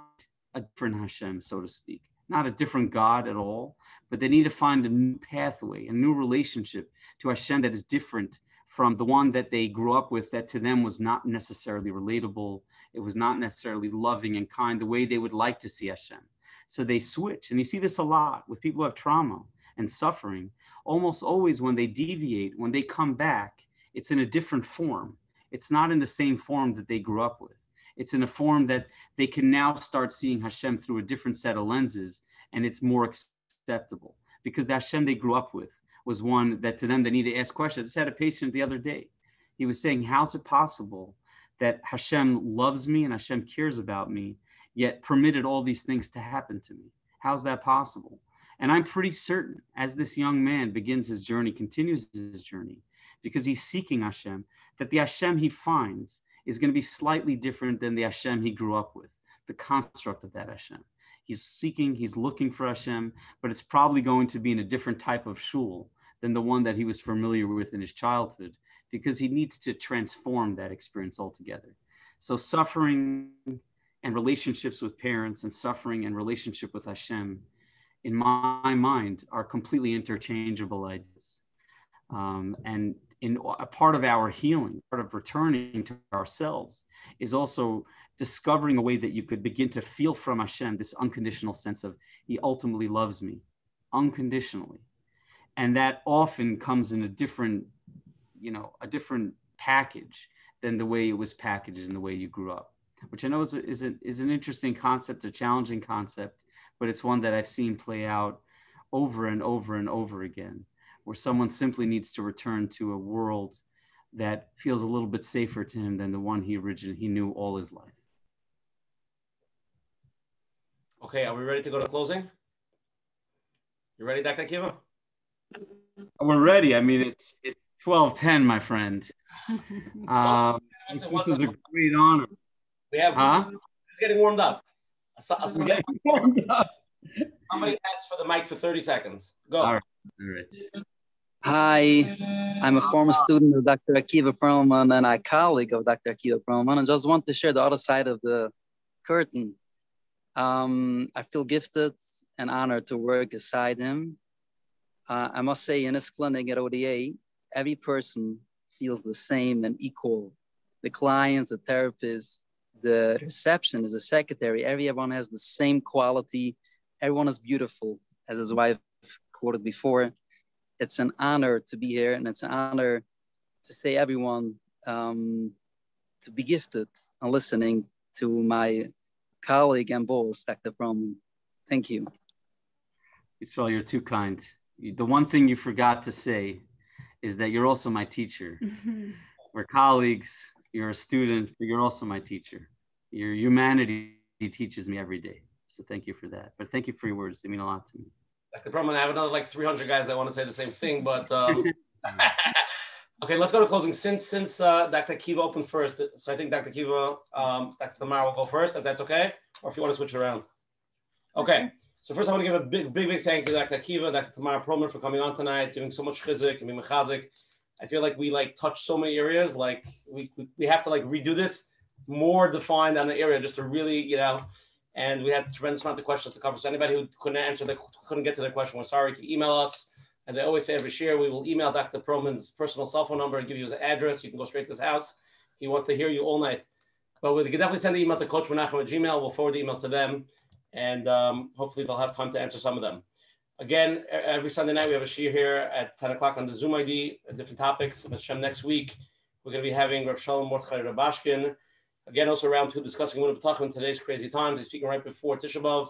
a different Hashem, so to speak. not a different God at all, but they need to find a new pathway, a new relationship to Hashem that is different from the one that they grew up with, that to them was not necessarily relatable. It was not necessarily loving and kind the way they would like to see Hashem. So they switch. And you see this a lot with people who have trauma and suffering. Almost always when they deviate, when they come back, it's in a different form. It's not in the same form that they grew up with. It's in a form that they can now start seeing Hashem through a different set of lenses, and it's more acceptable because the Hashem they grew up with was one that to them they need to ask questions. I just had a patient the other day. He was saying, how's it possible that Hashem loves me and Hashem cares about me, yet permitted all these things to happen to me? How's that possible? And I'm pretty certain as this young man begins his journey, continues his journey, because he's seeking Hashem, that the Hashem he finds is going to be slightly different than the Hashem he grew up with, the construct of that Hashem. He's seeking, he's looking for Hashem, but it's probably going to be in a different type of shul than the one that he was familiar with in his childhood, because he needs to transform that experience altogether. So suffering and relationships with parents and suffering and relationship with Hashem, in my mind, are completely interchangeable ideas. And in a part of our healing, part of returning to ourselves, is also discovering a way that you could begin to feel from Hashem this unconditional sense of he ultimately loves me unconditionally. And that often comes in a different, a different package than the way it was packaged in the way you grew up, which I know is an interesting concept, a challenging concept, but it's one that I've seen play out over and over and over again, where someone simply needs to return to a world that feels a little bit safer to him than the one he knew all his life. Okay, are we ready to go to closing? You ready, Dr. Akivah? We're ready. I mean, it's 12:10, my friend. This is a great honor. We have it's getting warmed up. Somebody asks for the mic for 30 seconds. Go. All right. Hi, I'm a former student of Dr. Akiva Perlman and a colleague of Dr. Akiva Perlman, and just want to share the other side of the curtain. I feel gifted and honored to work beside him. I must say, in this clinic at ODA, every person feels the same and equal. The clients, the therapists, the receptionist, the secretary, everyone has the same quality. Everyone is beautiful, as his wife quoted before. It's an honor to be here, and it's an honor to say everyone to be gifted and listening to my colleague and boss, Dr. Perlman. Thank you. Israel, you're too kind. The one thing you forgot to say is that you're also my teacher. We're colleagues, you're a student, but you're also my teacher. Your humanity teaches me every day. So thank you for that. But thank you for your words. They mean a lot to me. Dr. Perlman, I have another 300 guys that want to say the same thing, but okay, let's go to closing. Since Dr. Akivah opened first, so I think Dr. Akivah, Dr. Tamar will go first, if that's okay, or if you want to switch it around. Okay, so first I want to give a big thank you to Dr. Akivah, Dr. Tamar Perlman for coming on tonight, giving so much chizuk and being mechazik. I feel like we touch so many areas, like we have to redo this more defined on the area just to really, and we had a tremendous amount of questions to cover. So anybody who couldn't get to their question, we're sorry. You can email us. As I always say every year, we will email Dr. Perlman's personal cell phone number and give you his address. You can go straight to his house. He wants to hear you all night. But we can definitely send the email to Coach Menachem at Gmail. We'll forward the emails to them. And hopefully they'll have time to answer some of them. Again, every Sunday night, we have a shir here at 10 o'clock on the Zoom ID, different topics. Next week, we're going to be having Rav Shalom Mordechai Rabashkin. Again, also round two, discussing Emunah B'tachon in today's crazy times. He's speaking right before Tisha B'Av.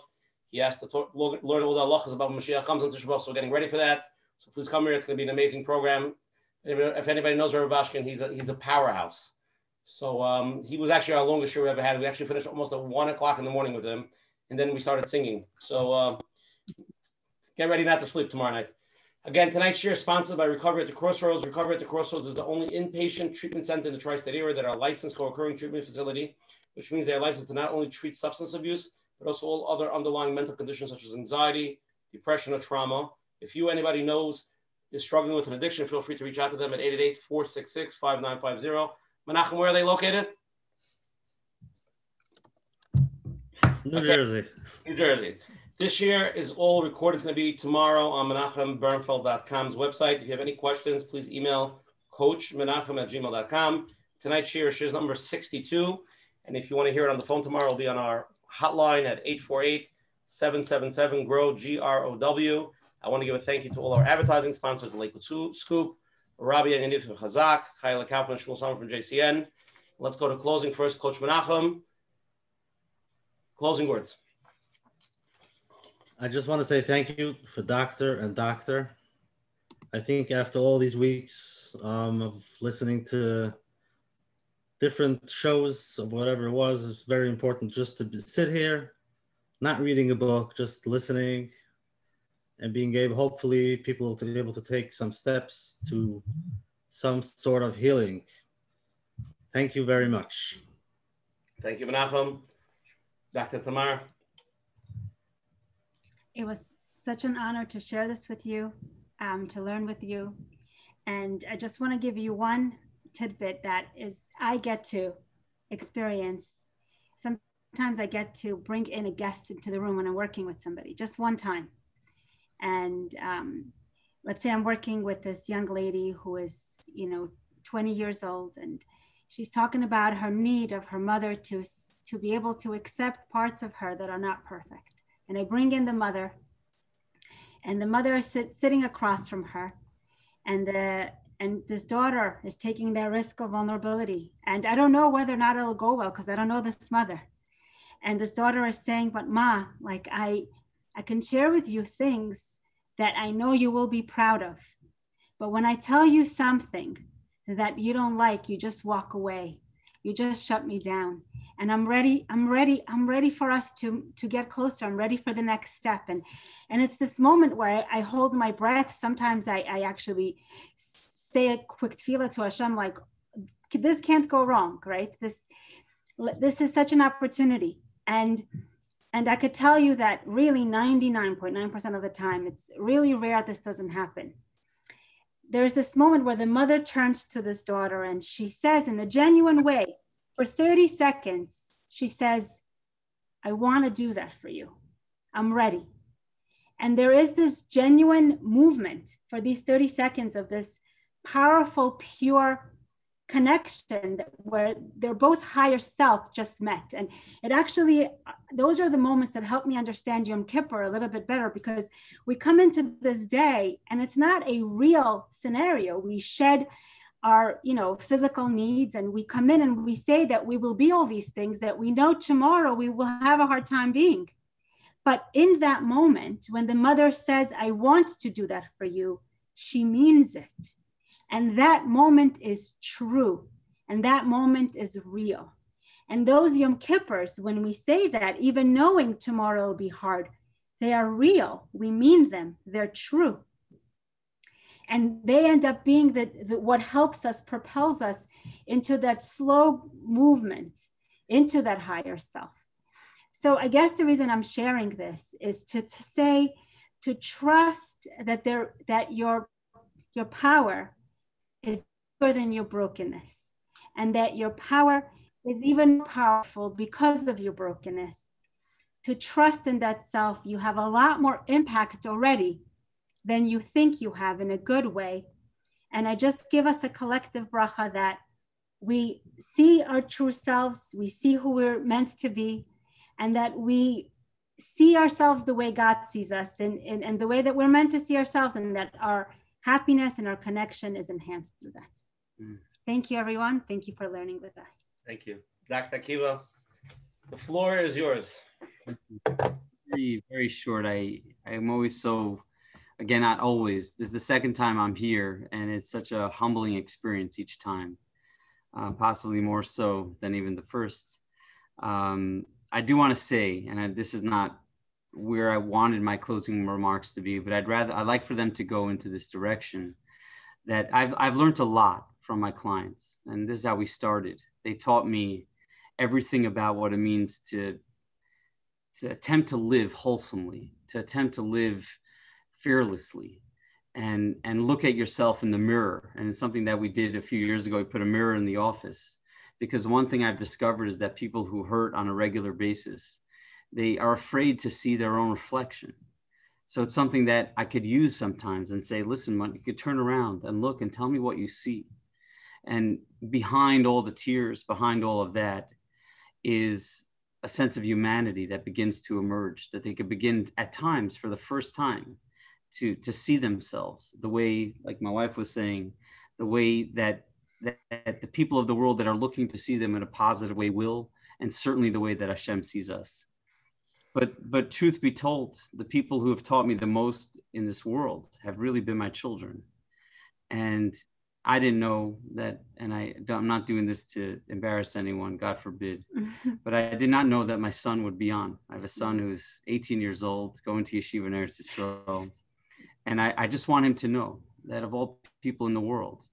He asked to learn all the halachas about when Mashiach comes on Tisha B'Av, so we're getting ready for that. So please come here. It's going to be an amazing program. If anybody knows Rav Bashkin, he's a powerhouse. So he was actually our longest year we ever had. We actually finished almost at 1 o'clock in the morning with him, and then we started singing. So get ready not to sleep tomorrow night. Again, tonight's year is sponsored by Recovery at the Crossroads. Recovery at the Crossroads is the only inpatient treatment center in the tri-state area that are licensed co-occurring treatment facility, which means they are licensed to not only treat substance abuse, but also all other underlying mental conditions such as anxiety, depression, or trauma. If anybody knows is struggling with an addiction, feel free to reach out to them at 888-466-5950. Menachem, where are they located? New Jersey. New Jersey. This year is all recorded. It's going to be tomorrow on MenachemBernfeld.com's website. If you have any questions, please email coachmenachem@gmail.com. Tonight's shir is number 62. And if you want to hear it on the phone tomorrow, it'll be on our hotline at 848-777-GROW, GROW. I want to give a thank you to all our advertising sponsors, the Lakewood Scoop, Rabbi and Yanif from Chazak, Chayla Kaplan, Shmuel Salman from JCN. Let's go to closing first. Coach Menachem, closing words. I just want to say thank you for Doctor. I think after all these weeks of listening to different shows of whatever it was, it's very important just to sit here, not reading a book, just listening and being able, hopefully, people to be able to take some steps to some sort of healing. Thank you very much. Thank you, Menachem. Dr. Tamar. It was such an honor to share this with you, to learn with you. And I just want to give you one tidbit that is I get to experience. Sometimes I get to bring in a guest into the room when I'm working with somebody, just one time. And let's say I'm working with this young lady who is, 20 years old, and she's talking about her need of her mother to be able to accept parts of her that are not perfect. And I bring in the mother, and the mother is sitting across from her, and this daughter is taking that risk of vulnerability. And I don't know whether or not it'll go well because I don't know this mother. And this daughter is saying, but Ma, like I can share with you things that I know you will be proud of. But when I tell you something that you don't like, you just walk away. You just shut me down. And I'm ready for us to get closer. I'm ready for the next step. And it's this moment where I hold my breath. Sometimes I actually say a quick tefillah to Hashem, like, this can't go wrong, right? This is such an opportunity. And I could tell you that really 99.9% of the time, it's really rare this doesn't happen. There's this moment where the mother turns to this daughter and she says in a genuine way, for 30 seconds, she says, I want to do that for you. I'm ready. And there is this genuine movement for these 30 seconds of this powerful, pure connection where they're both higher self just met. And it actually, those are the moments that help me understand Yom Kippur a little bit better, because we come into this day and it's not a real scenario. We shed our, physical needs, and we come in and we say that we will be all these things that we know tomorrow we will have a hard time being. But in that moment, when the mother says, I want to do that for you, she means it. And that moment is true. And that moment is real. And those Yom Kippurs, when we say that, even knowing tomorrow will be hard, they are real. We mean them. They're true. And they end up being what helps us, propels us into that slow movement, into that higher self. So I guess the reason I'm sharing this is to say, to trust that your power is bigger than your brokenness, and that your power is even powerful because of your brokenness. To trust in that self, you have a lot more impact already than you think you have, in a good way. And I just give us a collective bracha that we see our true selves, we see who we're meant to be, and that we see ourselves the way God sees us, and the way that we're meant to see ourselves, and that our happiness and our connection is enhanced through that. Thank you, everyone. Thank you for learning with us. Thank you. Dr. Akivah, the floor is yours. Very, very short. I'm always so, again, not always. This is the second time I'm here, and it's such a humbling experience each time, possibly more so than even the first. I do want to say, and this is not where I wanted my closing remarks to be, but I'd like for them to go into this direction, that I've learned a lot from my clients, and this is how we started. They taught me everything about what it means to attempt to live wholesomely, to attempt to live fearlessly, and look at yourself in the mirror. And it's something that we did a few years ago. We put a mirror in the office, because one thing I've discovered is that people who hurt on a regular basis, they are afraid to see their own reflection. So it's something that I could use sometimes and say, listen, you could turn around and look and tell me what you see. And behind all the tears, behind all of that, is a sense of humanity that begins to emerge, that they could begin at times for the first time to see themselves the way, like my wife was saying, the way that the people of the world that are looking to see them in a positive way will, and certainly the way that Hashem sees us. But truth be told, the people who have taught me the most in this world have really been my children. And I didn't know that, and I'm not doing this to embarrass anyone, God forbid, but I did not know that my son would be on. I have a son who's 18 years old, going to Yeshiva in Eretz Yisrael. And I just want him to know that of all people in the world,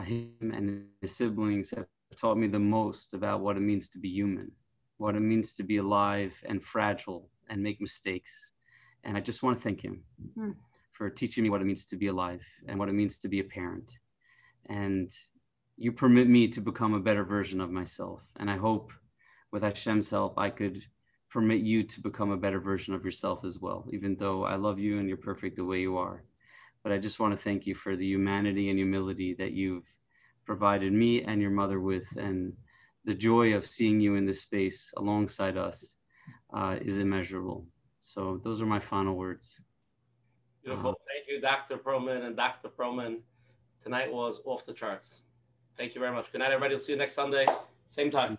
him and his siblings have taught me the most about what it means to be human, what it means to be alive and fragile and make mistakes. And I just want to thank him for teaching me what it means to be alive and what it means to be a parent. And you permit me to become a better version of myself. And I hope with Hashem's help, I could permit you to become a better version of yourself as well, even though I love you and you're perfect the way you are. But I just want to thank you for the humanity and humility that you've provided me and your mother with, and the joy of seeing you in this space alongside us is immeasurable. So those are my final words. Beautiful. Thank you, Dr. Perlman and Dr. Perlman. Tonight was off the charts. Thank you very much. Good night, everybody. We'll see you next Sunday, same time.